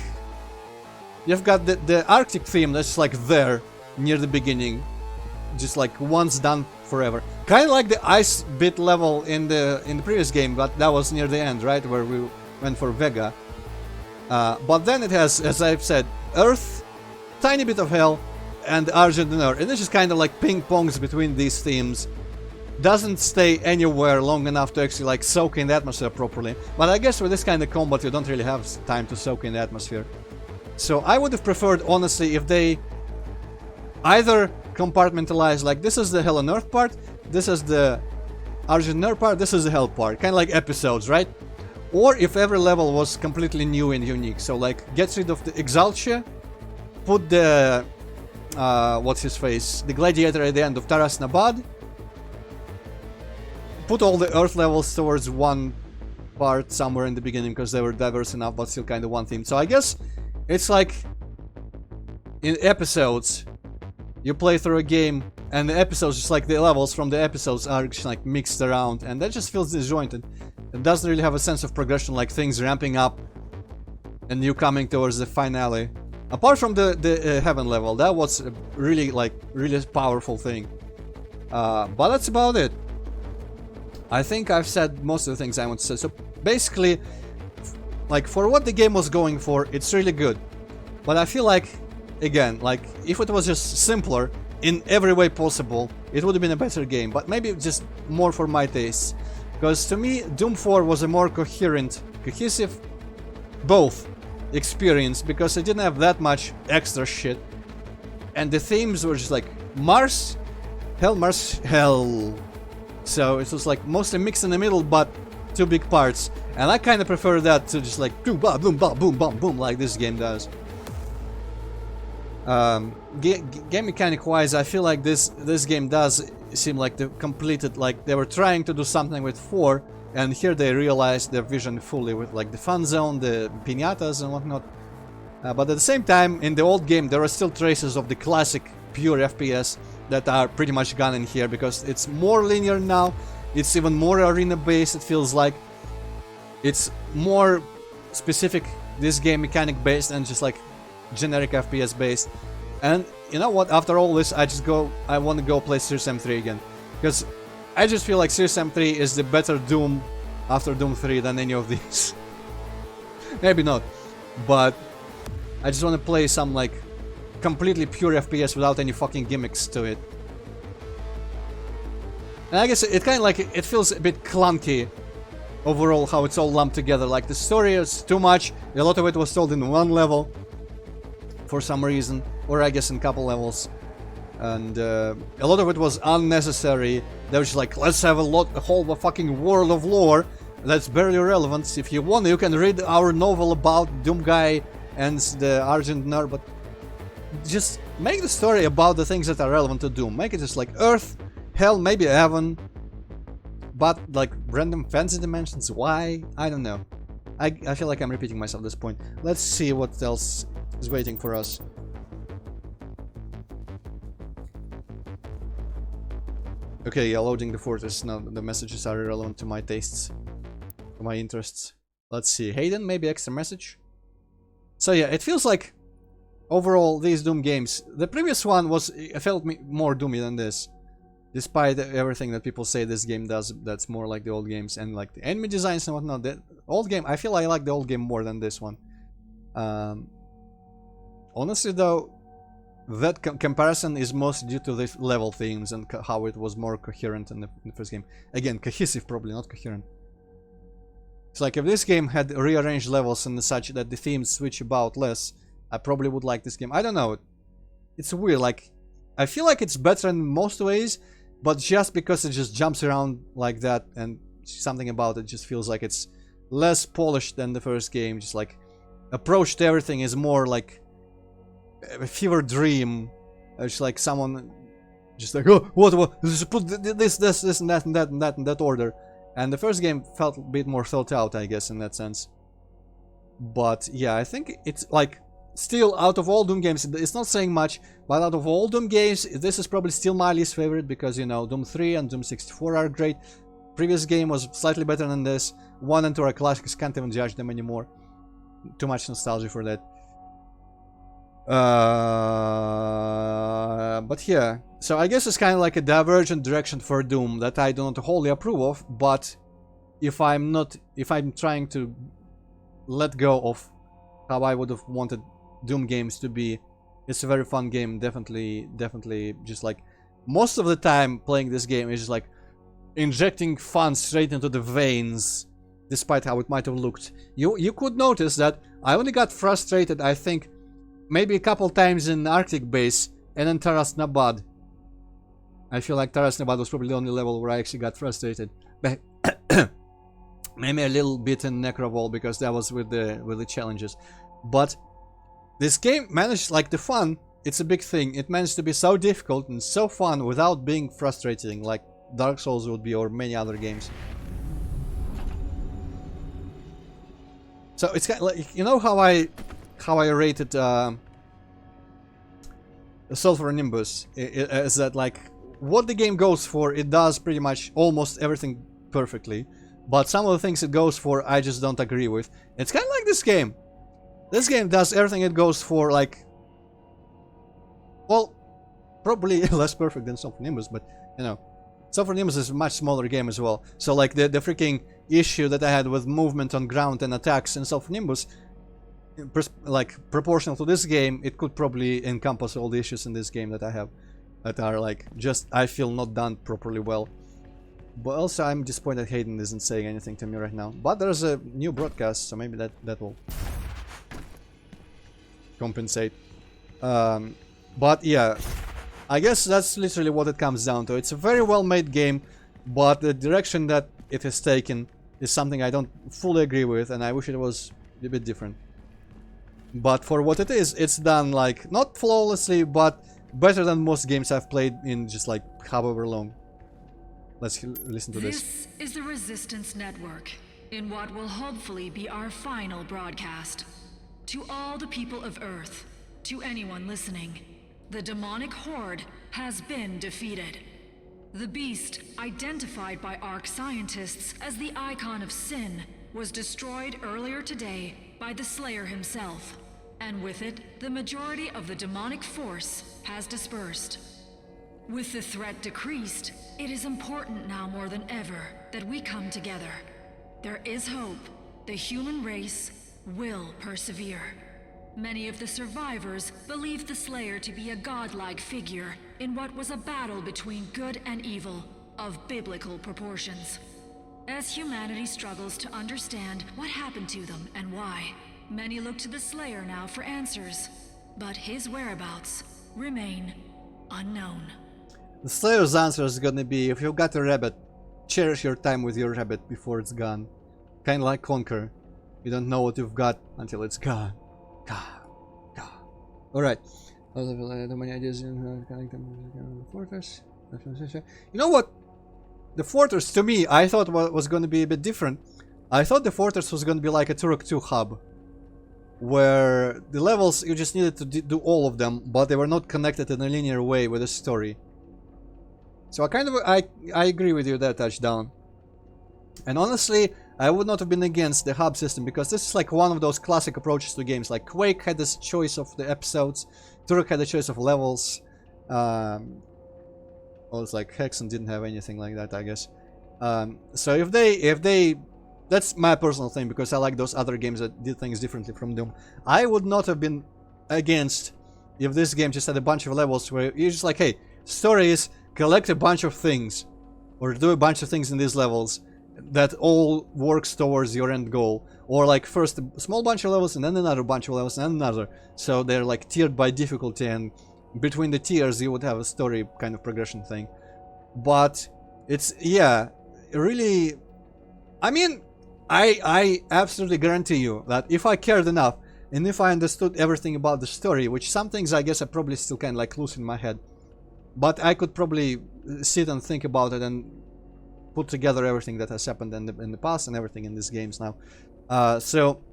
you've got the Arctic theme that's like there, near the beginning, just like once done forever. Kind of like the ice bit level in the previous game, but that was near the end, right, where we went for Vega. But then it has, as I've said, Earth, tiny bit of Hell, and Argent and Earth. And it's just kind of like ping-pongs between these themes. Doesn't stay anywhere long enough to actually like soak in the atmosphere properly. But I guess with this kind of combat you don't really have time to soak in the atmosphere. So I would have preferred, honestly, if they either compartmentalize, like, this is the Hell on Earth part, this is the Argent and Earth part, this is the Hell part. Kind of like episodes, right? Or if every level was completely new and unique. So like, get rid of the Exaltia, put the what's his face, the Gladiator at the end of Taras Nabad, put all the Earth levels towards one part somewhere in the beginning because they were diverse enough but still kind of one theme. So I guess it's like in episodes you play through a game and the episodes, just like the levels from the episodes, are just like mixed around, and that just feels disjointed. It doesn't really have a sense of progression, like things ramping up and you coming towards the finale. Apart from the Heaven level, that was a really powerful thing. But that's about it. I think I've said most of the things I want to say. So basically, like, for what the game was going for, it's really good. But I feel like, again, like, if it was just simpler in every way possible, it would have been a better game. But maybe just more for my tastes. Because to me, Doom 4 was a more cohesive, both experience, because it didn't have that much extra shit. And the themes were just like Mars, Hell, Mars, Hell. So it was like mostly mixed in the middle, but two big parts. And I kind of prefer that to just like boom, ba, boom, ba, boom, boom, boom, like this game does. Game mechanic wise, I feel like this game does seem like they completed, like they were trying to do something with 4, and here they realized their vision fully with like the fun zone, the piñatas and whatnot. But at the same time, in the old game, there are still traces of the classic pure FPS that are pretty much gone in here, because it's more linear now, it's even more arena based, it feels like. It's more specific, this game mechanic based, and just like generic FPS based. And you know what, after all this, I want to go play Serious M3 again, because I just feel like Serious M3 is the better Doom after Doom 3 than any of these. Maybe not, but I just want to play some like completely pure FPS without any fucking gimmicks to it. And I guess it kind of like, it feels a bit clunky overall how it's all lumped together. Like the story is too much, a lot of it was told in one level, for some reason, or I guess in a couple levels. And a lot of it was unnecessary. They were just like, let's have a whole fucking world of lore that's barely relevant. If you want, you can read our novel about Doom Guy and the Argent Nerd, but just make the story about the things that are relevant to Doom. Make it just like Earth, Hell, maybe Heaven, but like random fantasy dimensions. Why? I don't know. I feel like I'm repeating myself at this point. Let's see what else is waiting for us. Okay, yeah, loading the fortress. Now the messages are irrelevant to my tastes, to my interests. Let's see. Hayden, maybe extra message? So yeah, it feels like overall these Doom games, the previous one was, it felt more Doomy than this. Despite everything that people say this game does, that's more like the old games, and like the enemy designs and whatnot. The old game, I feel I like the old game more than this one. Honestly though, that comparison is mostly due to the level themes and how it was more coherent in the first game. Again, cohesive probably, not coherent. It's like if this game had rearranged levels and such that the themes switch about less, I probably would like this game. I don't know. It's weird. Like, I feel like it's better in most ways, but just because it just jumps around like that and something about it just feels like it's less polished than the first game. Just like approach to everything is more like a fever dream. It's like someone just like, oh, what, just put this and that and that and that in that order. And the first game felt a bit more thought out, I guess, in that sense. But yeah, I think it's like still out of all Doom games, it's not saying much, but out of all Doom games, this is probably still my least favorite because, you know, Doom 3 and Doom 64 are great. Previous game was slightly better than this. 1 and 2 are classics, can't even judge them anymore. Too much nostalgia for that. But yeah, so I guess it's kind of like a divergent direction for Doom that I do not wholly approve of, but if I'm trying to let go of how I would have wanted Doom games to be, it's a very fun game. Definitely just like most of the time playing this game is just like injecting fun straight into the veins, despite how it might have looked. You could notice that I only got frustrated, I think, maybe a couple times in Arctic Base and then Taras Nabad. I feel like Taras Nabad was probably the only level where I actually got frustrated. But maybe a little bit in Necrovol because that was with the challenges. But this game managed, like the fun, it's a big thing. It managed to be so difficult and so fun without being frustrating like Dark Souls would be or many other games. So it's kind of like, you know how I rated Sulphur Nimbus is that like what the game goes for, it does pretty much almost everything perfectly, but some of the things it goes for I just don't agree with. It's kind of like this game. This game does everything it goes for, like, well, probably less perfect than Sulphur Nimbus, but you know, Sulphur Nimbus is a much smaller game as well. So like the freaking issue that I had with movement on ground and attacks in Sulphur Nimbus, like proportional to this game, it could probably encompass all the issues in this game that I have that are like just, I feel, not done properly well. But also I'm disappointed Hayden isn't saying anything to me right now. But there's a new broadcast, so maybe that will compensate. But yeah, I guess that's literally what it comes down to. It's a very well made game, but the direction that it has taken is something I don't fully agree with, and I wish it was a bit different. But for what it is, it's done like not flawlessly, but better than most games I've played in just like however long. Let's listen to this. This is the Resistance Network, in what will hopefully be our final broadcast. To all the people of Earth, to anyone listening, the demonic horde has been defeated. The beast, identified by ARC scientists as the icon of sin, was destroyed earlier today by the Slayer himself. And with it, the majority of the demonic force has dispersed. With the threat decreased, it is important now more than ever that we come together. There is hope. The human race will persevere. Many of the survivors believe the Slayer to be a godlike figure in what was a battle between good and evil of biblical proportions. As humanity struggles to understand what happened to them and why, many look to the Slayer now for answers. but his whereabouts remain unknown. The Slayer's answer is gonna be, if you've got a rabbit, cherish your time with your rabbit before it's gone. Kinda like Conquer. You don't know what you've got until it's gone. Alright. The many ideas in Fortress. You know what? The Fortress, to me, I thought was gonna be a bit different. I thought the Fortress was gonna be like a Turok 2 hub, where the levels, you just needed to do all of them, but they were not connected in a linear way with the story. So I agree with you there, Touchdown. And honestly, I would not have been against the hub system, because this is like one of those classic approaches to games. Like Quake had this choice of the episodes, Turok had a choice of levels. Well, it's like Hexen didn't have anything like that, I guess. So if they, that's my personal thing, because I like those other games that did things differently from Doom. I would not have been against if this game just had a bunch of levels where you're just like, hey, story is collect a bunch of things, or do a bunch of things in these levels that all works towards your end goal. Or like first a small bunch of levels and then another bunch of levels and another. So they're like tiered by difficulty, and between the tiers you would have a story kind of progression thing. But it's, yeah, really, I mean, I absolutely guarantee you that if I cared enough and if I understood everything about the story, which some things I guess I probably still kind of like loose in my head, but I could probably sit and think about it and put together everything that has happened in the past and everything in these games now. So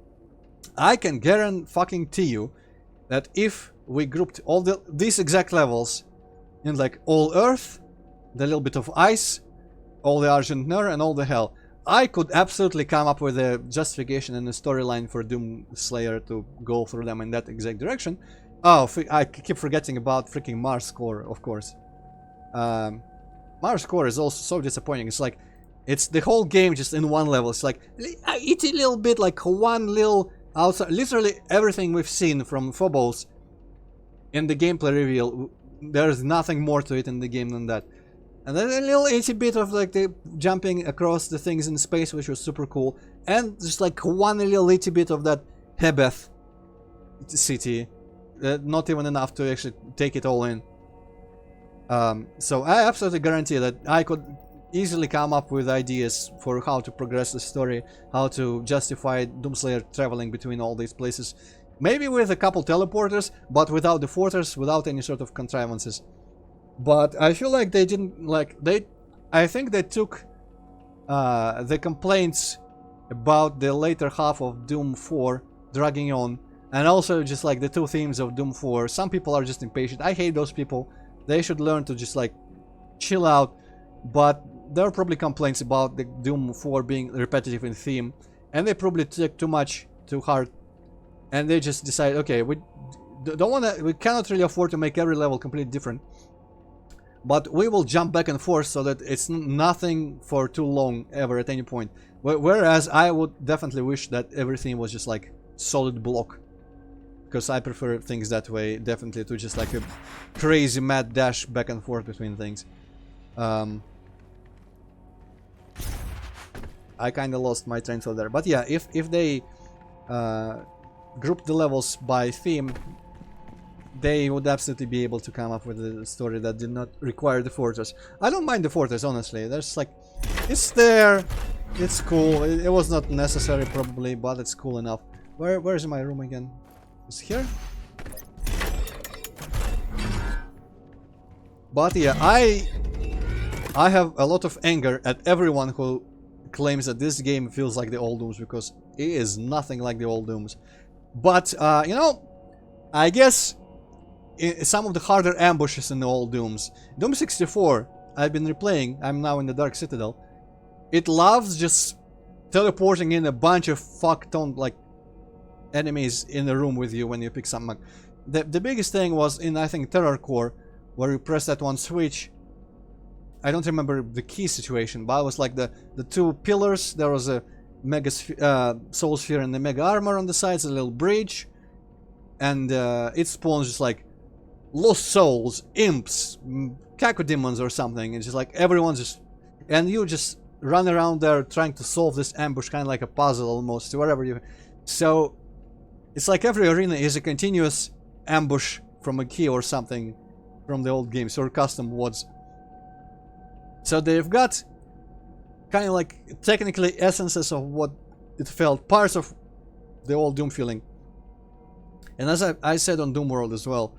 I can guarantee you that if we grouped all these exact levels in like all Earth, the little bit of ice, all the Argent Nur, and all the Hell, I could absolutely come up with a justification and a storyline for Doom Slayer to go through them in that exact direction. Oh, I keep forgetting about freaking Mars Core, of course. Mars Core is also so disappointing. It's like, it's the whole game just in one level. It's like, it's a little bit like one little outside. Literally everything we've seen from Phobos in the gameplay reveal, there's nothing more to it in the game than that. And then a little itty bit of like the jumping across the things in space, which was super cool. And just like one little itty bit of that Hebeth city. Not even enough to actually take it all in. So I absolutely guarantee that I could easily come up with ideas for how to progress the story, how to justify Doomslayer traveling between all these places. Maybe with a couple teleporters, but without the fortress, without any sort of contrivances. But I feel like they didn't, like, I think they took the complaints about the later half of Doom 4 dragging on, and also just like the two themes of Doom 4. Some people are just impatient. I hate those people. They should learn to just like chill out. But there are probably complaints about the Doom 4 being repetitive in theme, and they probably took too much to heart, and they just decided, okay, we cannot really afford to make every level completely different, but we will jump back and forth so that it's nothing for too long ever at any point. Whereas I would definitely wish that everything was just like solid block, because I prefer things that way, definitely, to just like a crazy mad dash back and forth between things. I kind of lost my train of thought there, but yeah, if they grouped the levels by theme, they would absolutely be able to come up with a story that did not require the fortress. I don't mind the fortress, honestly. There's like, it's there, it's cool. It was not necessary probably, but it's cool enough. Where is my room again? Is it here? But yeah, I have a lot of anger at everyone who claims that this game feels like the old Dooms, because it is nothing like the old Dooms. But you know, I guess some of the harder ambushes in the old Dooms. Doom 64, I've been replaying. I'm now in the Dark Citadel. It loves just teleporting in a bunch of fuck-ton like enemies in the room with you when you pick something up. The biggest thing was in, I think, Terror Core, where you press that one switch. I don't remember the key situation, but it was like the two pillars. There was a mega soul sphere and the mega armor on the sides, a little bridge, and it spawns just like lost souls, imps, cacodemons or something. It's just like everyone's just, and you just run around there trying to solve this ambush, kind of like a puzzle almost, wherever you. So it's like every arena is a continuous ambush from a key or something from the old games or custom mods. So they've got kind of like technically essences of what it felt, parts of the old Doom feeling. And as I said on Doom World as well,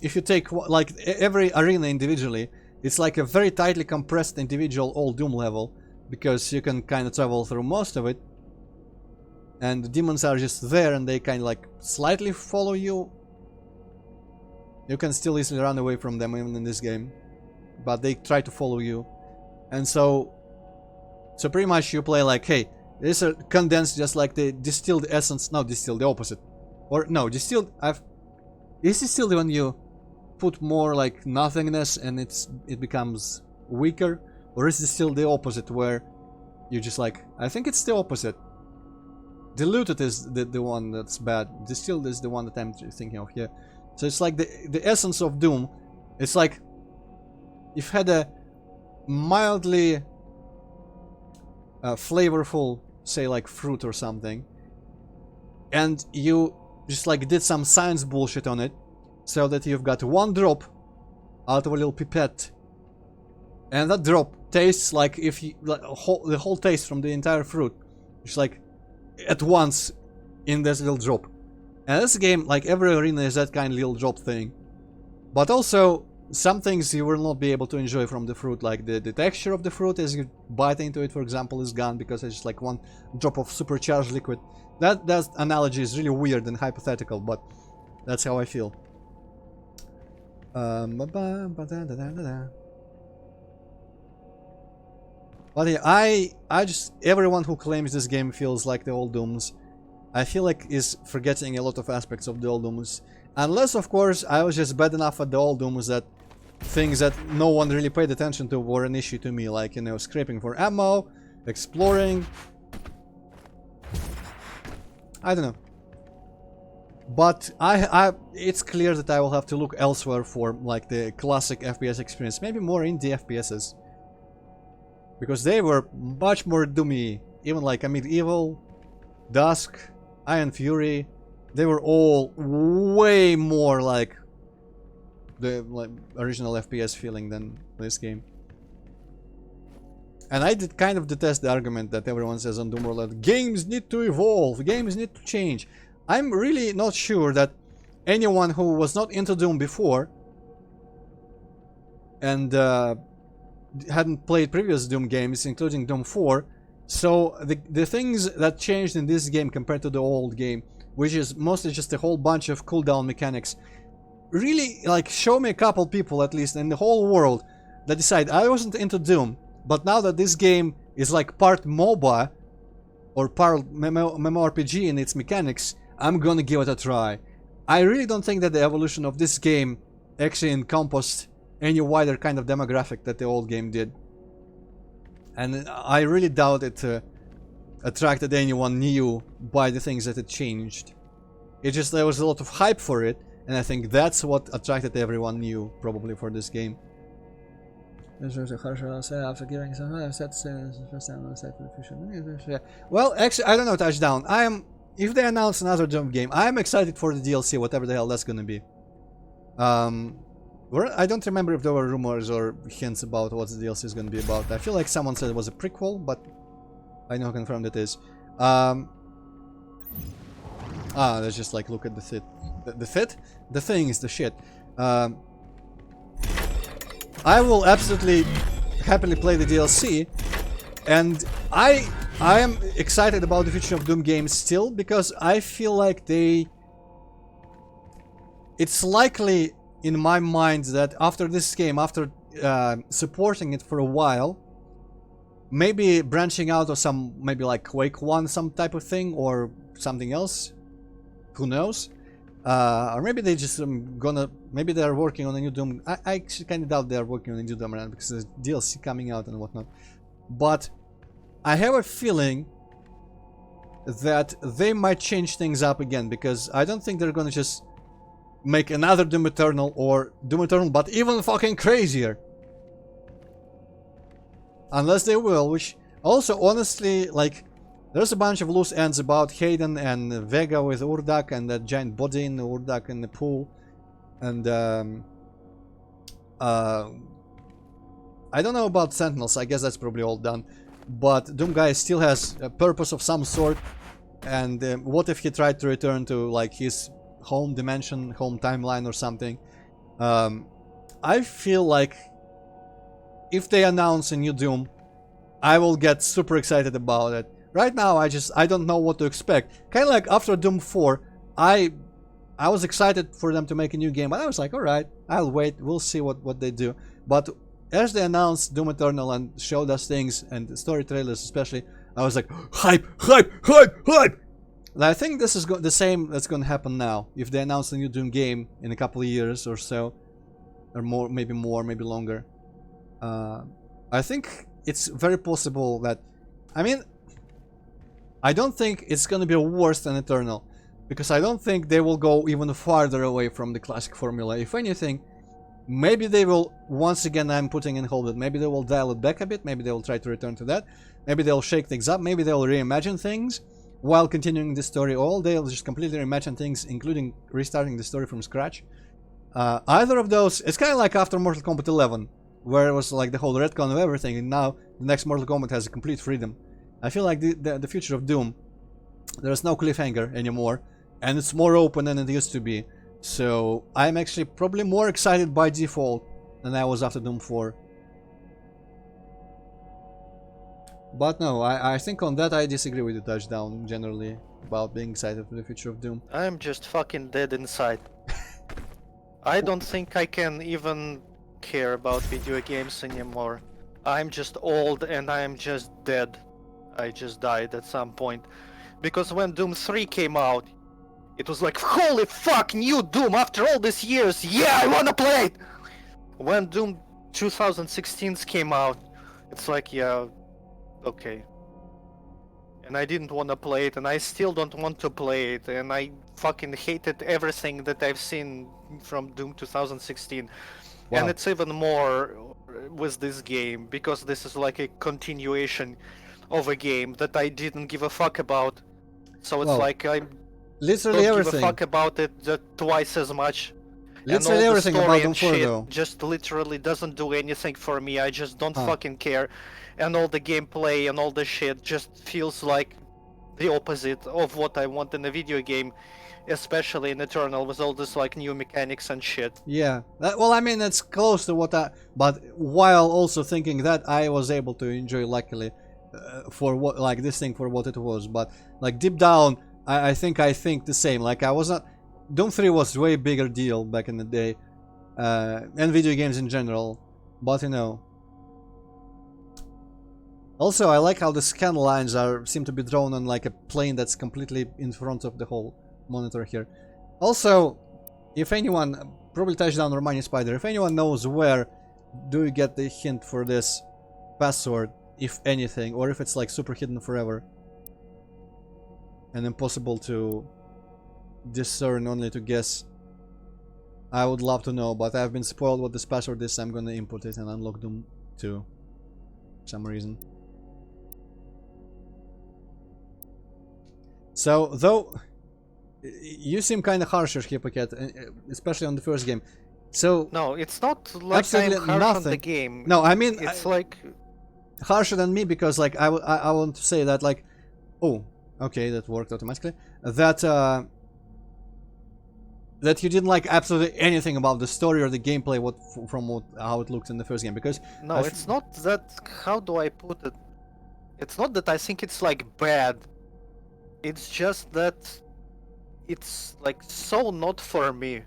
if you take like every arena individually, it's like a very tightly compressed individual old Doom level, because you can kind of travel through most of it, and the demons are just there and they kind of like slightly follow you. You can still easily run away from them even in this game, but they try to follow you. And so pretty much you play like, hey, this is condensed, just like the distilled essence. No, distilled, the opposite. Or no, distilled. Is distilled when you put more like nothingness and it becomes weaker, or is distilled the opposite, where you just like, I think it's the opposite. Diluted is the one that's bad. Distilled is the one that I'm thinking of here. So it's like the essence of Doom. It's like you've had a mildly flavorful, say like fruit or something, and you just like did some science bullshit on it, so that you've got one drop out of a little pipette, and that drop tastes like if you like the whole taste from the entire fruit, just like at once in this little drop. And this game, like every arena, is that kind of little drop thing. But also, some things you will not be able to enjoy from the fruit, like the texture of the fruit as you bite into it, for example, is gone because it's just like one drop of supercharged liquid. That analogy is really weird and hypothetical, but that's how I feel. But yeah, I just, everyone who claims this game feels like the old Dooms, I feel like is forgetting a lot of aspects of the old Dooms. Unless, of course, I was just bad enough at the old Dooms that things that no one really paid attention to were an issue to me, like, you know, scraping for ammo, exploring. I don't know. But it's clear that I will have to look elsewhere for, like, the classic FPS experience, maybe more indie FPSs. Because they were much more doomy, even like Medieval, Dusk, Iron Fury. They were all way more like the original FPS feeling than this game. And I did kind of detest the argument that everyone says on Doom World that games need to evolve, games need to change. I'm really not sure that anyone who was not into Doom before and hadn't played previous Doom games, including Doom 4, so the things that changed in this game compared to the old game, which is mostly just a whole bunch of cooldown mechanics, really, like, show me a couple people at least in the whole world that decide, I wasn't into Doom, but now that this game is like part MOBA or part MMORPG in its mechanics, I'm gonna give it a try. I really don't think that the evolution of this game actually encompassed any wider kind of demographic that the old game did. And I really doubt it attracted anyone new by the things that it changed. It just, there was a lot of hype for it, and I think that's what attracted everyone new, probably, for this game. Well, actually, I don't know, Touchdown. If they announce another Doom game, I'm excited for the DLC, whatever the hell that's gonna be. I don't remember if there were rumors or hints about what the DLC is gonna be about. I feel like someone said it was a prequel, but I know confirmed it is. Let's just like look at the fit. The fit? The thing is the shit. I will absolutely happily play the DLC, and I am excited about the future of Doom games still, because I feel like it's likely in my mind that after this game, after supporting it for a while, maybe branching out of some, maybe like Quake 1, some type of thing, or something else, who knows, or maybe they just maybe they're working on a new Doom. I actually kind of doubt they're working on a new Doom right now, because there's DLC coming out and whatnot, but I have a feeling that they might change things up again, because I don't think they're gonna just make another Doom Eternal, or Doom Eternal but even fucking crazier. Unless they will, which also, honestly, like, There's a bunch of loose ends about Hayden and Vega with Urdak and that giant body in the Urdak in the pool. And I don't know about Sentinels, I guess that's probably all done. But Doomguy still has a purpose of some sort. And what if he tried to return to like his home dimension, home timeline or something? I feel like if they announce a new Doom, I will get super excited about it. Right now, I don't know what to expect. Kind of like after Doom 4, I was excited for them to make a new game, but I was like, alright, I'll wait, we'll see what they do. But as they announced Doom Eternal and showed us things, and story trailers especially, I was like, hype, hype, hype, hype! And I think this is the same that's gonna happen now. If they announce a new Doom game in a couple of years or so, or more, maybe longer. I think it's very possible that, I mean, I don't think it's gonna be worse than Eternal, because I don't think they will go even farther away from the classic formula. If anything, maybe they will, once again I'm putting in hold, maybe they will dial it back a bit, maybe they will try to return to that, maybe they'll shake things up, maybe they'll reimagine things while continuing the story, or they'll just completely reimagine things, including restarting the story from scratch. Either of those, it's kind of like after Mortal Kombat 11, where it was like the whole retcon of everything, and now the next Mortal Kombat has a complete freedom. I feel like the future of Doom, there's no cliffhanger anymore, and it's more open than it used to be. So I'm actually probably more excited by default than I was after Doom 4. But no, I think on that I disagree with the touchdown generally about being excited for the future of Doom. I'm just fucking dead inside. I don't think I can even care about video games anymore. I'm just old and I'm just dead. I just died at some point. Because when Doom 3 came out, it was like, holy fuck, new Doom after all these years, yeah, I wanna play it! When Doom 2016 came out, it's like, yeah, okay. And I didn't wanna play it, and I still don't want to play it, and I fucking hated everything that I've seen from Doom 2016. Wow. And it's even more with this game, because this is like a continuation of a game that I didn't give a fuck about. So it's Well, like I literally don't everything. give a fuck about it twice as much. Literally and all everything the about story Doom and 4 shit though. just literally doesn't do anything for me. I just don't Huh. fucking care. And all the gameplay and all the shit just feels like the opposite of what I want in a video game, especially in Eternal with all this like new mechanics and shit. Yeah, well, I mean, it's close to what but while also thinking that I was able to enjoy, luckily, for what, like, this thing for what it was. But like deep down, I think the same. Like I was not. Doom 3 was way bigger deal back in the day, and video games in general. But you know. Also, I like how the scan lines seem to be drawn on like a plane that's completely in front of the whole monitor here. Also, if anyone, probably Touchdown or Money Spider, if anyone knows where do you get the hint for this password, if anything, or if it's like super hidden forever and impossible to discern, only to guess, I would love to know. But I've been spoiled what this password is, so I'm gonna input it and unlock Doom 2 for some reason. So, though you seem kind of harsher, Hypocat, especially on the first game. So No, it's not like absolutely I'm harsh on the nothing. game. No, I mean, It's like harsher than me, because like I want to say that, like, oh, okay, that worked automatically. That that you didn't like absolutely anything about the story or the gameplay, how it looked in the first game, because no, it's not that. How do I put it? It's not that I think it's like bad. It's just that it's like so not for me.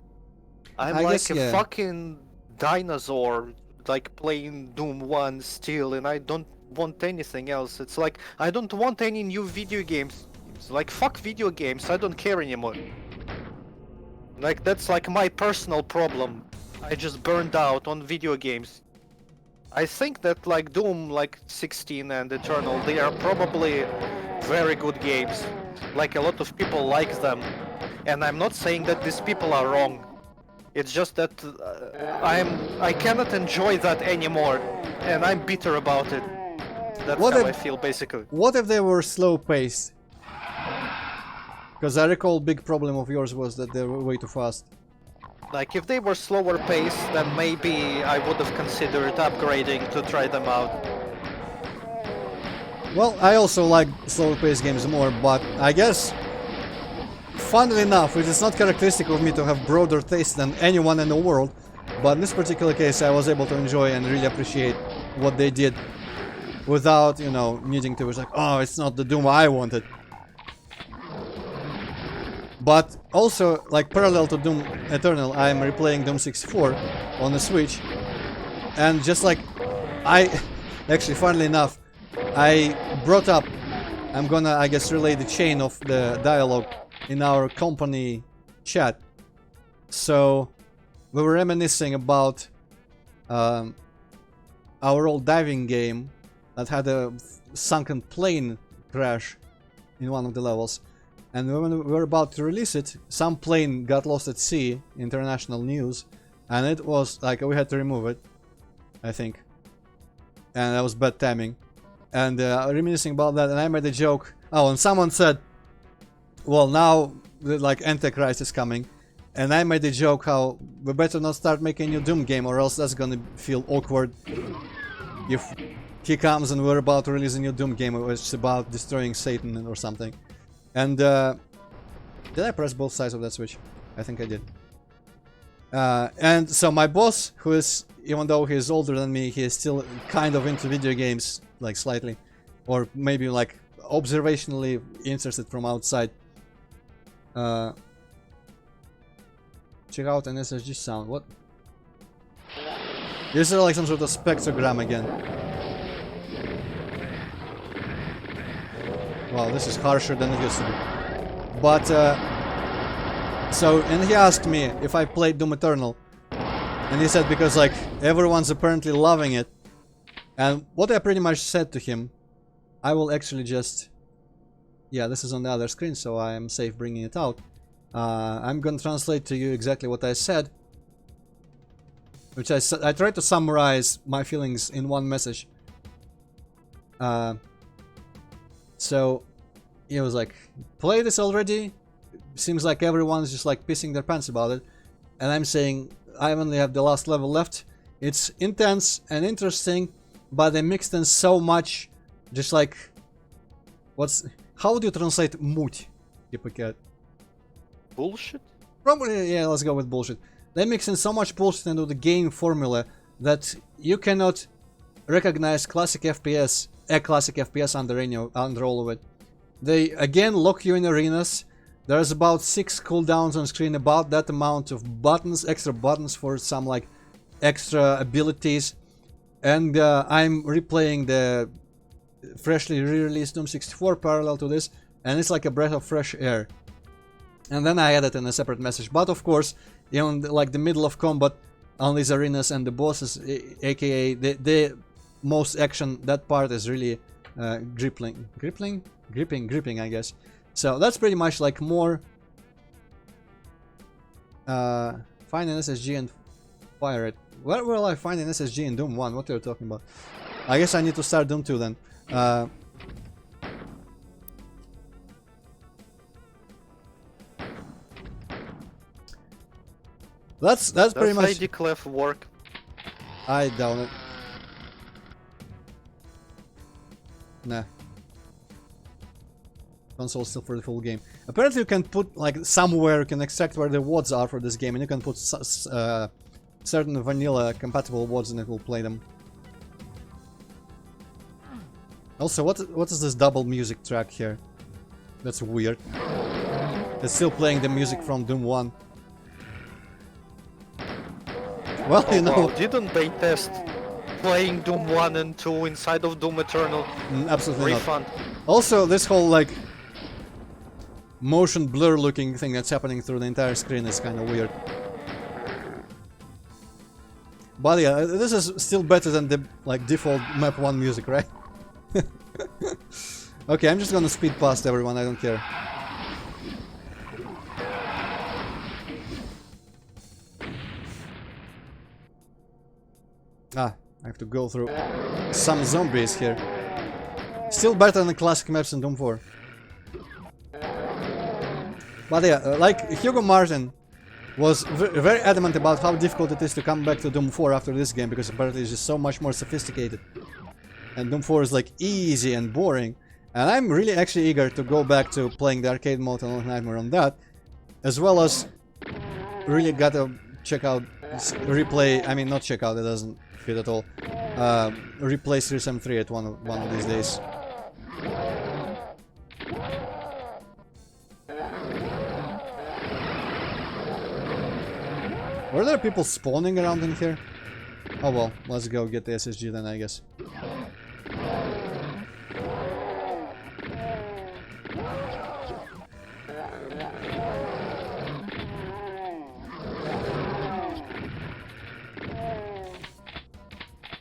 I'm I like guess, a yeah. fucking dinosaur, like playing Doom 1 still, and I don't want anything else. It's like I don't want any new video games. It's like fuck video games. I don't care anymore. Like that's like my personal problem. I just burned out on video games. I think that like Doom like 16 and Eternal, they are probably very good games. Like a lot of people like them. And I'm not saying that these people are wrong. It's just that I cannot enjoy that anymore and I'm bitter about it. That's What how if- I feel basically. What if they were slow paced? Because I recall big problem of yours was that they were way too fast. Like if they were slower paced, then maybe I would have considered upgrading to try them out. Well, I also like slower paced games more, but I guess, funnily enough, it is not characteristic of me to have broader taste than anyone in the world, but in this particular case I was able to enjoy and really appreciate what they did without, you know, needing to be like, oh, it's not the Doom I wanted. But also, like parallel to Doom Eternal, I am replaying Doom 64 on the Switch, and just like actually, funnily enough, I brought up, I'm gonna, I guess, relay the chain of the dialogue in our company chat. So we were reminiscing about our old diving game that had a sunken plane crash in one of the levels. And when we were about to release it, some plane got lost at sea, international news, and it was like we had to remove it, I think. And that was bad timing. And reminiscing about that, and I made a joke. Oh, and someone said, well, now like Antichrist is coming. And I made a joke how we better not start making a new Doom game, or else that's gonna feel awkward if he comes and we're about to release a new Doom game which is about destroying Satan or something. And did I press both sides of that switch? I think I did. And so my boss, who is, even though he's older than me, he is still kind of into video games, like slightly, or maybe like observationally interested from outside. Check out an SSG sound. What? Is there like some sort of spectrogram again? Wow, this is harsher than it used to be. But, so, and he asked me if I played Doom Eternal. And he said because, like, everyone's apparently loving it. And what I pretty much said to him, I will actually just... Yeah, this is on the other screen, so I am safe bringing it out. I'm gonna translate to you exactly what I said. Which I tried to summarize my feelings in one message. So he was like, play this already? Seems like everyone's just like pissing their pants about it. And I'm saying, I only have the last level left. It's intense and interesting, but they mixed in so much, just like, how would you translate mуть? Bullshit? Probably, yeah, let's go with bullshit. They mix in so much bullshit into the game formula that you cannot recognize classic FPS, a classic FPS under all of it. They again lock you in arenas. There's about 6 cooldowns on screen, about that amount of buttons, extra buttons for some like extra abilities. And I'm replaying the freshly re-released Doom 64 parallel to this, and it's like a breath of fresh air. And then I added in a separate message, but of course, in like the middle of combat on these arenas and the bosses, aka the most action, that part is really gripping, I guess. So that's pretty much like more find an SSG and fire it. Where will I find an SSG in Doom 1? What are you talking about? I guess I need to start Doom 2 then. That's pretty much. Does IDClef work? I doubt it. Nah. Console still for the full game. Apparently you can put, like, somewhere you can extract where the WODs are for this game, and you can put certain vanilla compatible WODs and it will play them. Also, what is this double music track here? That's weird. It's still playing the music from Doom 1. Well, you know... Wow, didn't they test playing Doom 1 and 2 inside of Doom Eternal? Absolutely not. Refund. Also, this whole, like, motion blur looking thing that's happening through the entire screen is kind of weird. But yeah, this is still better than the, like, default map 1 music, right? Okay, I'm just gonna speed past everyone, I don't care. Ah, I have to go through some zombies here. Still better than the classic maps in Doom 4. But yeah, like Hugo Martin was very adamant about how difficult it is to come back to Doom 4 after this game, because apparently it's just so much more sophisticated. And Doom 4 is like easy and boring. And I'm really actually eager to go back to playing the arcade mode and Little Nightmare on that. As well as really gotta check out replay, I mean not check out, it doesn't fit at all. Replay 373 at one of these days. Were there people spawning around in here? Oh well, let's go get the SSG then, I guess.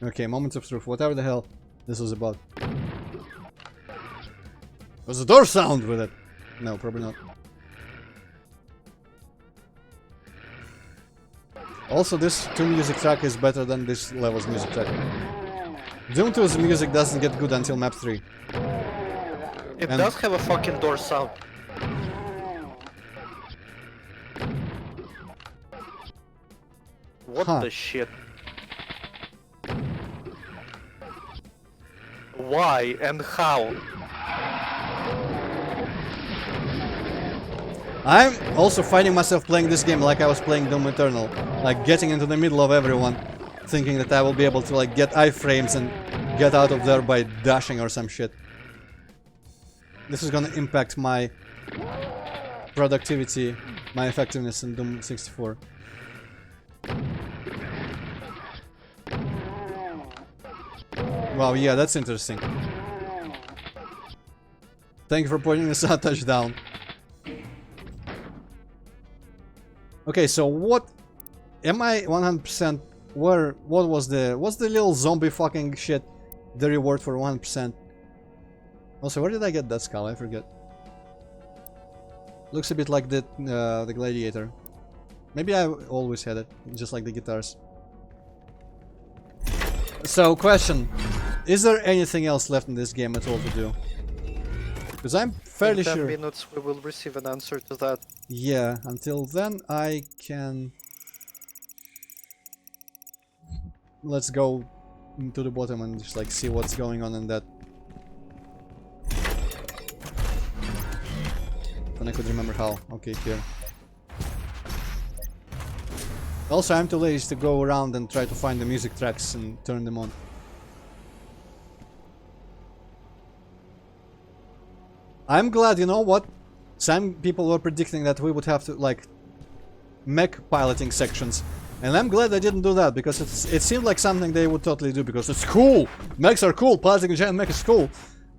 Okay, moment of truth, whatever the hell this was about. Was a door sound with it? No, probably not. Also, this 2 music track is better than this level's music track. Doom 2's music doesn't get good until map 3. It And- does have a fucking door sound. What Huh. the shit? Why and how? I'm also finding myself playing this game like I was playing Doom Eternal. Like getting into the middle of everyone, thinking that I will be able to like get iframes and get out of there by dashing or some shit. This is gonna impact my productivity, my effectiveness in Doom 64. Wow, yeah, that's interesting. Thank you for pointing this out, Touchdown. Okay, so what am I 100% where what's the little zombie fucking shit the reward for 100%? Also, where did I get that skull? I forget. Looks a bit like the gladiator. Maybe I always had it, just like the guitars. So, question: is there anything else left in this game at all to do? Because I'm fairly In 10 sure. minutes we will receive an answer to that. Yeah, until then I can... Let's go to the bottom and just like see what's going on in that. Then I could remember how. Okay, here. Also, I'm too lazy to go around and try to find the music tracks and turn them on. I'm glad, you know what? Some people were predicting that we would have to, like, mech piloting sections. And I'm glad they didn't do that, because it seemed like something they would totally do, because it's cool! Mechs are cool! Piloting a giant mech is cool!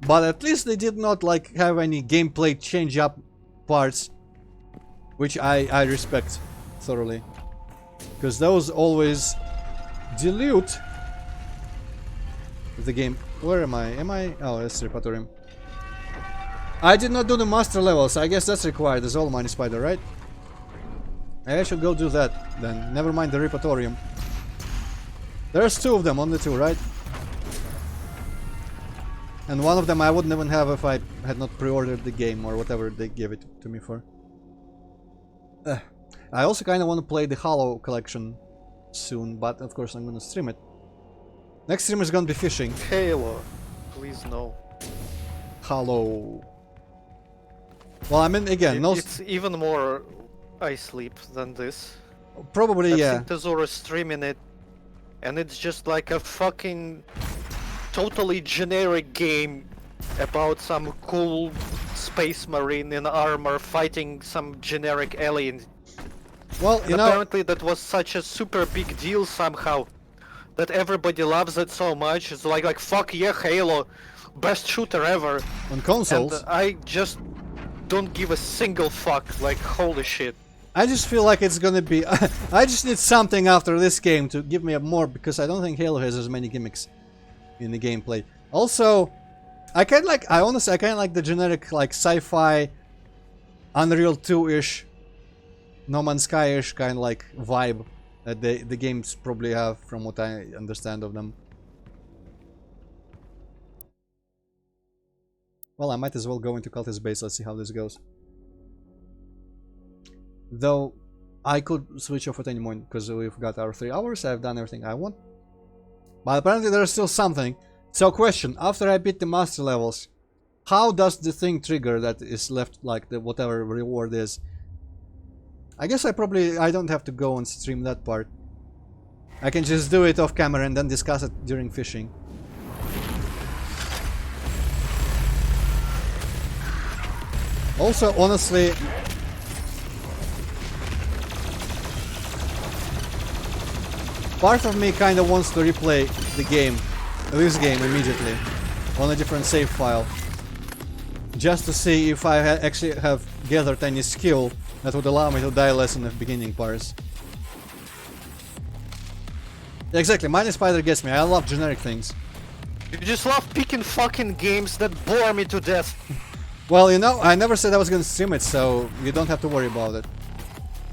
But at least they did not, like, have any gameplay change-up parts. Which I respect thoroughly. Because those always dilute the game. Where am I? Am I? Oh, that's Repatorium. I did not do the master levels. I guess that's required as all Mighty Spider, right? I should go do that then. Never mind the Repatorium. There's 2 of them, only 2, right? And one of them I wouldn't even have if I had not pre-ordered the game or whatever they gave it to me for. I also kind of want to play the Halo collection soon, but of course I'm gonna stream it. Next stream is gonna be fishing. Halo. Please no. Halo. Well, I mean, again, no... It's even more I sleep than this. Probably, I've yeah. seen Tezora streaming it, and it's just like a fucking totally generic game about some cool space marine in armor fighting some generic alien. Well, And you know... apparently that was such a super big deal somehow that everybody loves it so much. It's like fuck yeah, Halo, best shooter ever. On consoles, And I just don't give a single fuck. Like holy shit. I just feel like it's gonna be... I just need something after this game to give me a more, because I don't think Halo has as many gimmicks in the gameplay. Also, I honestly, I kinda like the generic, like, sci-fi, Unreal 2-ish, No Man's Sky-ish kind of like vibe that the games probably have, from what I understand of them. Well, I might as well go into Cultist base. Let's see how this goes. Though, I could switch off at any moment because we've got our 3 hours. I've done everything I want. But apparently there's still something. So question, after I beat the master levels, how does the thing trigger that is left, like the whatever reward is? I guess I don't have to go and stream that part. I can just do it off camera and then discuss it during fishing. Also, honestly, part of me kind of wants to replay this game immediately, on a different save file. Just to see if I actually have gathered any skill that would allow me to die less in the beginning parts. Exactly, Mighty Spider gets me. I love generic things. You just love picking fucking games that bore me to death. Well, you know, I never said I was gonna stream it, so you don't have to worry about it.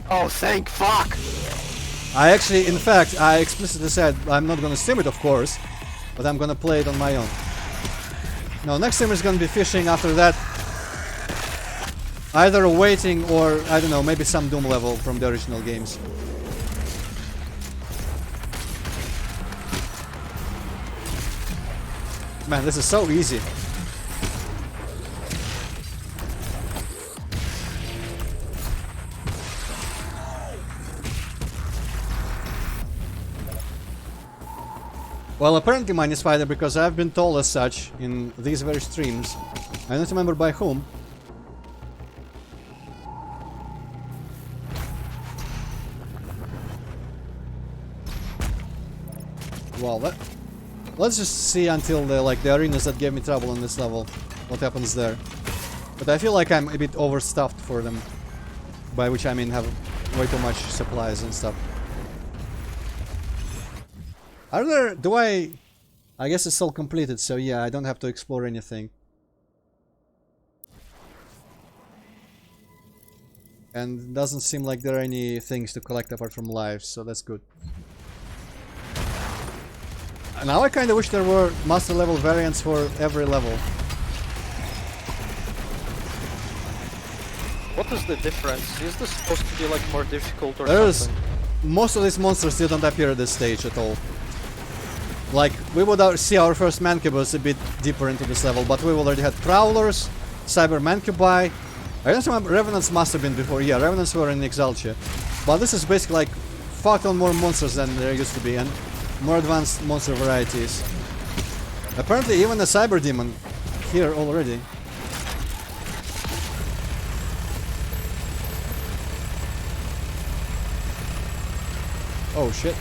Oh, thank fuck! I actually, in fact, I explicitly said I'm not gonna stream it, of course, but I'm gonna play it on my own. No, next stream is gonna be fishing. After that, either waiting or, I don't know, maybe some Doom level from the original games. Man, this is so easy. Well, apparently Mighty Spider, because I've been told as such in these very streams. I don't remember by whom. Well, let's just see until the arenas that gave me trouble on this level, what happens there. But I feel like I'm a bit overstuffed for them, by which I mean have way too much supplies and stuff. Are there... I guess it's all completed, so yeah, I don't have to explore anything. And doesn't seem like there are any things to collect apart from lives, so that's good. Now I kinda wish there were master level variants for every level. What is the difference? Is this supposed to be like more difficult or There's... something? Most of these monsters still don't appear at this stage at all. Like, we would see our first Mancubus a bit deeper into this level, but we've already had Prowlers, Cyber Mancubi. I don't remember, Revenants must have been before, yeah, Revenants were in Exaltia. But this is basically like, fuck on more monsters than there used to be, and more advanced monster varieties. Apparently even a Cyber Demon here already. Oh shit.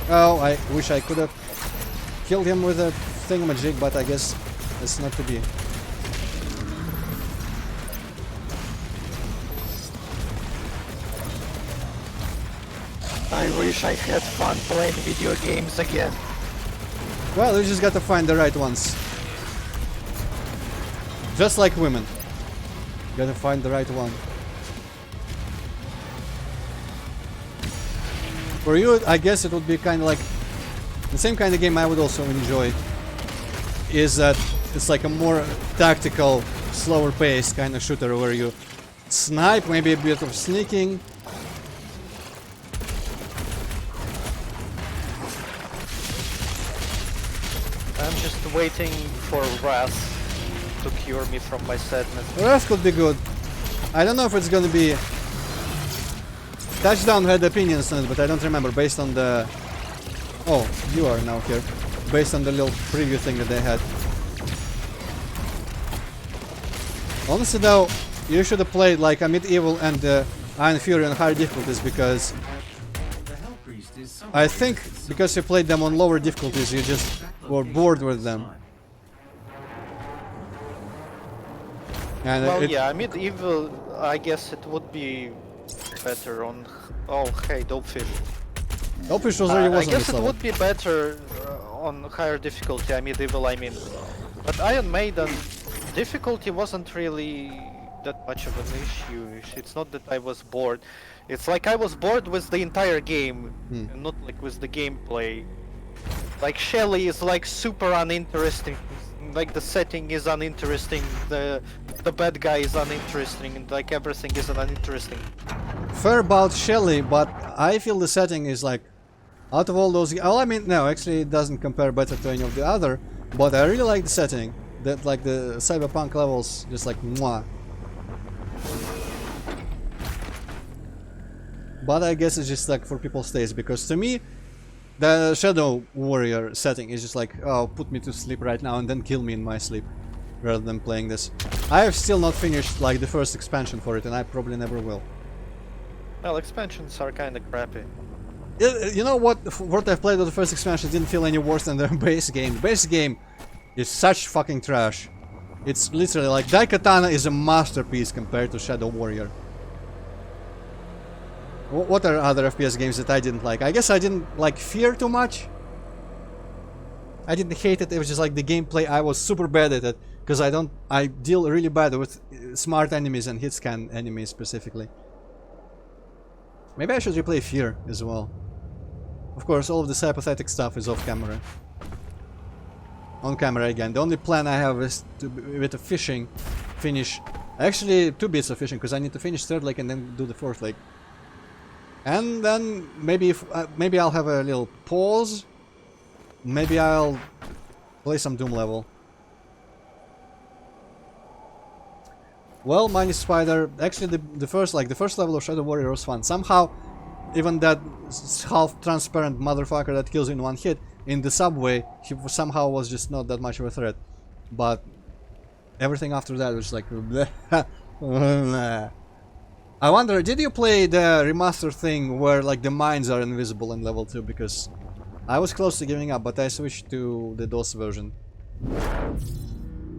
Oh, I wish I could have killed him with a thingamajig, but I guess it's not to be. I wish I had fun playing video games again. Well, you just gotta find the right ones. Just like women. You gotta find the right one. For you, I guess it would be kind of like the same kind of game I would also enjoy. Is that it's like a more tactical, slower paced kind of shooter where you snipe, maybe a bit of sneaking. I'm just waiting for Wrath to cure me from my sadness. Wrath could be good. I don't know if it's gonna be... Touchdown had opinions on it, but I don't remember, based on the... Oh, you are now here. Based on the little preview thing that they had. Honestly though, you should have played like Amid Evil and Iron Fury on higher difficulties, because... I think because you played them on lower difficulties, you just were bored with them. And Well, yeah, Medieval, I guess it would be better on... Oh, hey, Dopefish. Dopefish already I was on guess this it level. would be better on higher difficulty, Medieval, I mean. But Iron Maiden, difficulty wasn't really that much of an issue. It's not that I was bored. It's like I was bored with the entire game, and not like with the gameplay. Like Shelly is like super uninteresting. Like the setting is uninteresting. The bad guy is uninteresting, and like everything is uninteresting. Fair about Shelly, but I feel the setting is like out of all those. Well, I mean, no, actually, it doesn't compare better to any of the other. But I really like the setting. That like the cyberpunk levels, just like mwah. But I guess it's just like for people's taste, because to me, the Shadow Warrior setting is just like, oh, put me to sleep right now and then kill me in my sleep, rather than playing this. I have still not finished like the first expansion for it, and I probably never will. Well, expansions are kind of crappy. You know what I've played with the first expansion didn't feel any worse than the base game. The base game is such fucking trash. It's literally like Daikatana is a masterpiece compared to Shadow Warrior. What are other FPS games that I didn't like? I guess I didn't like Fear too much. I didn't hate it, it was just like the gameplay, I was super bad at it. Because I deal really bad with smart enemies and hit-scan enemies specifically. Maybe I should replay Fear as well. Of course, all of this hypothetical stuff is off camera. On camera again. The only plan I have is to, with the fishing, finish... Actually, 2 bits of fishing, because I need to finish 3rd lake and then do the 4th lake. And then maybe maybe I'll have a little pause. Maybe I'll play some Doom level. Well, Mine Spider, actually the first level of Shadow Warrior was fun. Somehow, even that half transparent motherfucker that kills you in one hit in the subway, he somehow was just not that much of a threat. But everything after that was like I wonder, did you play the remaster thing where like the mines are invisible in level 2? Because I was close to giving up, but I switched to the DOS version.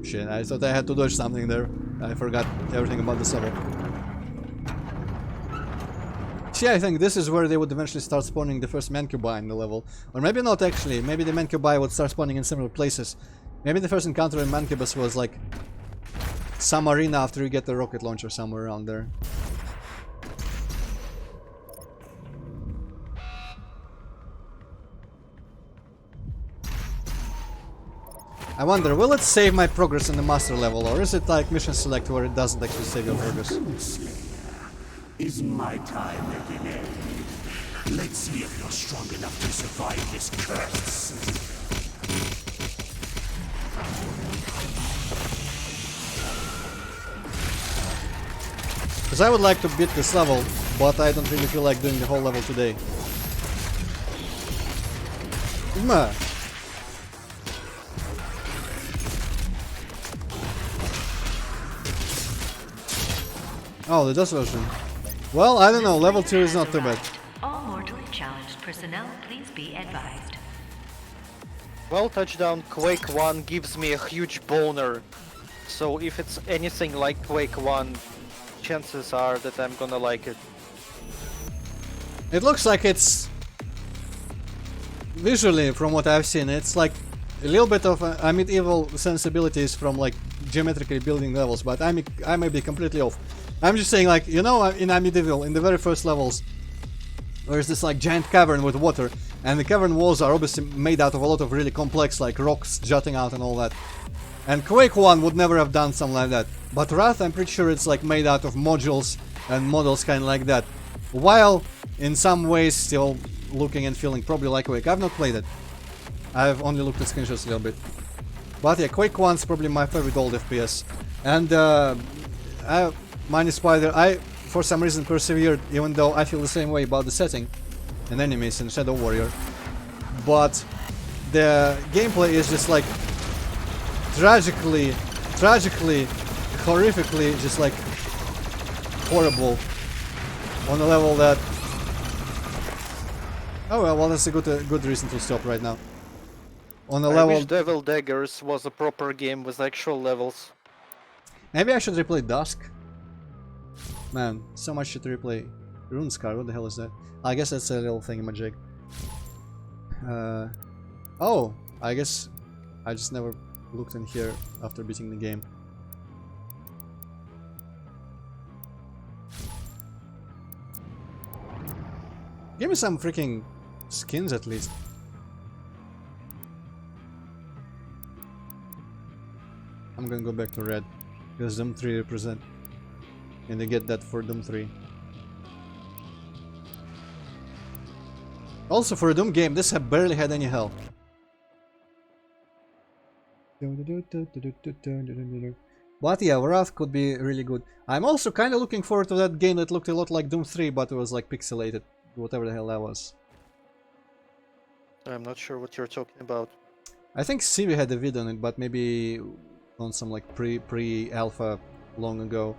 Shit, I thought I had to dodge something there. I forgot everything about the level. See, I think this is where they would eventually start spawning the first Mancubi in the level. Or maybe not actually, maybe the Mancubi would start spawning in similar places. Maybe the first encounter in Mancubus was like some arena after you get the rocket launcher somewhere around there. I wonder, will it save my progress in the master level, or is it like mission select where it doesn't actually save your progress? Is my time at an end? Let's see if you're strong enough to survive this curse. Because I would like to beat this level, but I don't really feel like doing the whole level today. Oh, the DOS version. Well, I don't know, level 2 is not too bad. All mortally challenged personnel, please be advised. Well, Touchdown Quake 1 gives me a huge boner. So if it's anything like Quake 1, chances are that I'm gonna like it. It looks like it's... Visually, from what I've seen, it's like a little bit of medieval sensibilities from like geometrically building levels, but I may be completely off. I'm just saying, like, you know, in Medieval, in the very first levels, there's this like giant cavern with water, and the cavern walls are obviously made out of a lot of really complex like rocks jutting out and all that. And Quake 1 would never have done something like that. But Wrath, I'm pretty sure it's like made out of modules and models kind of like that. While in some ways still looking and feeling probably like Quake. I've not played it. I've only looked at screenshots a little bit. But yeah, Quake 1's probably my favorite old FPS. And Mine Spider, I for some reason persevered, even though I feel the same way about the setting and enemies in Shadow Warrior. But the gameplay is just like tragically, horrifically, just like horrible on a level that... Oh well, that's a good reason to stop right now. On a I level... wish Devil Daggers was a proper game with actual levels. Maybe I should replay Dusk. Man, so much shit to replay. Runescar, what the hell is that? I guess that's a little thingamajig. Oh, I guess I just never looked in here after beating the game. Give me some freaking skins at least. I'm gonna go back to red. Because Doom 3 represent. And they get that for Doom 3. Also for a Doom game, this have barely had any health. But yeah, Wrath could be really good. I'm also kind of looking forward to that game that looked a lot like Doom 3, but it was like pixelated. Whatever the hell that was. I'm not sure what you're talking about. I think Civi had a vid on it, but maybe on some like pre-alpha long ago.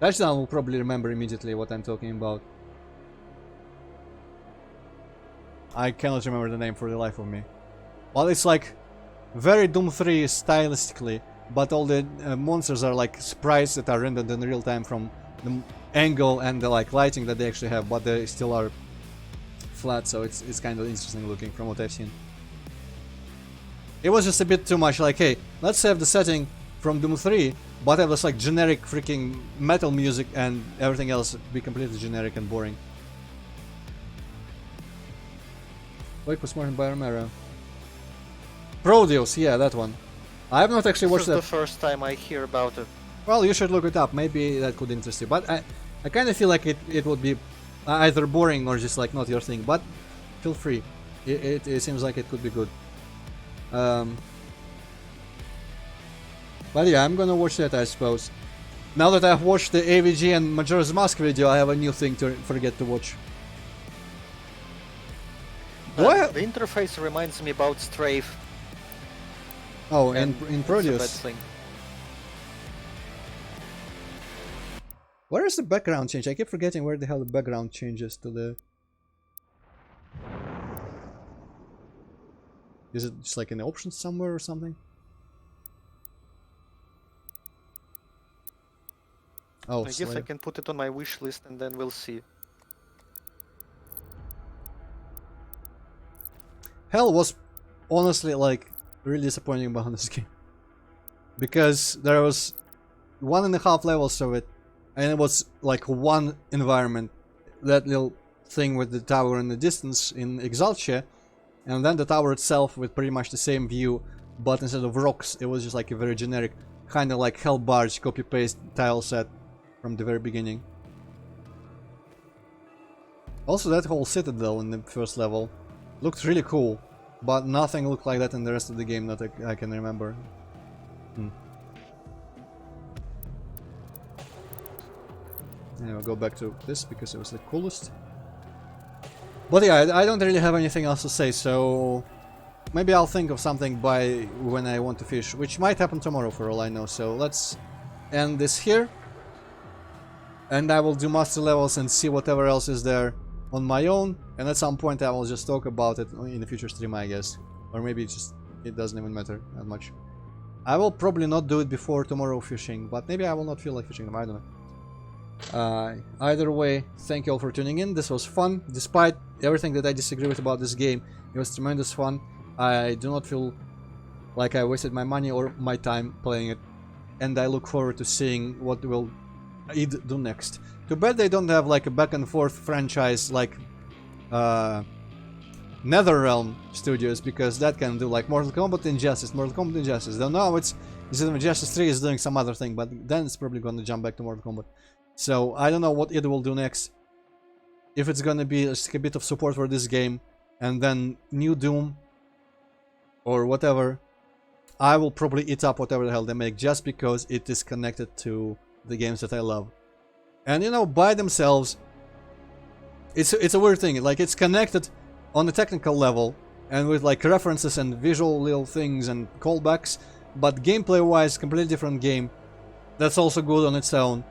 Touchdown will probably remember immediately what I'm talking about. I cannot remember the name for the life of me. Well, it's like very Doom 3 stylistically, but all the monsters are like sprites that are rendered in real time from the angle and the like lighting that they actually have, but they still are flat, so it's kind of interesting looking from what I've seen. It was just a bit too much like, hey, let's have the setting from Doom 3, but have this like generic freaking metal music and everything else be completely generic and boring. Wake was Martin by Romero. Prodeus, yeah, that one. I have not actually watched This that. is the first time I hear about it. Well, you should look it up. Maybe that could interest you. But I kind of feel like it would be either boring or just like not your thing. But feel free. It seems like it could be good. But yeah, I'm gonna watch that, I suppose. Now that I've watched the AVG and Majora's Mask video, I have a new thing to forget to watch. Do I have... The interface reminds me about Strafe. Oh, and in it's a bad Prodeus. thing. Where is the background change? I keep forgetting where the hell the background changes to the... Is it just like in the options somewhere or something? Oh, I guess I can put it on my wish list and then we'll see. Hell was honestly like really disappointing about this game. Because there was 1.5 levels of it, and it was like one environment. That little thing with the tower in the distance in Exaltia, and then the tower itself with pretty much the same view, but instead of rocks, it was just like a very generic, kind of like Hell Barge copy-paste tile set from the very beginning. Also, that whole citadel in the first level looked really cool, but nothing looked like that in the rest of the game that I can remember. Yeah, I'll go back to this because it was the coolest. But yeah, I don't really have anything else to say, so maybe I'll think of something by when I want to fish, which might happen tomorrow for all I know. So let's end this here, and I will do master levels and see whatever else is there on my own, and at some point I will just talk about it in the future stream, I guess. Or maybe it doesn't even matter that much. I will probably not do it before tomorrow fishing, but maybe I will not feel like fishing them, I don't know. Either way, thank you all for tuning in. This was fun. Despite everything that I disagree with about this game, it was tremendous fun. I do not feel like I wasted my money or my time playing it, and I look forward to seeing what will id do next. Too bad they don't have like a back and forth franchise like NetherRealm Studios, because that can do like Mortal Kombat Injustice, Mortal Kombat Injustice. Don't know, it's Injustice 3 is doing some other thing, but then it's probably gonna jump back to Mortal Kombat. So I don't know what it will do next. If it's gonna be just a bit of support for this game and then new Doom or whatever, I will probably eat up whatever the hell they make just because it is connected to the games that I love. And you know, by themselves, it's a weird thing. Like, it's connected on a technical level and with like references and visual little things and callbacks, but gameplay wise, completely different game. That's also good on its own.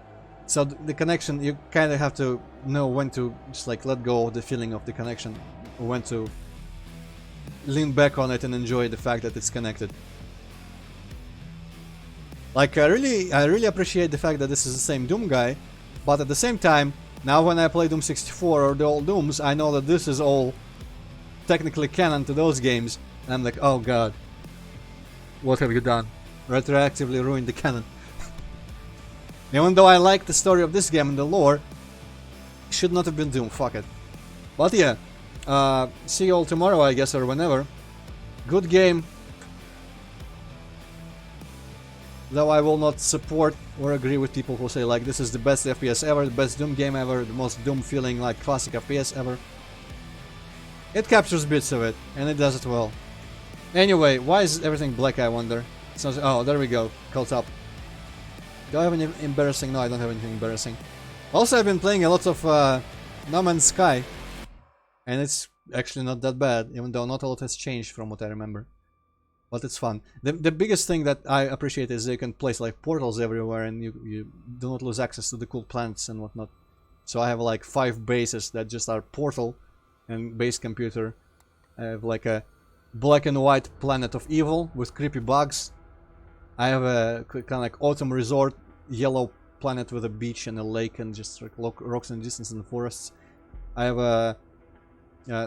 So the connection, you kind of have to know when to just like let go of the feeling of the connection, or when to lean back on it and enjoy the fact that it's connected. Like, I really appreciate the fact that this is the same Doom guy, but at the same time, now when I play Doom 64 or the old Dooms, I know that this is all technically canon to those games, and I'm like, oh god, what have you done? Retroactively ruined the canon. Even though I like the story of this game and the lore, it should not have been Doom, fuck it. But yeah, see you all tomorrow, I guess, or whenever. Good game. Though I will not support or agree with people who say like this is the best FPS ever, the best Doom game ever, the most Doom feeling like classic FPS ever. It captures bits of it, and it does it well. Anyway, why is everything black, I wonder? Oh, there we go, caught up. Do I have any embarrassing? No, I don't have anything embarrassing. Also, I've been playing a lot of No Man's Sky, and it's actually not that bad, even though not a lot has changed from what I remember. But it's fun. The biggest thing that I appreciate is that you can place like portals everywhere, and you do not lose access to the cool planets and whatnot. So I have like 5 bases that just are portal and base computer. I have like a black and white planet of evil with creepy bugs. I have a kind of like autumn resort, yellow planet with a beach and a lake and just like rocks in the distance and forests. I have a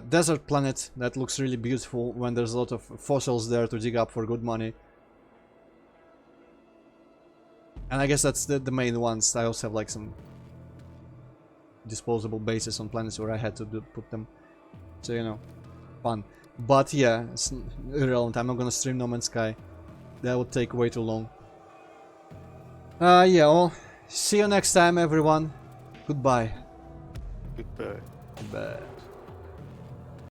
desert planet that looks really beautiful when there's a lot of fossils there to dig up for good money. And I guess that's the main ones. I also have like some disposable bases on planets where I had to put them. So, you know, fun. But yeah, it's irrelevant. I'm not gonna stream No Man's Sky. That would take way too long. Yeah, well, see you next time, everyone. Goodbye. Goodbye. Goodbye.